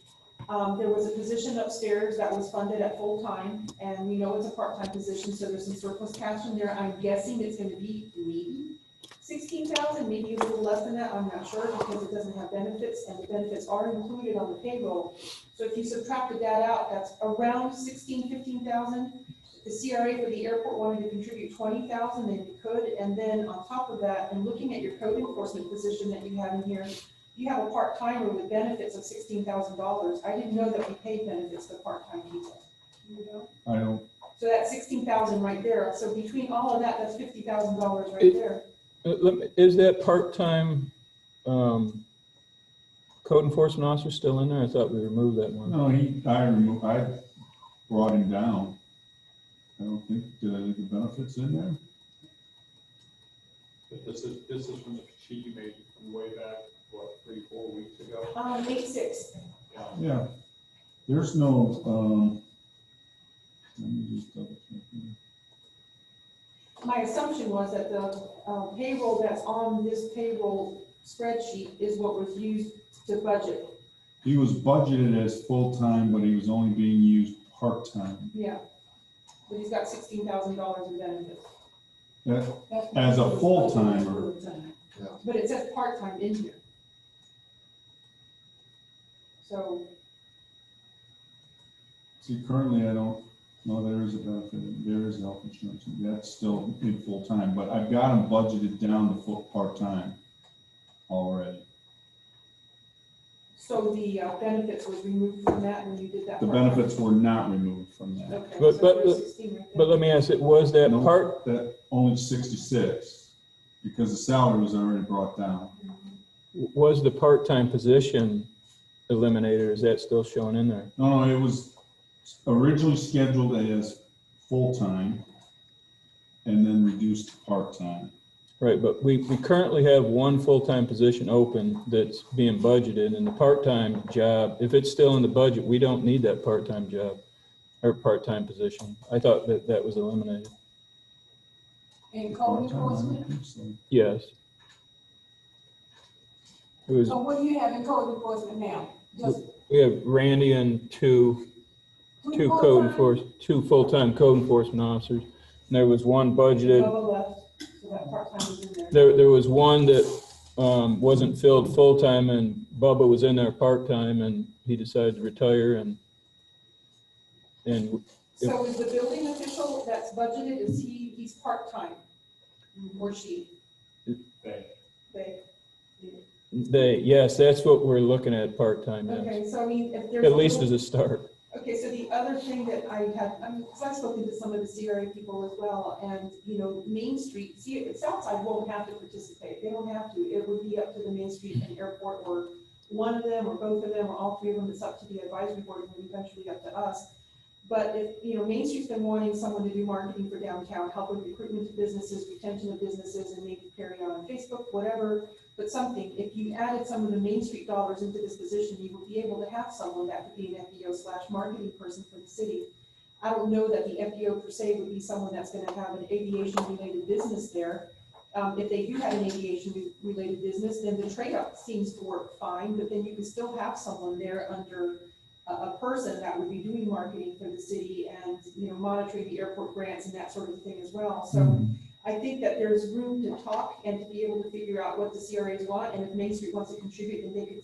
There was a position upstairs that was funded at full-time, and we know it's a part-time position, so there's some surplus cash in there. I'm guessing it's gonna be maybe 16,000, maybe a little less than that, I'm not sure, because it doesn't have benefits, and the benefits are included on the payroll. So if you subtracted that out, that's around 15,000. The CRA for the airport wanted to contribute 20,000, and you could, and then on top of that, and looking at your code enforcement position that you have in here, you have a part-timer with benefits of $16,000. I didn't know that we paid benefits to part-time people. You know? I don't. So that's 16,000 right there. So between all of that, that's $50,000 right there. Is that part-time code enforcement officer still in there? I thought we removed that one. No, I brought him down. I don't think, did I leave the benefits in there? But this is from the sheet you made from way back, what, 3-4 weeks ago? May 6th. Yeah. There's no, let me just double check here. My assumption was that the payroll that's on this payroll spreadsheet is what was used to budget. He was budgeted as full-time, but he was only being used part-time. Yeah. But he's got $16,000 in benefits. That, as a full-timer, But it says part-time in here. So, see, currently I don't, no, there is a benefit, there is health insurance, that's still in full-time, but I've got them budgeted down to full part-time already. so the benefits was removed from that when you did that? The part-time? benefits were not removed from that. Okay. But- so but- there's 16 right But there. let me ask it, was that No, part, that only 66, because the salary was already brought down. was the part-time position eliminated, or is that still showing in there? No, it was originally scheduled as full-time and then reduced to part-time. Right, but we currently have one full-time position open that's being budgeted, and the part-time job, if it's still in the budget, we don't need that part-time job or part-time position. I thought that that was eliminated. In code enforcement? Yes. It was, So what do you have in code enforcement now? Just we have Randy and two full-time code enforcement officers. And there was one budgeted. Bubba left, so that part-time is in there. There was one that wasn't filled full-time, and Bubba was in there part-time, and he decided to retire, and So is the building official that's budgeted, he's part-time? Or she? They. yes, that's what we're looking at, part-time, yes. Okay, so I mean, if there's. At least as a start. Okay, so the other thing that I had, because I've spoken to some of the CRA people as well, and, you know, Main Street, Southside won't have to participate, they don't have to, it would be up to the Main Street and Airport, or one of them, or both of them, or all three of them, it's up to the advisory board, and eventually up to us. But if, you know, Main Street's been wanting someone to do marketing for downtown, help with recruitment of businesses, retention of businesses, and maybe carry on Facebook, whatever, but something, if you added some of the Main Street dollars into this position, you would be able to have someone that could be an FBO/marketing person for the city. I don't know that the FBO per se would be someone that's gonna have an aviation-related business there. If they do have an aviation-related business, then the trade-off seems to work fine, but then you can still have someone there under a person that would be doing marketing for the city and, you know, monitoring the airport grants and that sort of thing as well. So I think that there's room to talk and to be able to figure out what the CRAs want, and if Main Street wants to contribute, then they could,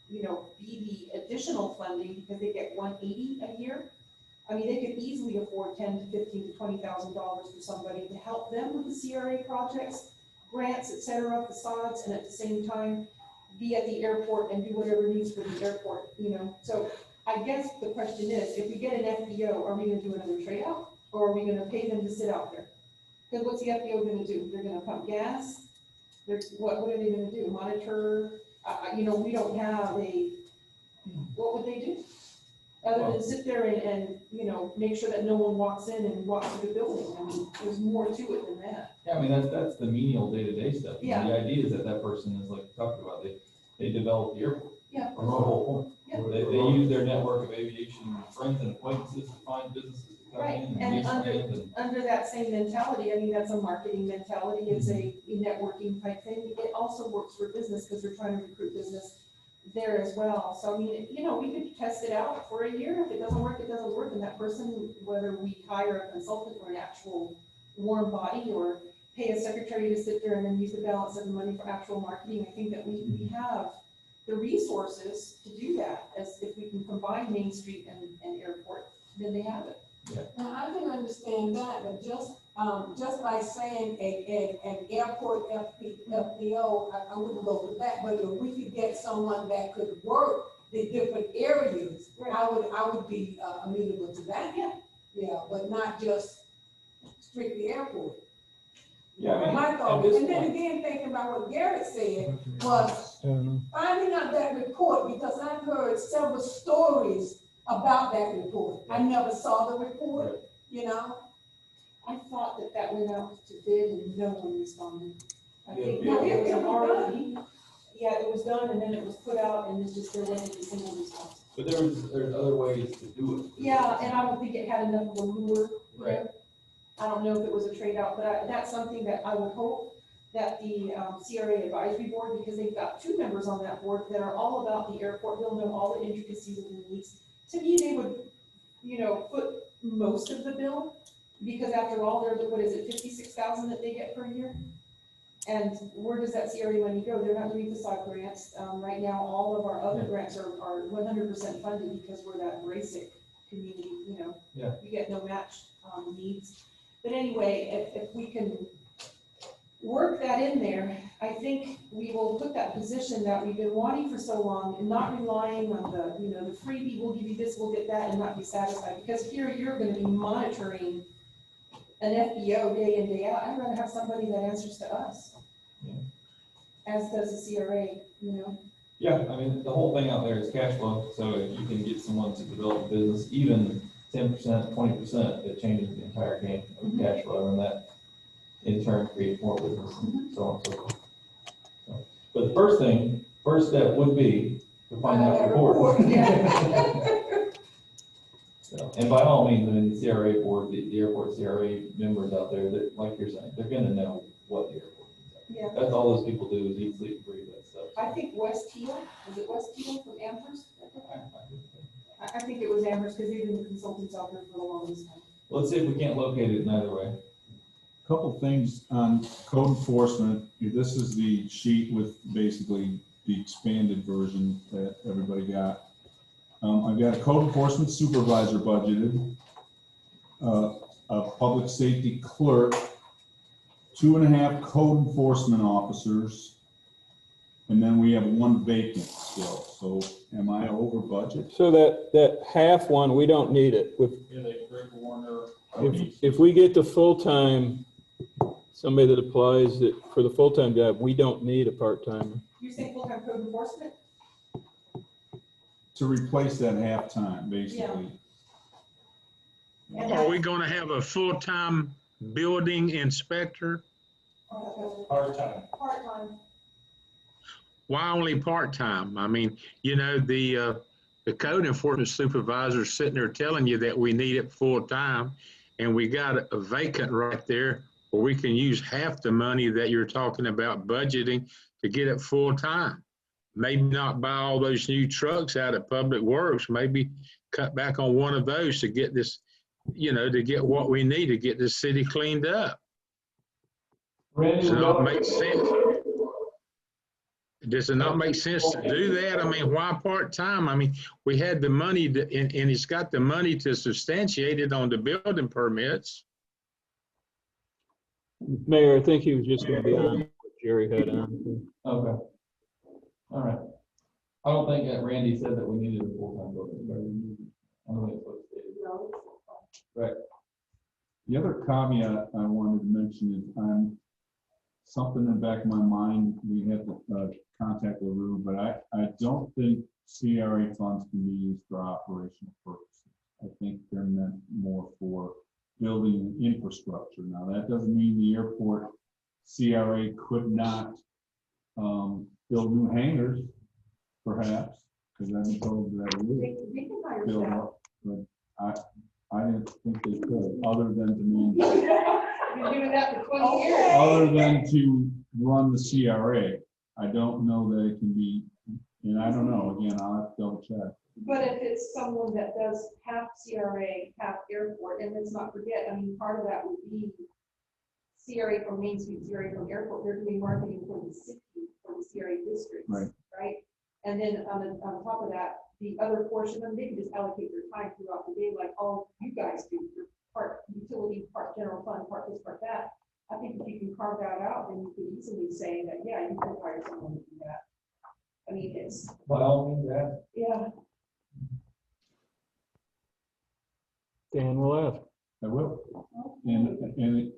you know, be the additional funding, because they get $180 a year. I mean, they could easily afford $10,000 to $15,000 to $20,000 for somebody to help them with the CRA projects, grants, et cetera, facades, and at the same time be at the airport and do whatever needs for the airport, you know. So I guess the question is, if we get an FBO, are we gonna do another trade out, or are we gonna pay them to sit out there? Because what's the FBO gonna do? They're gonna pump gas? What are they gonna do? Monitor? You know, we don't have what would they do? Other than sit there and, you know, make sure that no one walks in and walks through the building. I mean, there's more to it than that. Yeah, I mean, that's the menial day-to-day stuff. Yeah. The idea is that person is, like you talked about, they develop the airport. Yeah. That's the whole point. Yeah. They use their network of aviation friends and acquaintances to find businesses to come Right, in and lease land and. under that same mentality, I mean, that's a marketing mentality, it's a networking type thing. It also works for business, because they're trying to recruit business there as well. So, I mean, you know, we could test it out for a year. If it doesn't work, it doesn't work. And that person, whether we hire a consultant or an actual warm body, or pay a secretary to sit there and then use the balance of the money for actual marketing, I think that we have the resources to do that, as if we can combine Main Street and Airport, then they have it. Now, I can understand that, but just by saying an airport FBO, I wouldn't go with that, but if we could get someone that could work the different areas, I would be amenable to that. Yeah, but not just strictly airport. Yeah, I mean, My thought, at this and then point- again, thinking about what Garrett said, was finding out that report, because I've heard several stories about that report. I never saw the report, you know? I thought that went out to bid and no one responded. I think Yeah, it was it was already, yeah, it was done, and then it was put out, and it's just there wasn't a single response. But there's other ways to do it. Yeah, and I don't think it had enough of a lure. Right. I don't know if it was a trade out, but that's something that I would hope that the CRA advisory board, because they've got two members on that board that are all about the airport, they'll know all the intricacies of the needs. To me, they would foot most of the bill, because after all, they're, what is it, 56,000 that they get per year? And where does that CRA money go? They're not doing facade grants. Right now, all of our other grants are 100% funded because we're that basic community, Yeah. we get no match needs. But anyway, if we can work that in there, I think we will put that position that we've been wanting for so long and not relying on the freebie, we'll give you this, we'll get that, and not be satisfied. Because here you're gonna be monitoring an FBO day in, day out. I'd rather have somebody that answers to us. Yeah. As does the CRA, Yeah, I mean, the whole thing out there is cash flow, so if you can get someone to develop a business, even 10%, 20%, it changes the entire game of cash flow, and that in turn creates more business and so on and so forth. So, but the first step would be to find out the board. So, and by all means, I mean, the CRA board, the airport CRA members out there, that, like you're saying, they're gonna know what the airport is. Yeah. That's all those people do is eat, sleep, and breathe that stuff. I think West Teal, was it West Teal from Amherst? I think it was Amherst because they've been the consultants out there for the longest time. Let's see if we can't locate it another way. Couple things on code enforcement. This is the sheet with basically the expanded version that everybody got. I've got a code enforcement supervisor budgeted, a public safety clerk, 2.5 code enforcement officers, and then we have 1 vacant still. So am I over budget? So that half one, we don't need it. Yeah, they Greg Warner. If we get the full-time, somebody that applies for the full-time job, we don't need a part-timer. You're saying full-time code enforcement? To replace that half-time, basically. Are we gonna have a full-time building inspector? Part-time. Part-time. Why only part-time? I mean, the code enforcement supervisor is sitting there telling you that we need it full-time, and we got a vacant right there where we can use half the money that you're talking about budgeting to get it full-time. Maybe not buy all those new trucks out of Public Works, maybe cut back on one of those to get this, to get what we need to get this city cleaned up. Does it not make sense? Does it not make sense to do that? I mean, why part-time? I mean, we had the money and he's got the money to substantiate it on the building permits. Mayor, I think he was just going to be on what Jerry had on. Okay. All right. I don't think that Randy said that we needed a full-time building. I don't think it's what it stated. Right. The other caveat I wanted to mention is something in the back of my mind, we have to contact LaRue, but I don't think CRA funds can be used for operational purposes. I think they're meant more for building infrastructure. Now, that doesn't mean the airport CRA could not build new hangars, perhaps, because I've been told that it They can hire build staff. up, but I didn't think they could, other than to manage. You're doing that for 20 years. Other than to run the CRA, I don't know that it can be, and I don't know, again, I'll have to double check. But if it's someone that does half CRA, half airport, and let's not forget, I mean, part of that would be CRA from Main Street, CRA from airport, they're doing marketing for the city, for the CRA districts, right? And then on top of that, the other portion of them, they can just allocate their time throughout the day, like all you guys do, your part utility, part general fund, part this, part that. I think if you can carve that out, then you could easily say that, yeah, you could hire someone to do that. I mean, it's, By all means, yeah. Dan will ask. I will. And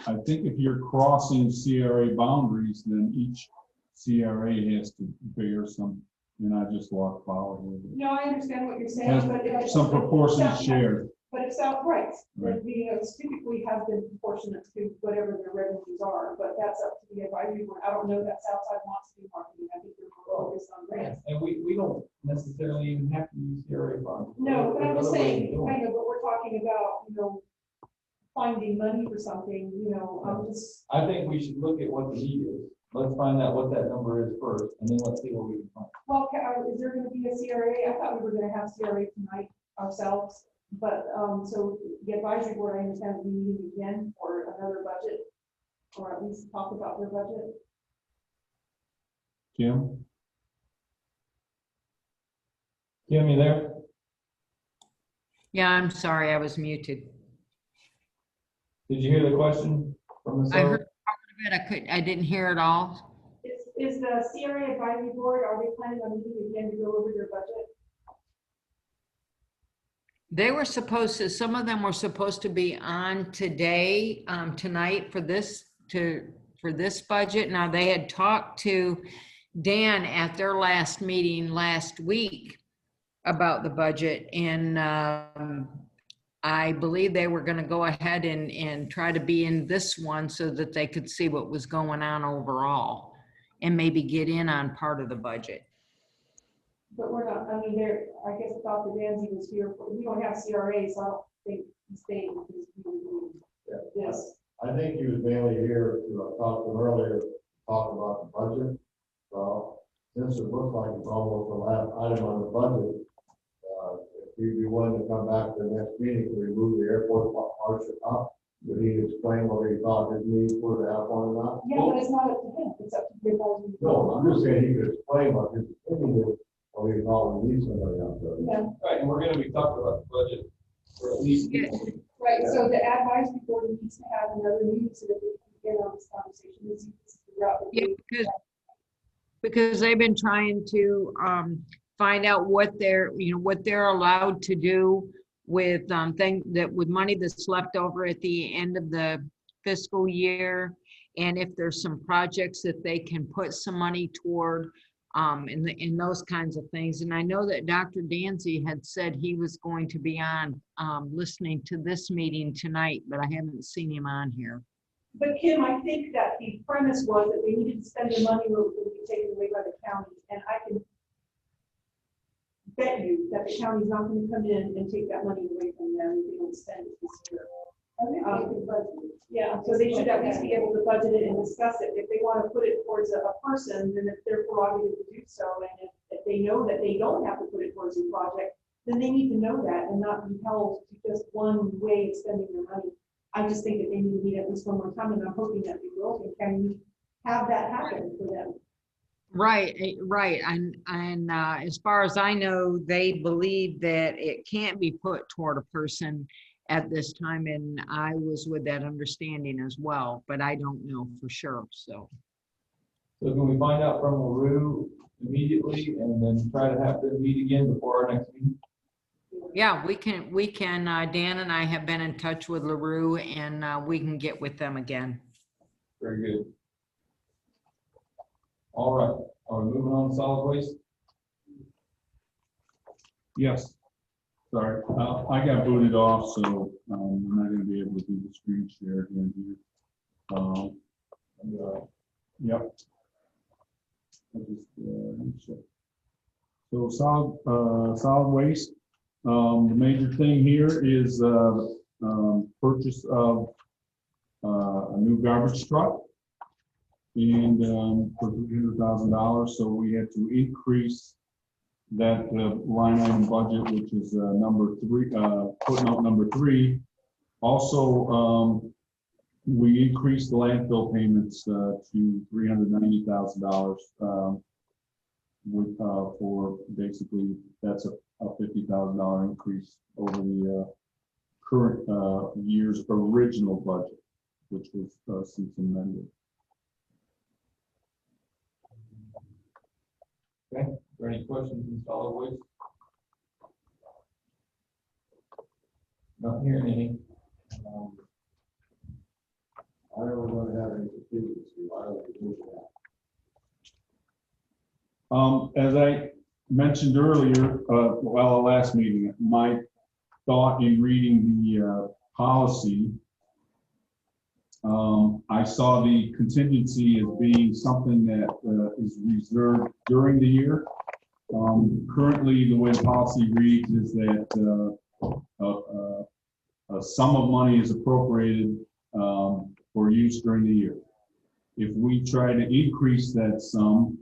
I think if you're crossing CRA boundaries, then each CRA has to bear some, and I just walk foul here. No, I understand what you're saying, Has but if some proportionate share. But it's outright, Right. it's typically has been proportionate to whatever their revenues are, but that's up to the advisory board. I don't know that Southside wants to do marketing. I think they're focused on grants. and we don't necessarily even have to use CRA funds. No, but I'm There's just other ways saying, of doing it. kind of, but we're talking about, finding money for something, I'm just, I think we should look at what the need is. Let's find out what that number is first, and then let's see what we can find. well, is there gonna be a CRA? I thought we were gonna have CRA tonight ourselves. But, so the advisory board, I understand, will be meeting again for another budget, or at least talk about their budget. Jim? Kim, you there? Yeah, I'm sorry, I was muted. Did you hear the question from the I heard part of it, I didn't hear it all. Is the CRA advisory board, are they planning on meeting again to go over their budget? They were supposed to, some of them were supposed to be on today, tonight for this, for this budget. Now, they had talked to Dan at their last meeting last week about the budget, and I believe they were gonna go ahead and try to be in this one so that they could see what was going on overall and maybe get in on part of the budget. But we're not, I mean, I guess Dr. Danzy was here, we don't have CRA, so I don't think he's staying because we were doing this. I think he was mainly here to talk to him earlier, talk about the budget. So since it looks like it's almost the last item on the budget, if he'd be willing to come back to the next meeting to remove the airport hardship up, would he explain whether he thought his needs were to have one or not? Yeah, but it's not up to him, it's up to the advisory. No, I'm just saying he could explain what his opinion is, or he thought we need somebody out there. Yeah, Right, and we're gonna be talking about the budget for at least. right, so the advisory board needs to have another meeting so that we can get on this conversation, and see this throughout the Yeah, week. because they've been trying to find out what they're, what they're allowed to do with with money that's left over at the end of the fiscal year, and if there's some projects that they can put some money toward, in those kinds of things. And I know that Dr. Danzy had said he was going to be on listening to this meeting tonight, but I haven't seen him on here. But Kim, I think that the premise was that they needed to spend the money where it would be taken away by the county, and I can bet you that the county's not going to come in and take that money away from them if they don't spend it this year. Yeah, so they should at least be able to budget it and discuss it. If they want to put it towards a person, then it's their prerogative to do so. And if they know that they don't have to put it towards a project, then they need to know that and not be held to just one way of spending their money. I just think that they need to meet at least one more time, and I'm hoping that they will. And can we have that happen for them? Right. And as far as I know, they believe that it can't be put toward a person at this time, and I was with that understanding as well, but I don't know for sure, so. So can we find out from LaRue immediately and then try to have them meet again before our next meeting? Yeah, we can, Dan and I have been in touch with LaRue, and we can get with them again. Very good. All right, are we moving on to solid waste? Yes. Sorry, I got booted off, so I'm not gonna be able to do the screen share again here. Yep. Check. So solid waste. The major thing here is purchase of a new garbage truck, and for $300,000. So we had to increase that line item budget, which is number 3, footnote number 3. Also, we increased the landfill payments to $390,000 for basically that's a $50,000 increase over the current year's original budget, which was since amended. Okay, are there any questions in solid waste? Not hearing any. I don't want to have any contingency. I don't do that. As I mentioned earlier, well, last meeting, my thought in reading the policy, I saw the contingency as being something that is reserved during the year. Currently, the way the policy reads is that a sum of money is appropriated for use during the year. If we try to increase that sum,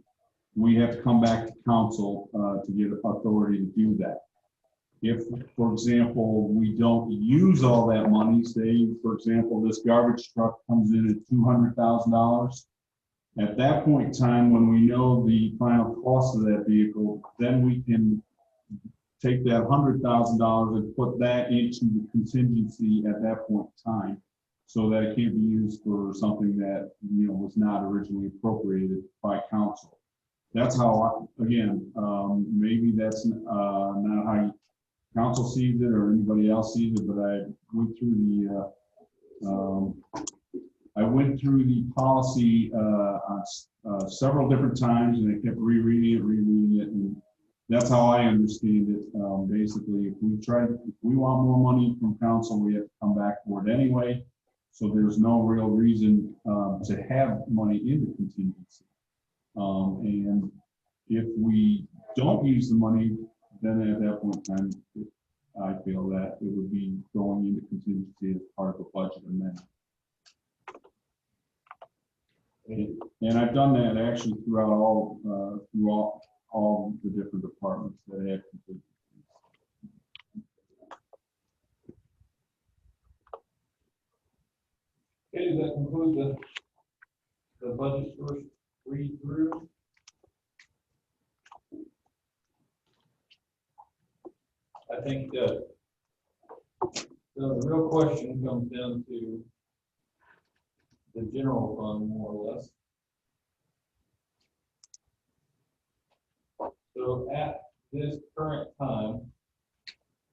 we have to come back to council to get authority to do that. if, for example, we don't use all that money, say, for example, this garbage truck comes in at $200,000. At that point in time, when we know the final cost of that vehicle, then we can take that $100,000 and put that into the contingency at that point in time, so that it can't be used for something that, you know, was not originally appropriated by council. That's how, again, maybe that's not how council sees it or anybody else sees it, but I went through the policy on several different times, and I kept rereading it, and that's how I understand it. Basically, if we want more money from council, we have to come back for it anyway. So there's no real reason to have money in the contingency. And if we don't use the money, then at that point in time, I feel that it would be going into contingency as part of a budget amendment. And I've done that actually throughout all the different departments that have contingencies. Okay, does that conclude the budget first read through? I think that the real question comes down to the general fund, more or less. So at this current time,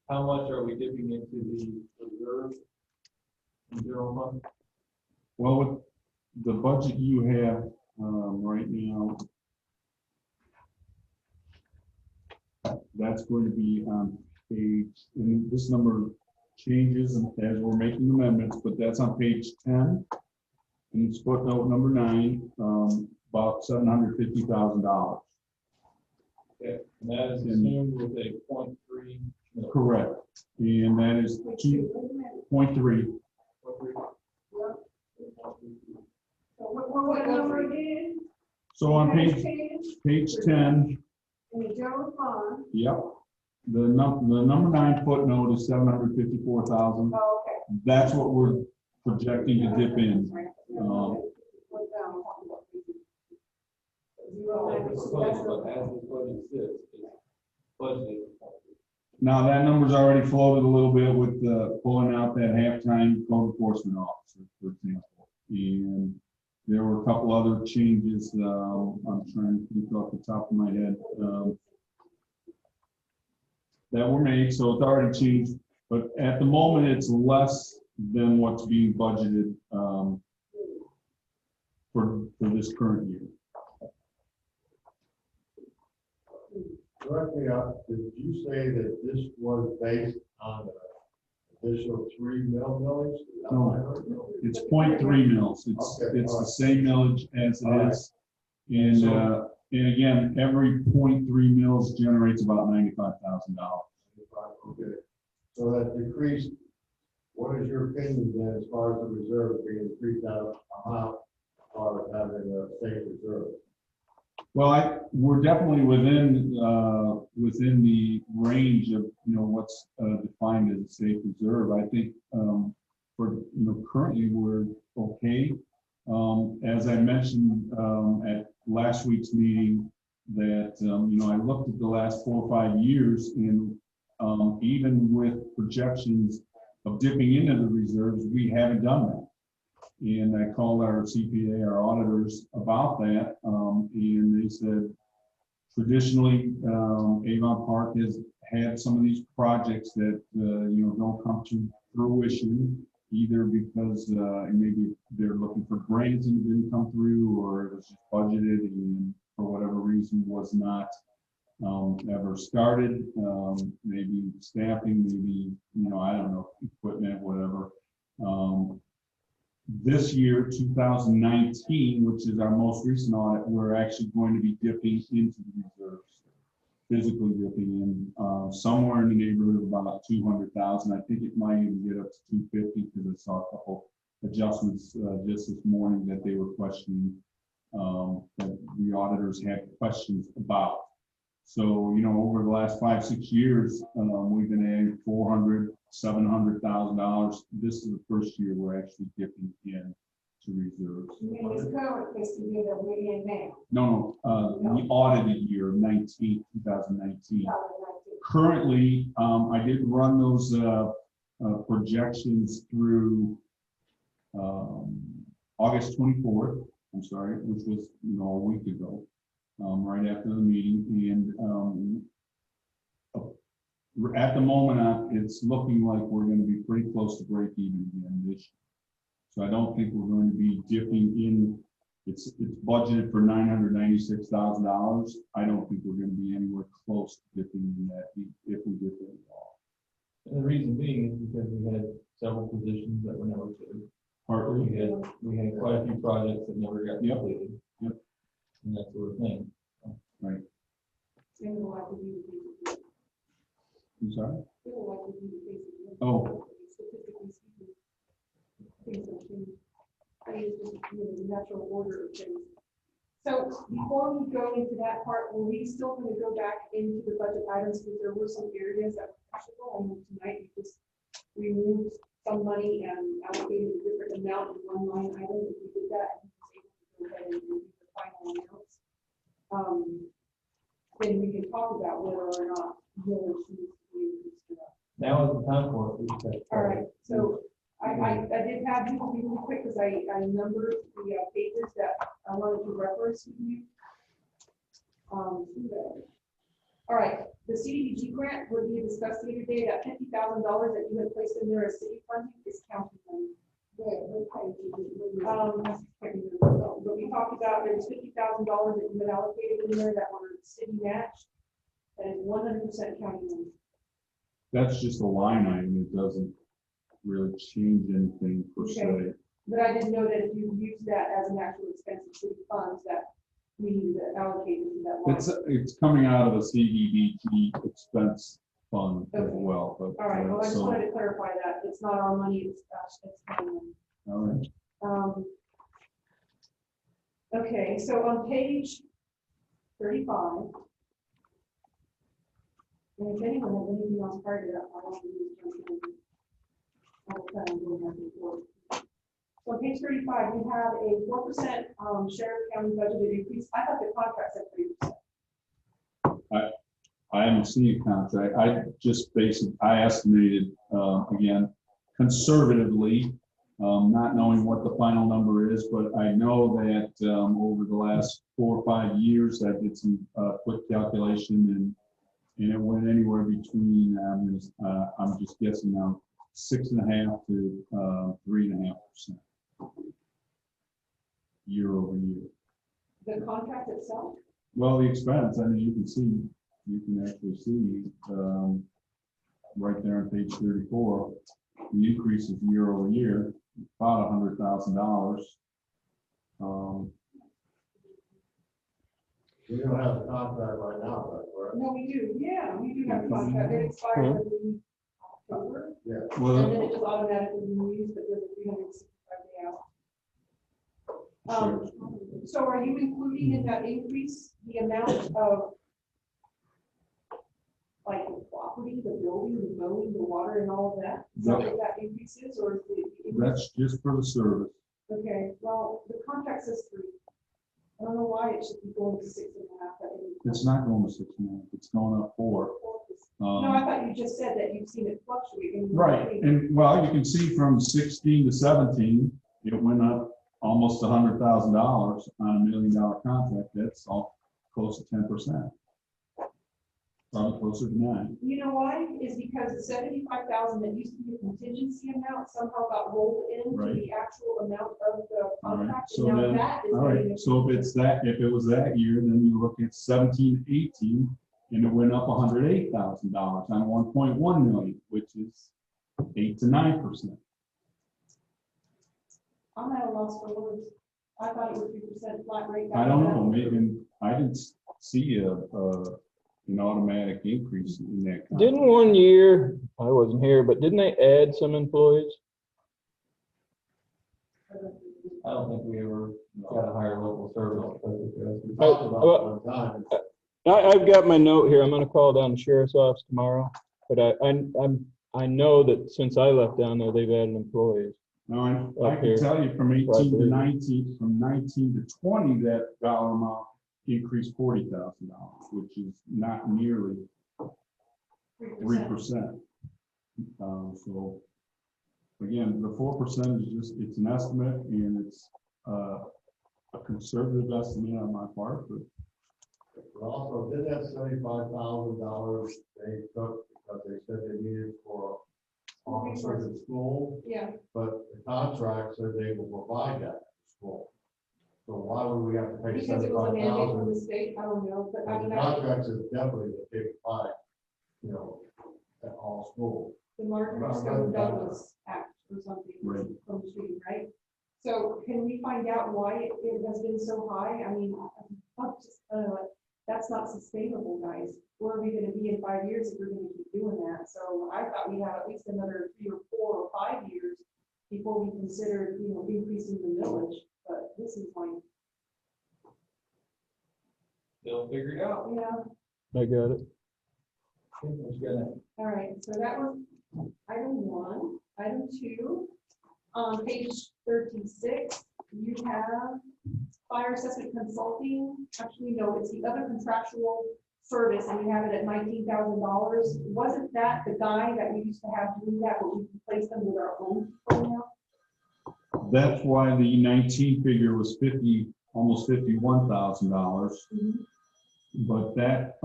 how much are we dipping into the reserve in general fund? Well, with the budget you have right now, that's going to be on page, and this number changes as we're making amendments, but that's on page 10. And it's footnote number 9, about $750,000. Okay, and that is assumed with a 0.3 million. Correct. And that is 2.3. What number again? So on page 10, In the general fund? yep, the number 9 footnote is 754,000. Oh, okay. That's what we're projecting to dip in. Now that number's already floated a little bit with pulling out that halftime code enforcement officer, for example. And there were a couple other changes. I'm trying to think off the top of my head that were made, so it's already changed. But at the moment, it's less than what's being budgeted for this current year. Correct me up, did you say that this was based on the additional 3 millage? No, it's 0.3 mils. It's the same millage as it is. And again, every 0.3 mils generates about $95,000. Okay. So that decreased, what is your opinion then as far as the reserve being increased that amount or having a safe reserve? Well, we're definitely within the range of, you know, what's defined as a safe reserve. I think for, you know, currently we're okay. As I mentioned at last week's meeting, that you know, I looked at the last 4 or 5 years, and even with projections of dipping into the reserves, we haven't done that. And I called our CPA, our auditors, about that, and they said traditionally Avon Park has had some of these projects that you know, don't come to fruition, either because maybe they're looking for grants and it didn't come through, or it was just budgeted and for whatever reason was not ever started. Maybe staffing, maybe, you know, I don't know, equipment, whatever. This year, 2019, which is our most recent audit, we're actually going to be dipping into the reserves, physically dipping in somewhere in the neighborhood of about 200,000. I think it might even get up to 250 because I saw a couple adjustments just this morning that they were questioning, that the auditors had questions about. So, you know, over the last 5, 6 years, we've been adding $400,000, $700,000. This is the first year we're actually dipping in to reserves. You mean this current fiscal year that we're in now? No, the audited year, 2019. Currently, I did run those projections through August 24th, I'm sorry, which was, you know, a week ago, right after the meeting. And at the moment, it's looking like we're going to be pretty close to break even again this year. So I don't think we're going to be dipping in. It's budgeted for $996,000. I don't think we're going to be anywhere close to dipping in that if we dip it at all. And the reason being is because we had several positions that were never filled. Partly, We had quite a few projects that never got Yep. completed. Yep. And that sort of thing. Right. People like to be the case I'm sorry? of- people like to be the case of- Oh. Statistically speaking, things have changed. I mean, it's just, you know, the natural order of things. So before we go into that part, were we still going to go back into the budget items because there were some areas that were questionable? I know tonight we just removed some money and allocated a different amount in one line item. If we did that, we was able to go ahead and do the final amounts. Then we can talk about whether or not village needs to be increased or not. Now is the time for it. All right, so I did have you be really quick because I numbered the pages that I wanted to reference with you. All right, the CDBG grant would be discussed the other day, that $50,000 that you had placed in there as city funding is county money. But we talked about there's $50,000 that you had allocated in there that were city matched, and 100% county money. That's just a line item. It doesn't really change anything per se. Okay. But I didn't know that if you use that as an actual expense of city funds, that we need to allocate it to that line. It's coming out of a CDBG expense fund as Okay. well. But, All right, well, I just so- wanted to clarify that. It's not our money, it's county money. All right. Okay, so on page 35. And if anyone has anything else prior to that, I want to use it. I will kind of go back and forth. So on page 35, we have a 4% sheriff county budgeted increase. I thought the contract said 3%. I haven't seen a contract. I estimated, again, conservatively, not knowing what the final number is, but I know that over the last 4 or 5 years, I did some quick calculation and it went anywhere between, I'm just guessing now, 6.5% to 3.5% year over year. The contract itself? Well, the expense, I mean, you can actually see right there on page 34, the increase is year over year, about $100,000. We don't have a contract right now, but correct? No, we do. Yeah, we do have a contract. It expires in October. Yeah. Well, And then it just automatically renews, but there's a 365 day out. So are you including in that increase the amount of like the property, the building, the mowing, the water and all of that? Is that what that increase is, or is it? that's just for the service. Okay, well, the contract says 3. I don't know why it should be going to 6.5. It's not going to 6.5, it's going up 4. No, I thought you just said that you've seen it fluctuate. And Right, and well, you can see from 16 to 17, it went up almost $100,000 on a $1 million contract. That's all close to 10%. Probably closer to 9. You know why? Is because the 75,000 that used to be a contingency amount somehow got rolled into Right. the actual amount of the All right, contract. so And now then, that is. all right, getting- so if it was that year, then you look at 17, 18, and it went up $108,000 on 1.1 million, which is 8 to 9%. I'm at a loss for words. I thought it was 3% flat rate. I don't know, maybe, I didn't see an automatic increase in that. contract. Didn't one year, I wasn't here, but didn't they add some employees? I don't think we ever got a higher level service. Because of this. We Oh, talked about well, One time, I've got my note here. I'm gonna call down the sheriff's office tomorrow, but I know that since I left down there, they've added employees. Now, I Up can here. tell you from 18 to Right. 19, from 19 to 20, that dollar amount increased $40,000, which is not nearly 3%. So again, the 4% is just, it's an estimate, and it's a conservative estimate on my part, but But also, did that $75,000 they took because they said they needed for officers at school, Yeah, but the contract said they will provide that to school. So why would we have to pay because it was a mandate from the 75,000? state, I don't know, but I The mean, contract says definitely that they provide, you know, at all schools. the Martin Stone Douglas Act or something Right. from the street, right? So can we find out why it has been so high? I mean, I'm just, that's not sustainable, guys. Where are we gonna be in 5 years if we're gonna keep doing that? So I thought we'd have at least another 3 or 4 or 5 years before we considered, you know, increasing the millage, but this is like, They'll figure it out. yeah. I got it. All right, so that was item 1. Item 2, on page 36, you have fire assessment consulting. Actually, no, it's the other contractual service, and we have it at $19,000. Wasn't that the guy that we used to have doing that, but we replaced them with our own program? that's why the 19 figure was almost $51,000. But that,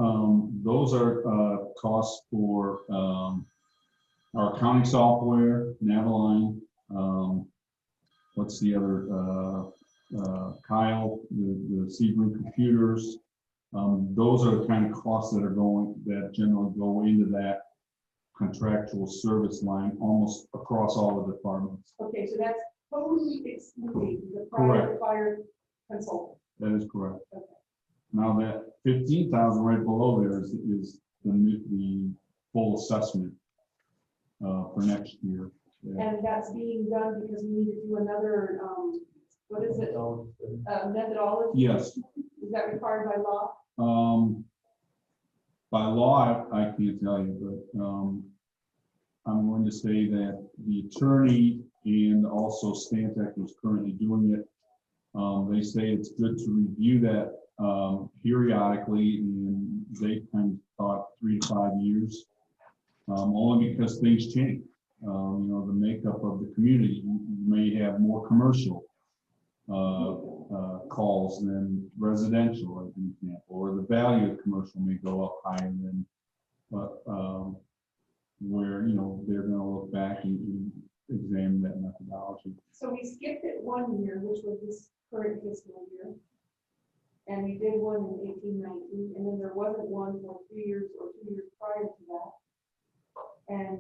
those are costs for our accounting software, Naviline. What's the other? Kyle, the Sebring computers. Those are the kind of costs that generally go into that contractual service line almost across all the departments. Okay, so that's totally excluding the Correct. fire consultant. That is correct. Okay. Now that 15,000 right below there is the full assessment for next year. Yeah. And that's being done because we need to do another, what is it? Methodology? Yes. Is that required by law? By law, I can't tell you, but I'm going to say that the attorney and also Stantec, who's currently doing it, they say it's good to review that periodically, and they kind of thought 3 to 5 years, only because things change. You know, the makeup of the community, you may have more commercial calls than residential, as an example, or the value of commercial may go up higher than, where, you know, they're going to look back and examine that methodology. So we skipped it 1 year, which was this current fiscal year. And we did one in 1819, and then there wasn't one for 3 years or 2 years prior to that. And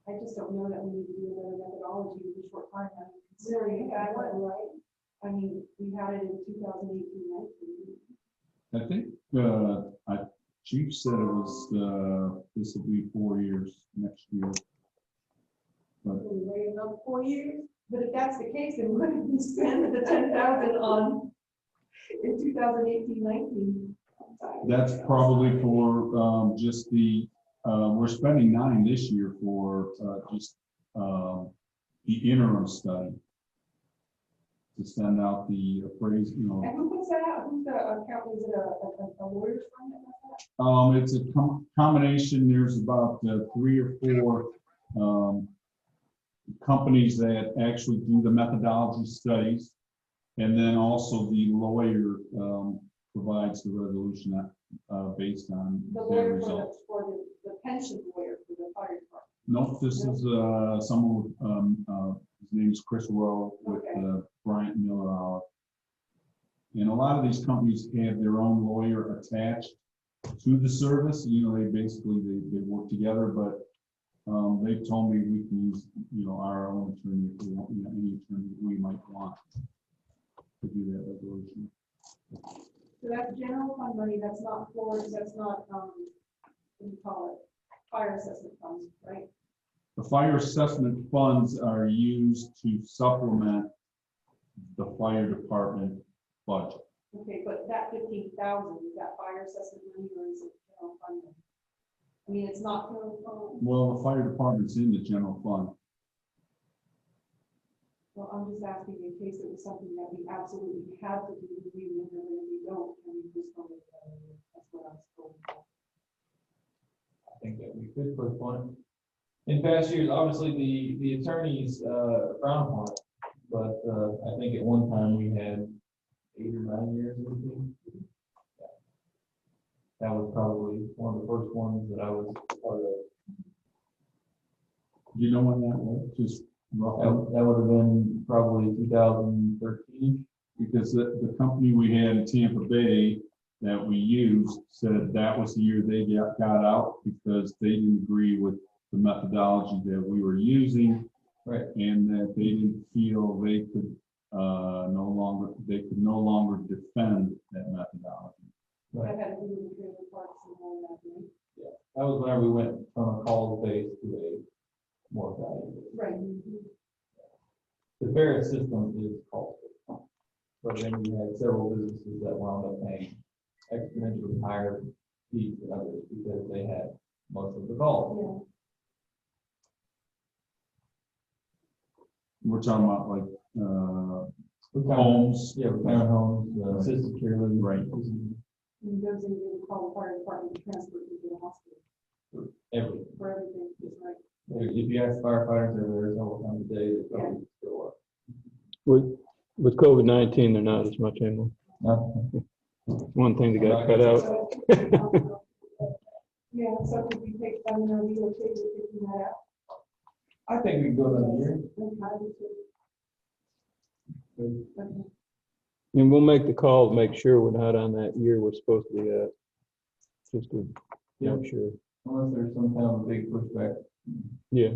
I just don't know that we need to do another methodology in a short time. I mean, considering it got one, right? I mean, we had it in 2018, 19. I think Chief said it was this will be 4 years next year. But We wait another 4 years, but if that's the case, then what did we spend the 10,000 on in 2018, 19? that's probably for just the we're spending 9 this year for just the interim study to send out the appraisal, you know. And who puts that out? Who's the accountant? Is it a lawyer's firm that does that? It's a combination. There's about 3 or 4 companies that actually do the methodology studies, and then also the lawyer provides the resolution based on The their lawyer results. for the pension lawyer for the fire department. Nope, this is someone with, his name's Chris Rowe with Okay. Bryant Miller Olive. And a lot of these companies have their own lawyer attached to the service. You know, they basically, they work together, but they told me we can use, you know, our own attorney if we want, you know, any attorney we might want to do that resolution. So that's general fund money, that's not floors, that's not, what do you call it? Fire assessment funds, right? The fire assessment funds are used to supplement the fire department budget. Okay, but that 15,000, is that fire assessment money or is it general funding? I mean, it's not general fund. Well, the fire department's in the general fund. Well, I'm just asking in case it was something that we absolutely had to do, we remember and we don't, and we just don't. That's what I was told. I think that we could put one. In past years, obviously, the attorneys, frown upon it, but, I think at one time we had 8 or 9 years of it. That was probably one of the first ones that I was part of. Do you know when that was? Just roughly? That would have been probably 2013. Because the company we had in Tampa Bay that we used said that was the year they got out because they didn't agree with the methodology that we were using. Right. And that they didn't feel they could no longer defend that methodology. That had to do with the trailer parks and all that, right? Yeah, that was whenever we went from a call base to a more value. Right. The Ferris system is called, but then we had several businesses that wound up paying exponentially higher fees than others because they had most of the calls. We're talking about like homes. Yeah, retirement homes, assisted care living. Right. And those in the call the fire department to transport you to the hospital. Everything. For everything, is right. If you ask firefighters, they're there all the time of day, they probably still are. With COVID-19, they're not as much anymore. No. One thing that got cut out. Yeah, so could we take, I mean, are we okay with taking that out? I think we can go another year. Okay. And we'll make the call to make sure we're not on that year we're supposed to be at. Just to make sure. Unless there's some kind of a big pushback. Yeah.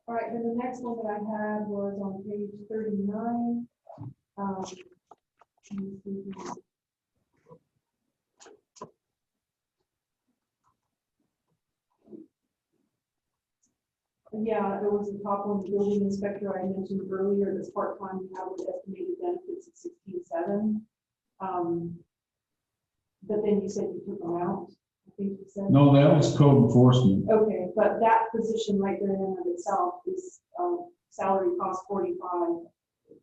All right, then the next one that I had was on page 39. Let me see here. Yeah, there was the top one, the building inspector I mentioned earlier, this part-time, you have with estimated benefits of 16.7. But then you said you took them out, I think you said. No, that was code enforcement. Okay, but that position right there in and of itself is, salary cost 45.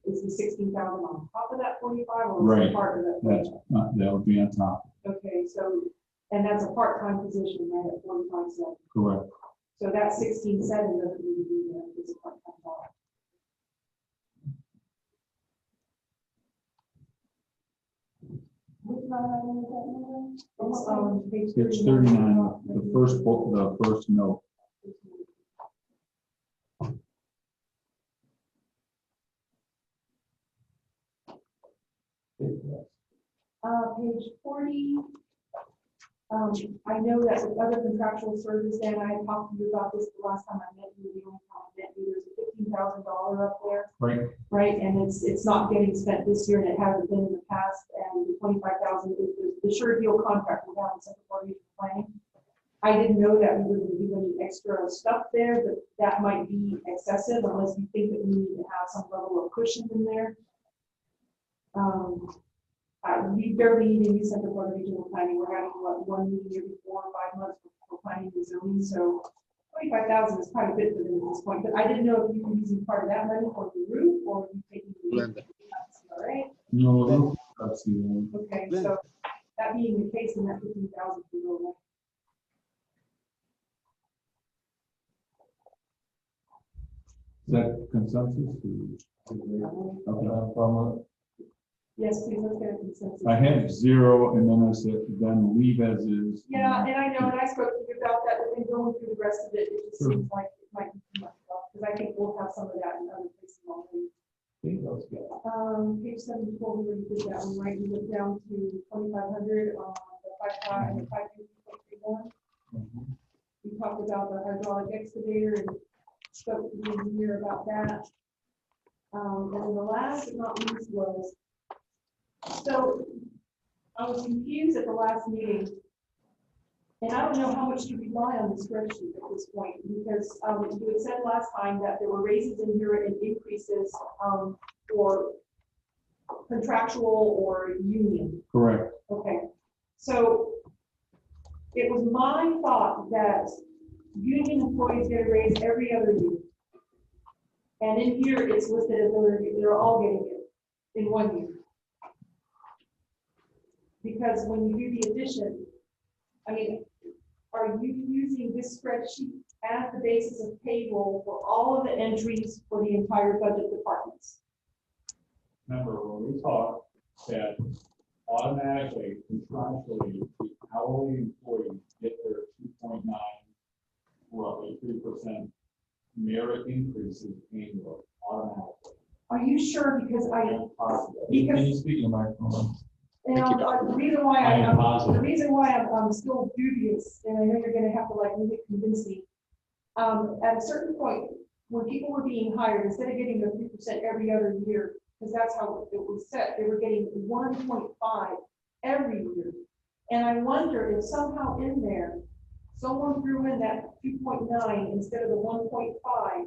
Is the 16,000 on top of that 45 or is Right. it part of that? That's that would be on top. Okay, so, and that's a part-time position, right, at 45.7. Correct. So that 16.7 doesn't need to be there, it's a part-time job. Which line item is that number? It's on page It's 39. 39, the first book, the first note. Page 40. I know that with other contractual service, and I talked to you about this the last time I met you, the only time I met you, there's a $15,000 up there. Right. Right, and it's not getting spent this year, and it hasn't been in the past, and the 25,000 is the sure deal contract we have in Central Florida Regional Planning. I didn't know that we were going to do any extra stuff there, but that might be excessive unless you think that we need to have some level of cushion in there. We barely even use Central Florida Regional Planning. We're having one meeting every 4 or 5 months for planning and zoning, so 25,000 is quite a bit for them at this point. But I didn't know if you were using part of that money for the roof or if you taking the roof. All right. No, that's the one. Okay, so that being the case, then that 15,000 can go away. Is that consensus? Okay. Yes, please, let's get a consensus. I had 0 and then I said, then leave as is. Yeah, and I know, and I spoke to you about that, but then going through the rest of it, it just seems like it might be too much, because I think we'll have some of that in other places already. Page 74, we already did that one, right? We went down to 2,500 on the 5.5 and the 5.3.31. We talked about the hydraulic excavator and spoke to the engineer about that. And then the last but not least was, so I was confused at the last meeting, and I don't know how much to rely on the spreadsheet at this point, because you had said last time that there were raises in here and increases for contractual or union? Correct. Okay, so it was my thought that union employees get a raise every other year. And in here, it's listed as they're all getting it in 1 year. Because when you do the addition, I mean, are you using this spreadsheet as the basis of payroll for all of the entries for the entire budget departments? Remember, when we talked that automatically, contractually, the hourly employees get their 2.9, roughly 3% merit increases annually, automatically. Are you sure? Because Possible. Because- Can you speak in the microphone? and Thank you, the reason why I am I'm positive. the reason why I'm still dubious, and I know you're gonna have to like really convince me. At a certain point, when people were being hired, instead of getting the 3% every other year, because that's how it was set, they were getting 1.5 every year. And I wonder if somehow in there, someone threw in that 2.9 instead of the 1.5.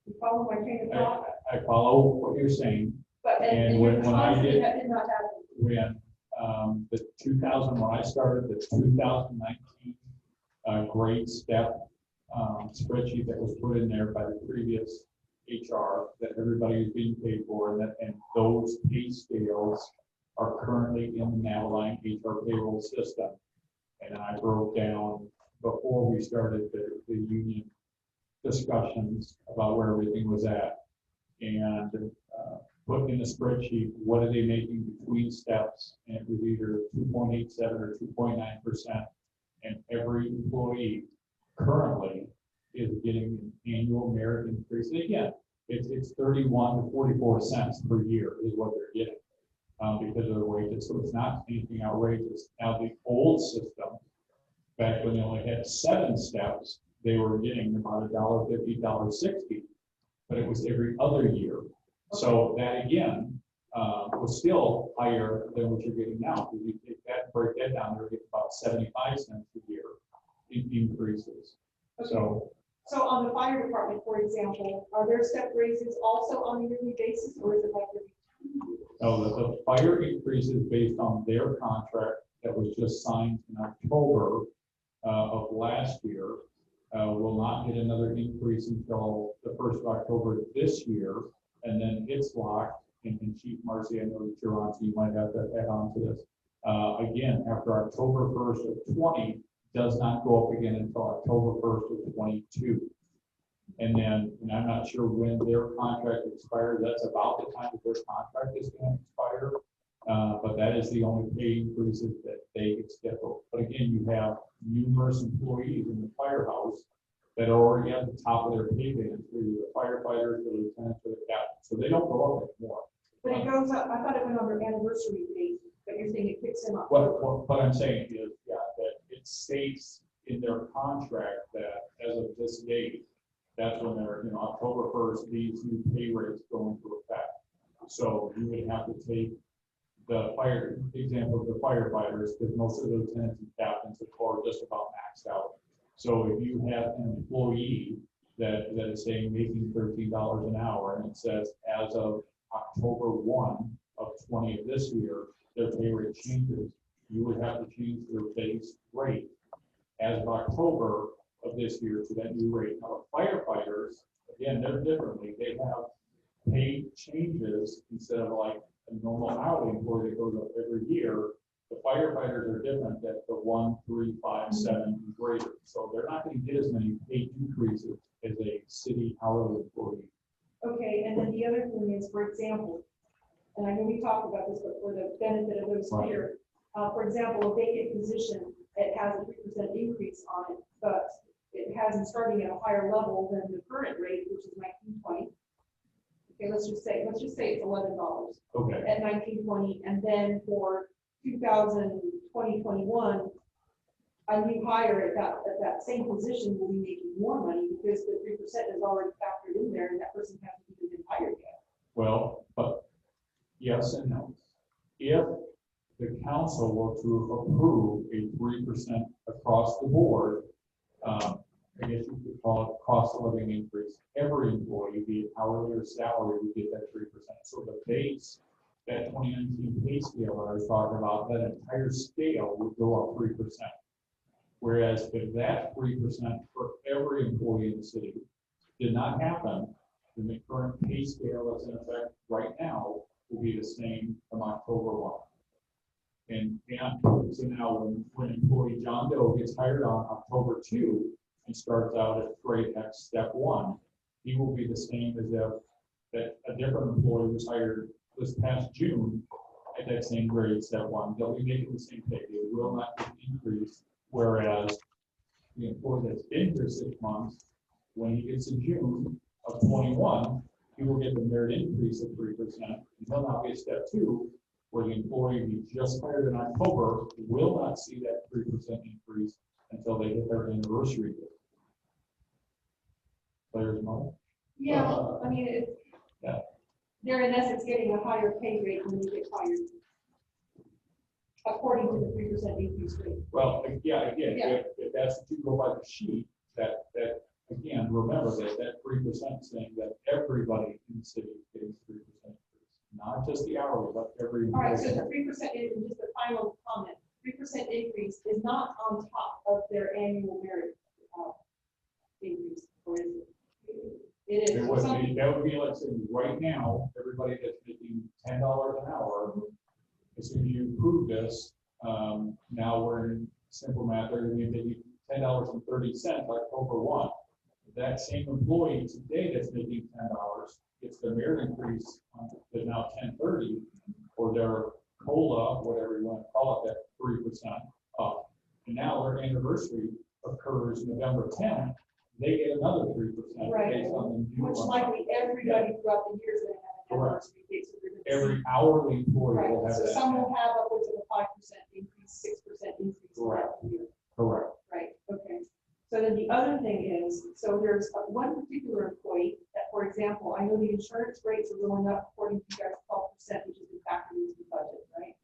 You follow my train of thought? I follow what you're saying. But And and when you're I confident did- that did not happen. When the 2000, when I started the 2019 grade step spreadsheet that was put in there by the previous HR that everybody is being paid for, and those pay scales are currently in the Navaline HR payroll system. And I broke down before we started the union discussions about where everything was at. And put in the spreadsheet, what are they making between steps? And it was either 2.87 or 2.9%. And every employee currently is getting an annual merit increase. And again, it's 31 to 44 cents per year is what they're getting because of the wages. So it's not anything outrageous. Now, the old system, back when they only had 7 steps, they were getting about $1.50, $1.60, but it was every other year. So that again was still higher than what you're getting now. If you take that, break that down, they're getting about 75 cents a year in increases. So on the fire department, for example, are there step raises also on a yearly basis, or is it like every 2 years? the fire increases based on their contract that was just signed in October of last year will not get another increase until the 1st of October this year. And then it's locked, and Chief Marcy, I know that you're on, so you might have to add on to this. Again, after October 1st of 20, does not go up again until October 1st of 22. And then, and I'm not sure when their contract expires, that's about the time that their contract is going to expire. But that is the only pay increases that they get scheduled. But again, you have numerous employees in the firehouse that are already at the top of their pay band, through the firefighters, the lieutenants, or the captains. So they don't go up anymore. But it goes up, I thought it went on their anniversary date, but you're saying it kicks in up. What I'm saying is, yeah, that it states in their contract that as of this date, that's when they're, October 1st, these new pay rates go into effect. So you would have to take the example of the firefighters, because most of the lieutenants and captains are just about maxed out. So if you have an employee that is saying making $13 an hour, and it says as of October 1 of 20 of this year, their pay rate changes, you would have to change their base rate as of October of this year to that new rate. Now, the firefighters, again, they're differently. They have pay changes instead of like a normal hourly employee that goes up every year. The firefighters are different at the 1, 3, 5, 7 and greater. So they're not going to get as many pay increases as a city hourly employee. Okay, and then the other thing is, for example, and I know we talked about this, but for the benefit of those here, for example, a vacant position, it has a 3% increase on it, but it hasn't starting at a higher level than the current rate, which is $19.20. Okay, let's just say it's $11. Okay. At $19.20, and then for 2020-21, a new hire at that same position will be making more money because the 3% is already factored in there, and that person hasn't even been hired yet. Well, but yes and no. If the council were to approve a 3% across the board, I guess you could call it cost of living increase, every employee, be it hourly or salary, would get that 3%. So the base, that 2019 pay scale that I was talking about, that entire scale would go up 3%. Whereas if that 3% for every employee in the city did not happen, then the current pay scale that's in effect right now will be the same from October 1. And so now when employee John Doe gets hired on October 2 and starts out at grade X step 1, he will be the same as if that a different employee was hired this past June at that same grade step 1. They'll be making the same pay. They will not get increased. Whereas the employee that's been here 6 months, when he gets to June of 21, he will get the merit increase of 3%. And he'll now be at step 2, where the employee we just hired in October will not see that 3% increase until they hit their anniversary date. Players money? Yeah, I mean, it's, Yeah. they're in essence getting a higher pay rate when you get hired, according to the 3% increase rate. Well, yeah, again, Yeah. if that's what you go by the sheet, that again, remember that 3% saying that everybody in the city is getting 3% increase, not just the hourly, but every All right, employee. so the 3% is just a final comment. 3% increase is not on top of their annual merit increase, or is it? It is. That would Some- be, like saying, right now, everybody that's making $10 an hour, as soon as you approve this, now we're in simple math, they're gonna be making $10.30 October 1. That same employee today that's making $10 gets the merit increase to now $10.30, or their COLA, whatever you want to call it, that 3% up. And now their anniversary occurs November 10th, they get another 3% Right. based on the new. Which likely everybody throughout the years going to have an anniversary date. So they're gonna Every see- hourly employee Right, will have so that. some will have upwards of a 5% increase, 6% increase throughout the year. Correct. Right, okay. So then the other thing is, so there's one particular employee that, for example, I know the insurance rates are going up according to you guys 12%, which is factored into the budget, right?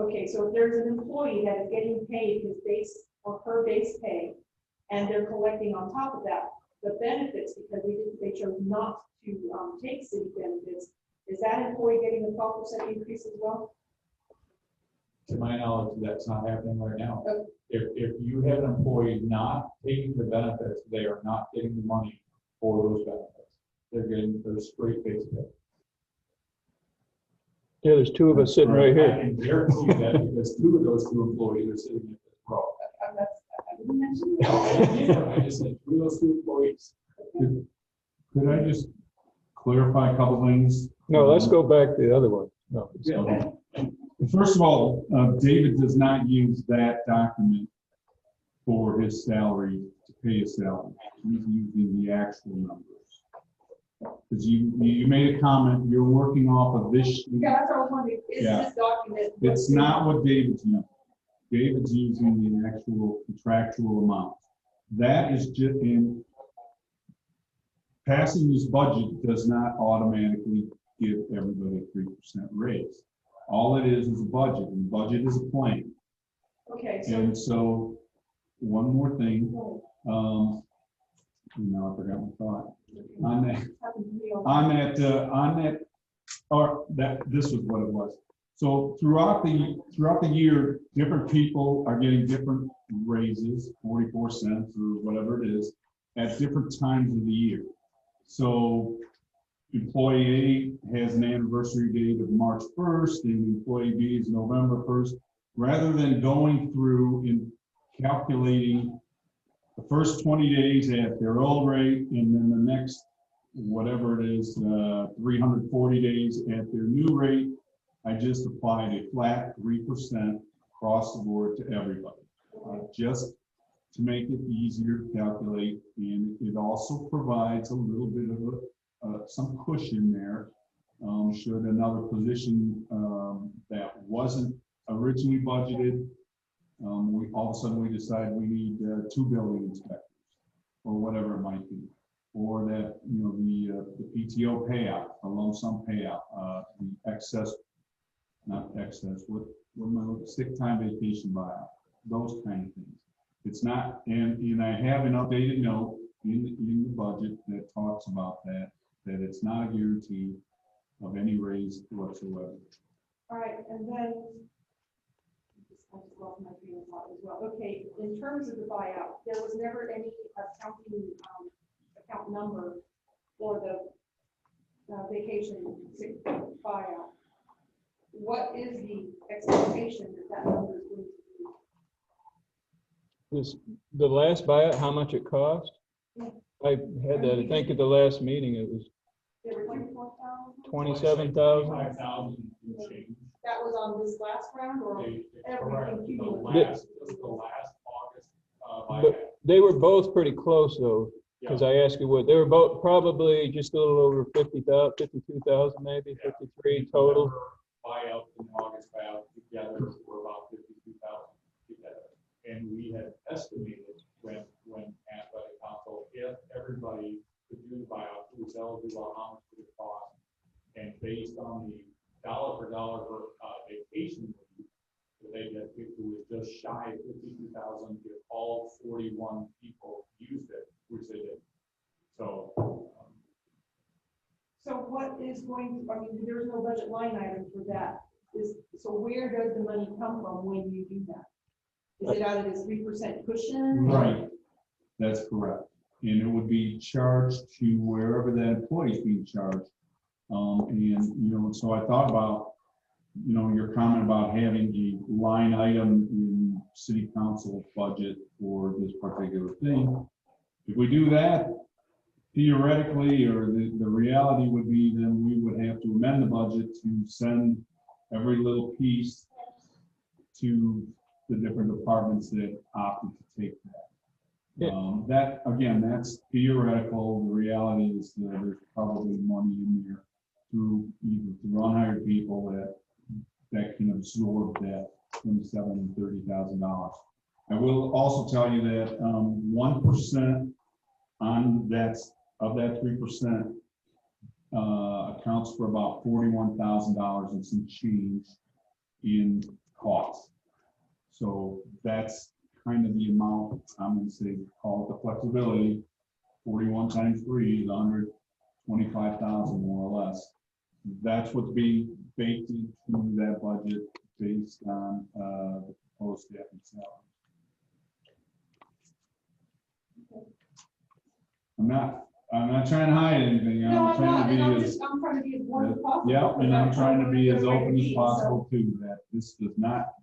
Okay, so if there's an employee that is getting paid his base or her base pay, and they're collecting on top of that the benefits because they chose not to take city benefits, is that employee getting a 12% increase as well? To my knowledge, that's not happening right now. Okay. If you have an employee not taking the benefits, they are not getting the money for those benefits. They're getting their straight base pay. Yeah, there's two of us sitting right I here. can guarantee you that because two of those two employees are sitting in this row. I didn't mention that. I just said two of those two employees. Could I just clarify a couple things? No, let's go back to the other one. No. Yeah. First of all, David does not use that document for his salary, to pay his salary. He's using the actual numbers. Because you made a comment, you're working off of this sheet. Yeah, that's what I was wondering, is Yeah. this document? It's not what David's using. David's using the actual contractual amount. That is just in passing this budget does not automatically give everybody a 3% raise. All it is a budget, and budget is a plan. Okay, so. And so, one more thing, now I forgot my thought. This was what it was. So throughout the year, different people are getting different raises, 44 cents or whatever it is, at different times of the year. So employee A has an anniversary date of March 1st, and employee B is November 1st. Rather than going through and calculating the first 20 days at their old rate, and then the next, whatever it is, 340 days at their new rate, I just applied a flat 3% across the board to everybody, just to make it easier to calculate. And it also provides a little bit of some cushion there. Should another position that wasn't originally budgeted, all of a sudden we decide we need 2 building inspectors, or whatever it might be, or that the PTO payout, a lump sum payout, the excess, not excess, what my sick time vacation buyout, those kind of things. It's not, and I have an updated note in the budget that talks about that it's not a guarantee of any raise whatsoever. All right, and then, I just lost my train of thought as well. Okay, in terms of the buyout, there was never any accounting, account number for the vacation sick buyout. What is the expectation that number is going to be? This, the last buyout, how much it cost? Yeah. I had that, I think at the last meeting, it was There were 24,000? 27,000. 5,000 and change. That was on this last round or Correct. everything The cumulative? last, this is the last August, buyout. But they were both pretty close though, because I asked you what, they were both probably just a little over 50,000, 52,000 maybe, 53 total. Buyout and August buyout together were about 52,000 together. And we had estimated when asked by the council, if everybody could do the buyout, who was eligible, how much would it cost? And based on the dollar for vacation leave, they get, it was just shy of 52,000 if all 41 people used it, which they did. So, So what is going, I mean, there's no budget line item for that. So where does the money come from when you do that? Is it out of this 3% cushion? Right, that's correct. And it would be charged to wherever that employee is being charged. And, you know, so I thought about, you know, your comment about having a line item in city council budget for this particular thing. If we do that, theoretically, or the reality would be then we would have to amend the budget to send every little piece to the different departments that opted to take that. That, again, that's theoretical. The reality is that there's probably money in there through either through unhired people that can absorb that $27,000 and $30,000. I will also tell you that 1% on that of that 3% accounts for about $41,000 and some change in costs. So that's kind of the amount, I'm going to say, call it the flexibility. 41 times 3 is 125,000 more or less. That's what's being baked into that budget based on the proposed staffing salary. I'm not trying to hide anything. No, I'm not, and I'm as trying to be as blunt as possible. yeah, and I'm trying to be as open as So- possible too, that this does not,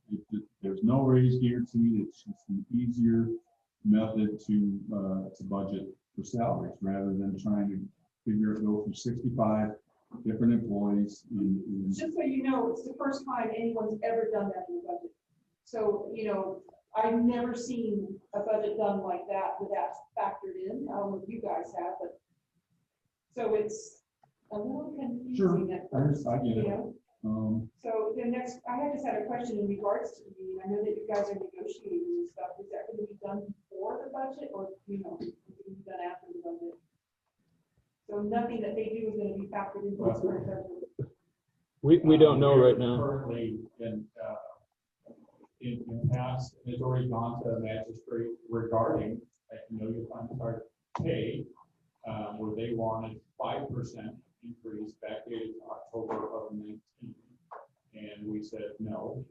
there's no raise guarantee. It's just an easier method to budget for salaries rather than trying to go through 65 different employees. Just so you know, it's the first time anyone's ever done that in a budget. So, you know, I've never seen a budget done like that with that factored in. I don't know if you guys have, but so it's a little confusing at first. I get it. You know? So the next, I just had a question in regards to the meeting. I know that you guys are negotiating and stuff. Is that going to be done before the budget or, you know, is it going to be done after the budget? So nothing that they do is going to be factored into this current budget. We don't know right now. Currently, in past, it's already gone to the magistrate regarding, you know, your final start pay, where they wanted 5% increase backdated to October of 19. And we said, no,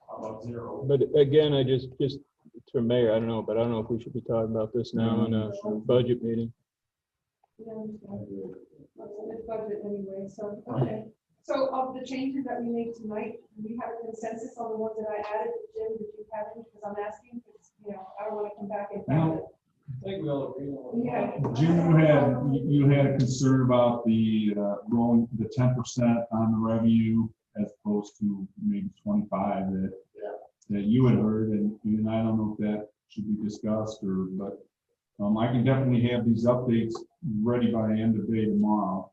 how about 0? But again, I just for mayor, I don't know, but I don't know if we should be talking about this now in a budget meeting. Yeah, I understand. It's budget anyway, so, okay. So of the changes that we made tonight, do we have a consensus on the ones that I added? Jim, did you have any? Because I'm asking, because, you know, I don't want to come back and find it. I think we all agree on. Yeah. Jim, you had a concern about the rolling the 10% on the revenue as opposed to maybe 25 that you had heard, and I don't know if that should be discussed but I can definitely have these updates ready by the end of the day tomorrow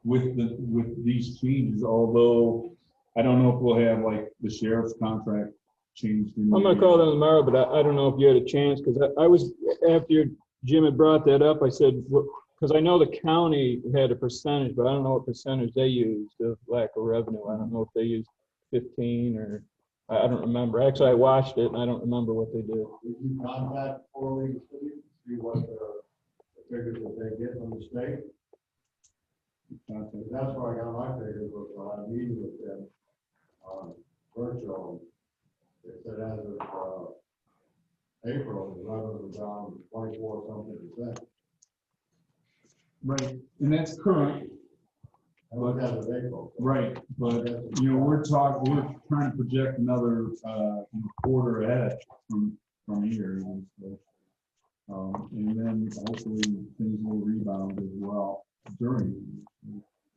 with these changes. Although I don't know if we'll have like the sheriff's contract changed. I'm gonna call them tomorrow, but I don't know if you had a chance, because I was, after Jim had brought that up, I said, because I know the county had a percentage, but I don't know what percentage they used of lack of revenue. I don't know if they used 15 or, I don't remember. Actually, I watched it and I don't remember what they did. Did you contact Fort Lee City? see what the figures that they get from the state. That's where I got my figures, was when I meeting with them on virtual. They said as of April, the revenue was down 24 something %. Right, and that's current. And look at the April. Right, but, you know, we're trying to project another, quarter ahead from here. And then hopefully things will rebound as well during.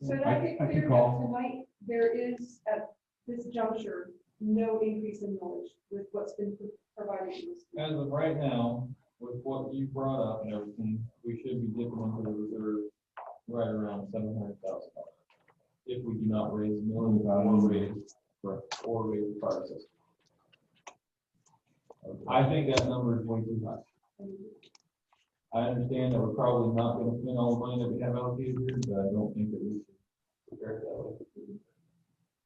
So did I get I can clear that call. tonight, there is at this juncture, no increase in millage with what's been provided to us? As of right now, with what you brought up and everything, we should be dipping into the reserve right around $700,000. If we do not raise the millage or raise the fire system. I think that number is way too high. I understand that we're probably not gonna spend all the money that we have allocated here, but I don't think that we should prepare it that way.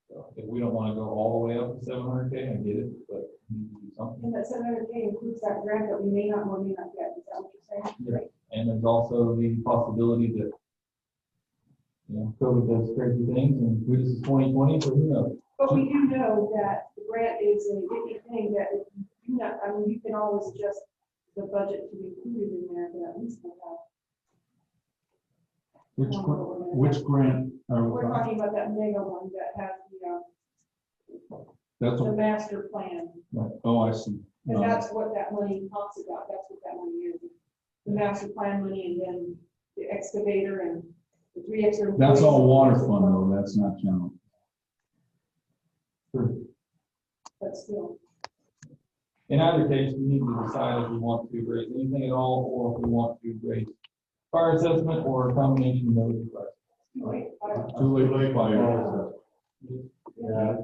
So if we don't wanna go all the way up to 700K, I get it, but we need to do something. And that 700K includes that grant that we may not or may not get, is that what you're saying? Right. And there's also the possibility that, you know, COVID does crazy things, and this is 2020, so who knows? But we do know that the grant is a iffy thing that if you do not, I mean, you can always adjust the budget to be included in there, but at least we'll have. Which grant are we We're talking? talking about that mega one that has That's the a, master plan. right. Oh, I see. And that's what that money talks about, that's what that money is. The master plan money and then the excavator and the 3 extra. That's all employees. water fund though, that's not general. But still. In either case, we need to decide if we want to raise anything at all, or if we want to raise fire assessment or a combination of those. Too late, fire. Yeah,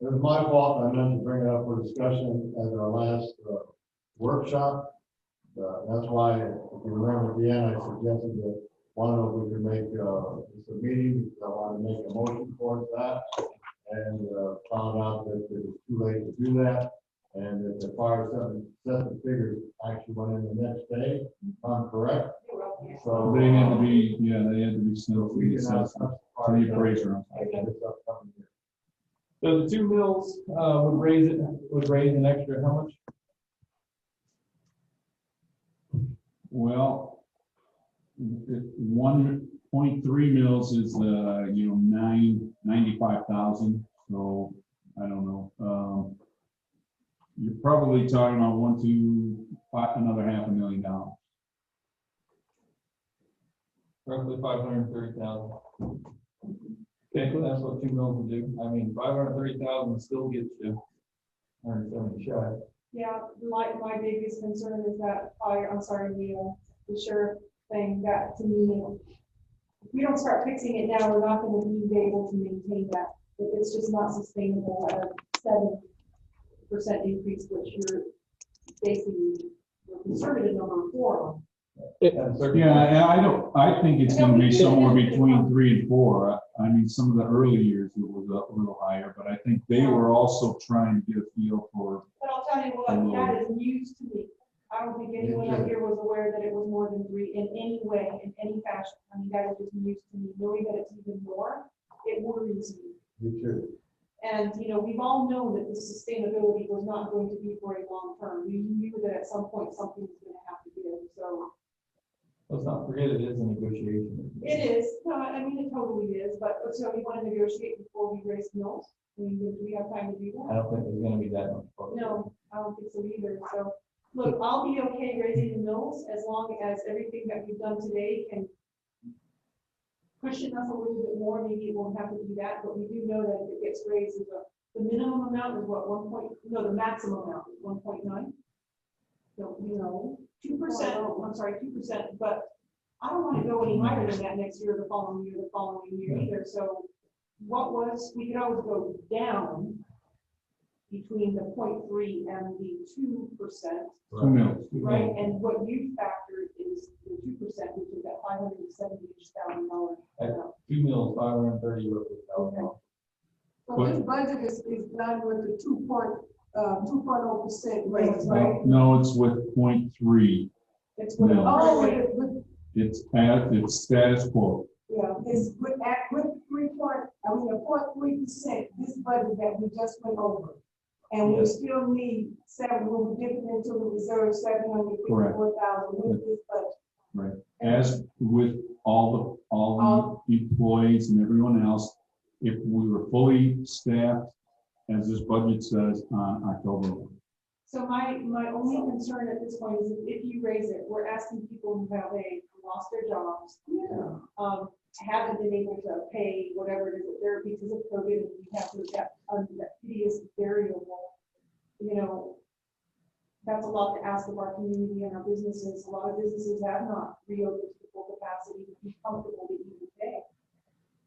it was my fault, I meant to bring it up for discussion at our last workshop. That's why, if you remember at the end, I suggested that one of we could make just a meeting, because I wanted to make a motion towards that. And found out that it was too late to do that, and that the fire assessment figures actually went in the next day, if I'm correct. So They had to be, they had to be sent to the assessment, to the appraiser. So the 2 mills would raise an extra how much? Well, 1.3 mils is, 95,000, so I don't know. You're probably talking about another $500,000. Roughly 530,000. Okay, so that's what 2 mills would do. I mean, 530,000 still gets you 170 shy. Yeah, like my biggest concern is that the sheriff thing, that to me, if we don't start fixing it now, we're not gonna be able to maintain that. It's just not sustainable at a 7% increase, which you're basically conservative number 4. Yeah, and I think it's gonna be somewhere between 3 and 4. I mean, some of the early years it was a little higher, but I think they were also trying to get a feel for. But I'll tell you what, that is news to me. I don't think anyone out here was aware that it was more than 3 in any way, in any fashion. I mean, that is just news to me. Knowing that it's even more, it worries me. Me too. And, we've all known that the sustainability was not going to be for a long term. We knew that at some point something was going to have to give. So Let's not forget it is a negotiation. it is. No, I mean, it totally is. But so we want to negotiate before we raise mills. I mean, do we have time to do that? I don't think there's gonna be that much. progress. No, I don't think so either. So, look, I'll be okay raising the mills as long as everything that we've done today can cushion us a little bit more. Maybe it won't have to be that, but we do know that if it gets raised, the minimum amount is what, the maximum amount is 1.9. So, 2%, I'm sorry, 2%, but I don't want to go any higher than that next year, the following year either. So we could always go down between the 0.3 and the 2%. 2 mils. Right, and what you factored is the 2%, which is that $570,000. At 2 mills, 530 roughly. So this budget is done with the 2.0% raise, right? No, it's with 0.3. It's what. No. Oh, It's status quo. yeah, it's with 4.3%, this budget that we just went over. And we still need we're dipping into the reserve, 754,000 with this budget. Right. As with all the employees and everyone else, if we were fully staffed, as this budget says, on October 1. So my only concern at this point is if you raise it, we're asking people who have lost their jobs, haven't been able to pay whatever it is that they're because of COVID, and we have to that hideous variable. You know, that's a lot to ask of our community and our businesses. A lot of businesses have not reopened to full capacity to be comfortable to even pay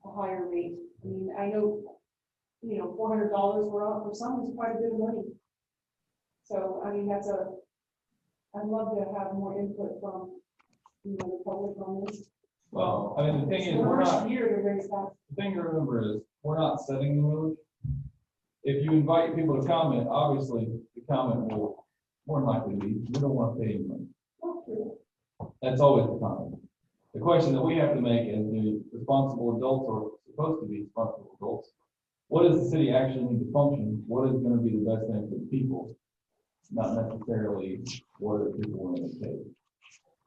a higher rate. I mean, I know, $400 for some is quite a bit of money. So, I mean, I'd love to have more input from, the public on this. Well, I mean, the thing is, the thing to remember is, we're not setting the millage. If you invite people to comment, obviously, the comment will more than likely be, we don't want to pay you money. That's always the comment. The question that we have to make as the responsible adults, or supposed to be responsible adults, what does the city actually need to function? What is going to be the best thing for the people? Not necessarily what are people willing to pay.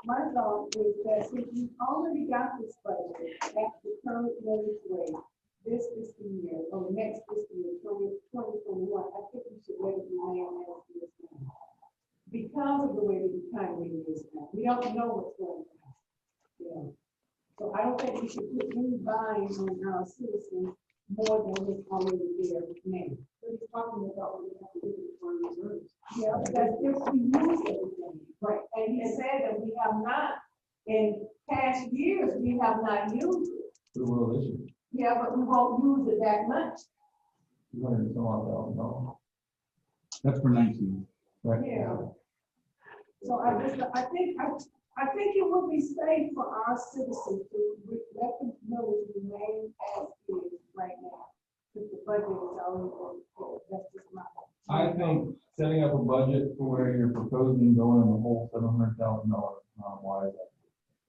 My thought is that since we already got this budget at the current millage rate, this fiscal year, or next fiscal year, 2021, I think we should let it remain as it is now. Because of the way the economy is now. We don't know what's going on. Yeah. So I don't think we should put any buying on our citizens more than what's already there now. So he's talking about what we have to do with foreign reserves. Yeah, that's if we use everything. Right. And he said that we have not, in past years, we have not used it. We will this year. Yeah, but we won't use it that much. $200,000. That's for 19. Right. Yeah. So I think it would be safe for our citizens to let the millage remain as is right now. If the budget is already on, that's just my. I think setting up a budget for where you're proposing going in the whole $700,000, why is that?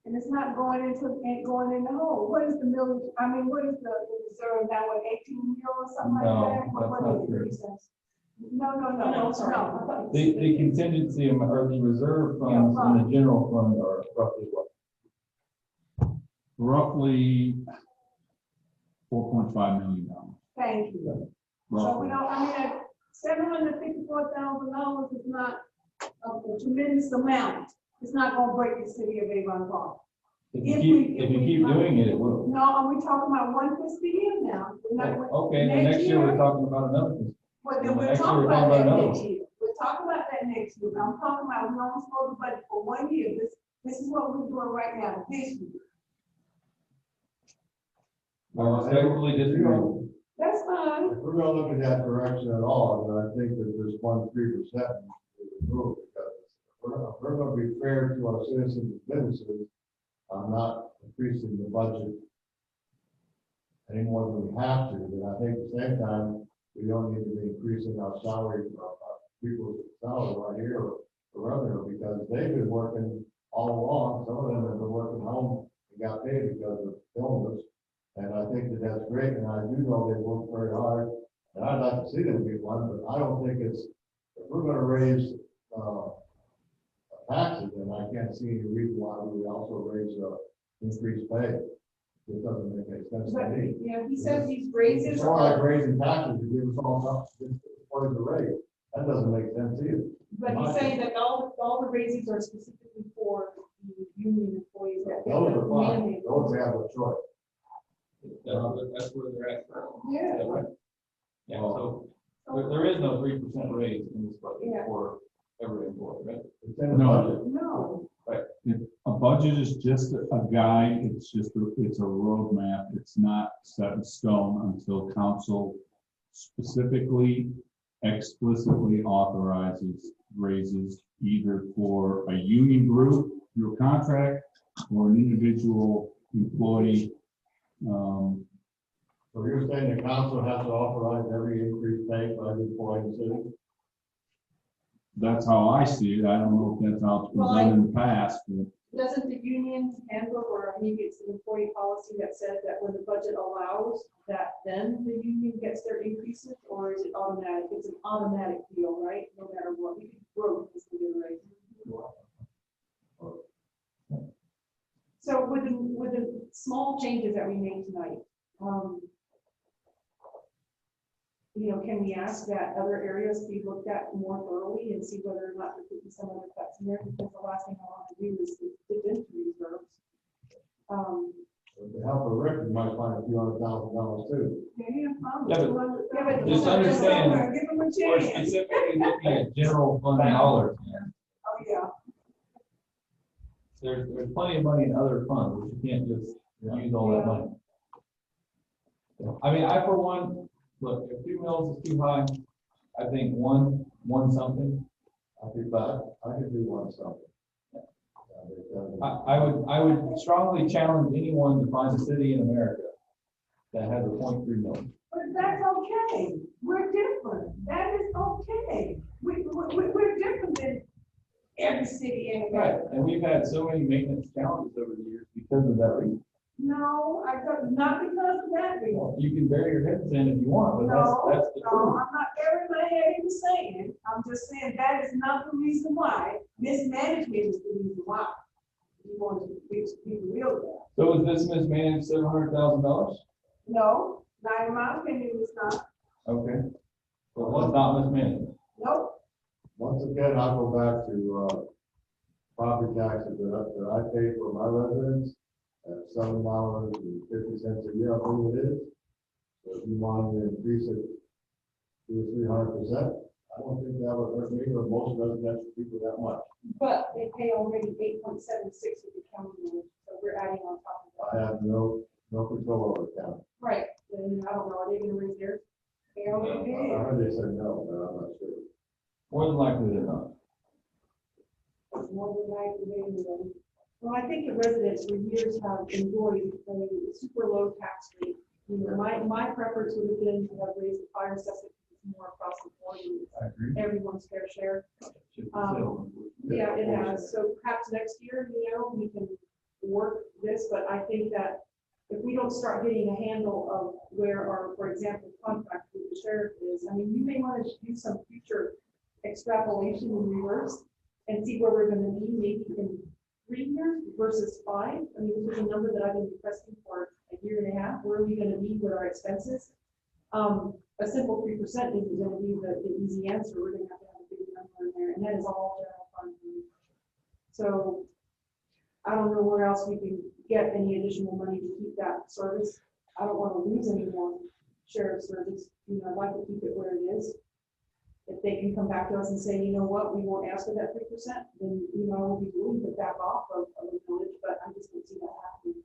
And it's not going in the hole. What is the millage? I mean, what is the reserve now? What, 18 mil or something like that? No, that's not true. No. The contingency or the reserve funds and the general fund are roughly what? Roughly $4.5 million. Thank you. Roughly. So we don't, I mean, $754,000 is not a tremendous amount. It's not gonna break the city of Avon Park. If you keep doing it, it will. No, are we talking about one fiscal year now? Okay, the next year we're talking about another. Well, then we're talking about that next year. We're talking about that next year. I'm talking about, we only supposed to budget for 1 year. This is what we're doing right now, this year. I respectfully disagree. That's fine. If we're gonna look in that direction at all, then I think that this 1-3% is approved, because we're gonna be fair to our citizens and businesses. I'm not increasing the budget any more than we have to, but I think at the same time, we don't need to be increasing our salary, people's salary right here or revenue, because they've been working all along. Some of them have been working home and got paid because of illness. And I think that that's great, and I do know they work very hard, and I'd like to see them be one, but I don't think it's, if we're gonna raise, taxes, and I can't see any reason why we would also raise, increased pay. It doesn't make any sense to me. He says these raises It's more like raising taxes to give us all something, for the raise. That doesn't make sense either. But he's saying that all the raises are specifically for the union employees. Those are fine, those have a choice. That's where they're at. Yeah. Right. Yeah, so there is no 3% raise in this budget for every employee, right? It's in the budget. No. Right. A budget is just a guide. It's a roadmap. It's not set in stone until council specifically, explicitly authorizes raises either for a union group through a contract or an individual employee. So you're saying the council has to authorize every increase paid by the employee in the city? that's how I see it. I don't know if that's how it's been Well, done in the past, but Doesn't the union handle, or maybe it's the employee policy that says that when the budget allows, that then the union gets their increases, or is it automatic? It's an automatic deal, right? No matter what, we could grow this right? So with the small changes that we made tonight, can we ask that other areas be looked at more thoroughly and see whether or not there could be some other cuts in there? Because the last thing I want to do is dip into reserves. With the help of Rick, you might find a few $100,000 too. Yeah, Just understand, Give them a we're chance. specifically looking at general fund dollars. Oh, yeah. There's plenty of money in other funds, but you can't just use all that money. I mean, I for one, look, if 2 mils is too high, I think one something. I could do one something. I would strongly challenge anyone to find a city in America that has a 0.3 million. But that's okay. We're different. That is okay. We're different than every city in Right, America. and we've had so many maintenance challenges over the years because of that reason. No, not because of that reason. Well, you can bury your heads in if you want, but that's the No, truth. I'm not burying my head in the sand. I'm just saying that is not the reason why. Mismanagement is the reason why. You want to be real there. So is this mismanaged $700,000? No, not in my opinion, it's not. Okay. So what's not mismanaged? Nope. Once again, I'll go back to, property taxes that I pay for my residents at $7.50 a year, I believe it is. So if you wanted to increase it 200 or 300%, I don't think that would hurt me or most residential people that much. But they pay already 8.76 with the county, so we're adding on top of that. I have no control over the county. Right, then I don't know, are they gonna raise theirs? They already did. I heard they said no, but I'm not sure. More than likely they're not. More than likely, they will. Well, I think the residents for years have enjoyed a super low tax rate. My preference would have been to have raised the fire assessment more across the board, I agree. everyone's fair share. Yeah, it has. So perhaps next year, we can work this, but I think that if we don't start getting a handle of where our, for example, contract with the sheriff is, I mean, you may want to do some future extrapolation in reverse and see where we're going to be maybe in 3 years versus 5. I mean, this is a number that I've been requesting for a year and a half. Where are we going to be with our expenses? A simple 3% isn't going to be the easy answer. We're going to have a big number in there, and that is all general fund. So I don't know where else we can get any additional money to keep that service. I don't want to lose any more sheriff service. I'd like to keep it where it is. If they can come back to us and say, you know what, we won't ask for that 3%, then we'll be willing to back off of the village, but I just don't see that happening.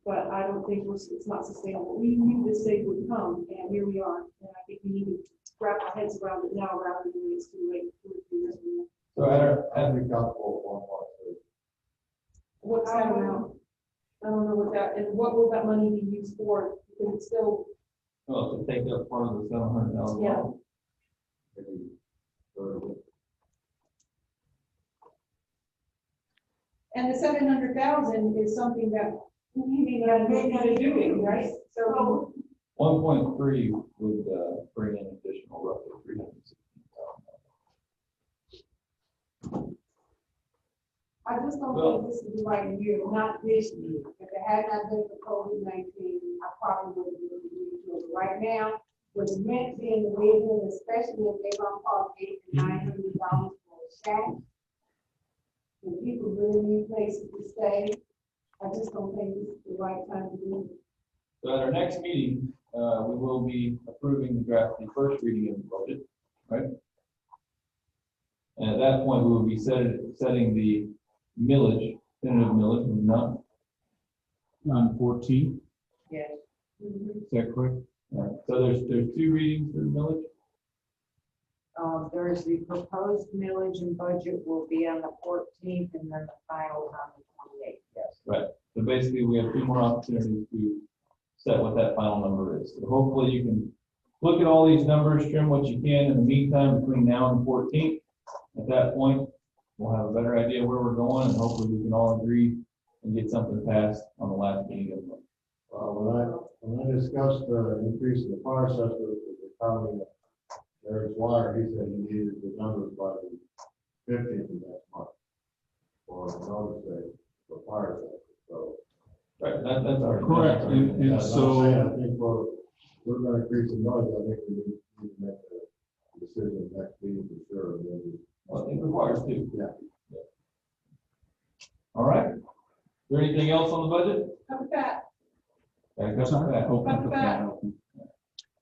But I don't think it's not sustainable. We knew this day would come, and here we are. And I think we need to wrap our heads around it now rather than when it's too late. 2 or 3 years from now. So I'd be comfortable with 1.3. What's that amount? I don't know what that, and what will that money be used for? Because it's still, well, to take up part of the $700,000. Yeah. Maybe and the 700,000 is something that we may not be doing, right? So 1.3 would bring in additional roughly $360,000. I just don't think this is the right year, not this year. If it had not been for COVID-19, I probably would have been able to do it. Right now, with the rent being the way it is, especially if they're gonna cost $800 to $900 for a shack, and people really need places to stay, I just don't think this is the right time to do it. So at our next meeting, we will be approving the first reading of the budget, right? And at that point, we will be setting the millage, tentative millage, will not. on 14th, Yes. is that correct? All right. So there's 2 readings for the millage. There's the proposed millage and budget will be on the 14th and then the final on the 28th. Yes. Right. So basically, we have 2 more opportunities to set what that final number is. So hopefully you can look at all these numbers, trim what you can in the meantime between now and the 14th, At that point, we'll have a better idea where we're going, and hopefully we can all agree and get something passed on the last meeting of the month. When I discussed the increase in the fire assessor with the county, Eric's Wire, he said he needed the numbers by the 15th of next month for notice day for fire assessor. So. Right, that's already. Correct, and I so, think we're going to increase the noise. I think we need to make a decision next meeting for sure. And then Well, it requires two. Yeah. All right. Is there anything else on the budget? Cover that. Gotta cover that. Cover that.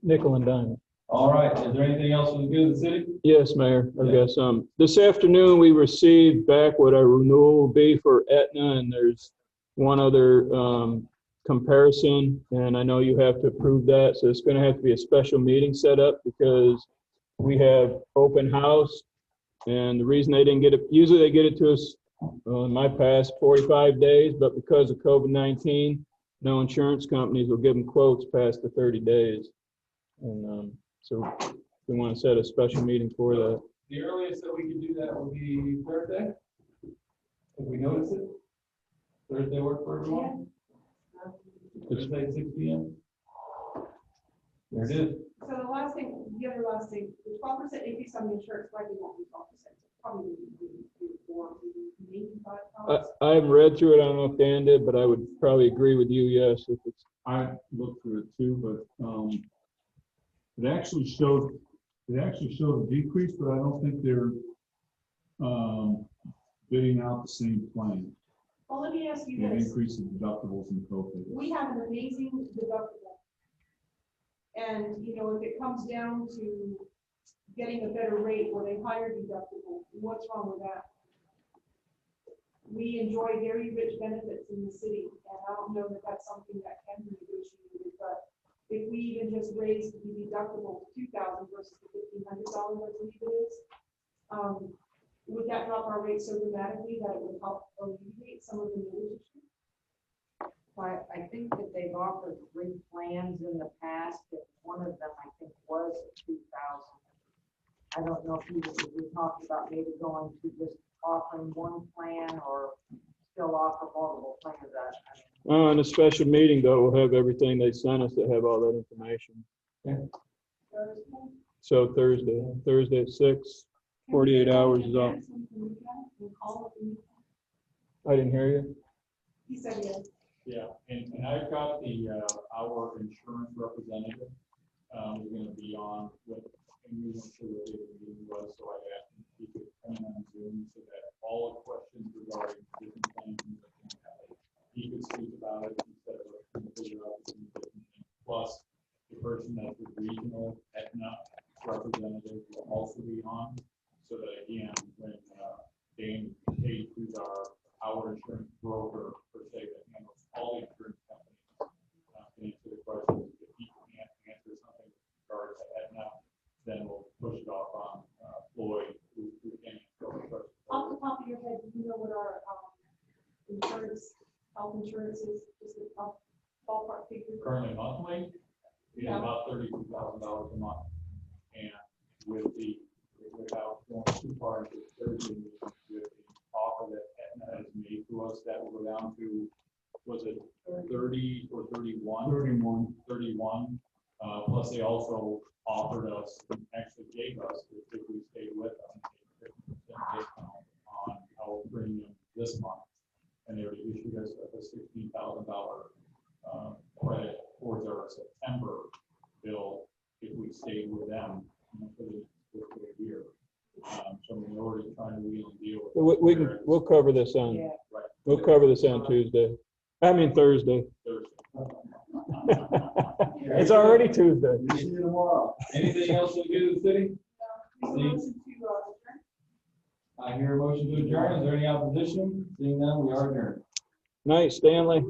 Nickel and dime. All right, is there anything else for the good of the city? Yes, Mayor, I've got some. This afternoon, we received back what our renewal will be for Aetna, and there's one other comparison, and I know you have to approve that, so it's gonna have to be a special meeting set up because we have open house, and the reason they didn't get it, usually they get it to us in my past 45 days, but because of COVID-19, no insurance companies will give them quotes past the 30 days. And so we want to set a special meeting for that. The earliest that we can do that would be Thursday? If we notice it? Thursday work for everyone? Thursday, 6 p.m.? There it is. So the last thing, the other last thing, the 12% increase on the insurance likely won't be 12%. Probably be 4, maybe 5. I've read through it. I don't know if Dan did, but I would probably agree with you, yes. If it's, I looked through it too, but it actually showed a decrease, but I don't think they're bidding out the same plan. Well, let me ask you An this. increase in deductibles and co-pays. We have an amazing deductible. And, you know, if it comes down to getting a better rate with a higher deductible, what's wrong with that? We enjoy very rich benefits in the city, and I don't know that that's something that can be negotiated, but if we even just raise the deductible to $2,000 versus the $1,500, I believe it is, would that drop our rate so dramatically that it would help alleviate some of the millage issue? I think that they've offered 3 plans in the past, and one of them I think was 2,000. I don't know if you were talking about maybe going to just offering one plan or still offer multiple plans. in a special meeting though, we'll have everything they sent us to have all that information. Thursday? So Thursday at 6, 48 hours is up. I didn't hear you. He said yes. Yeah, and I've got our insurance representative, is gonna be on with, and we weren't sure what the meeting was, so I asked him if he could come in on Zoom so that all the questions regarding different things, he could speak about it instead of trying to figure out some different things. Plus, the person that's the regional Aetna representative will also be on, so that again, when Dane Tate, who's our insurance broker per se, that handles all the insurance companies, can answer the questions. If he can't answer something with regard to Aetna, then we'll push it off on Floyd, who can answer the questions. Off the top of your head, do you know what our health insurance is, just a ballpark figure? Currently monthly, it's Yeah. about $32,000 a month. And without going too far into Thursday, with the offer that Aetna has made to us, that will go down to, was it 30 or 31? 31. Plus they also offered us, actually gave us, if we stayed with them, a 50% discount on our premium this month. And they already issued us a $16,000 credit towards our September bill if we stayed with them for the fiscal year. So we're already trying to wheel and deal with. We'll cover this on, Yeah. Right. we'll cover this on Tuesday. I mean Thursday. It's already Tuesday. see you tomorrow. Anything else we do in the city? Motion to adjourn. I hear a motion to adjourn. Is there any opposition? Seeing none, we are adjourned. Night, Stanley.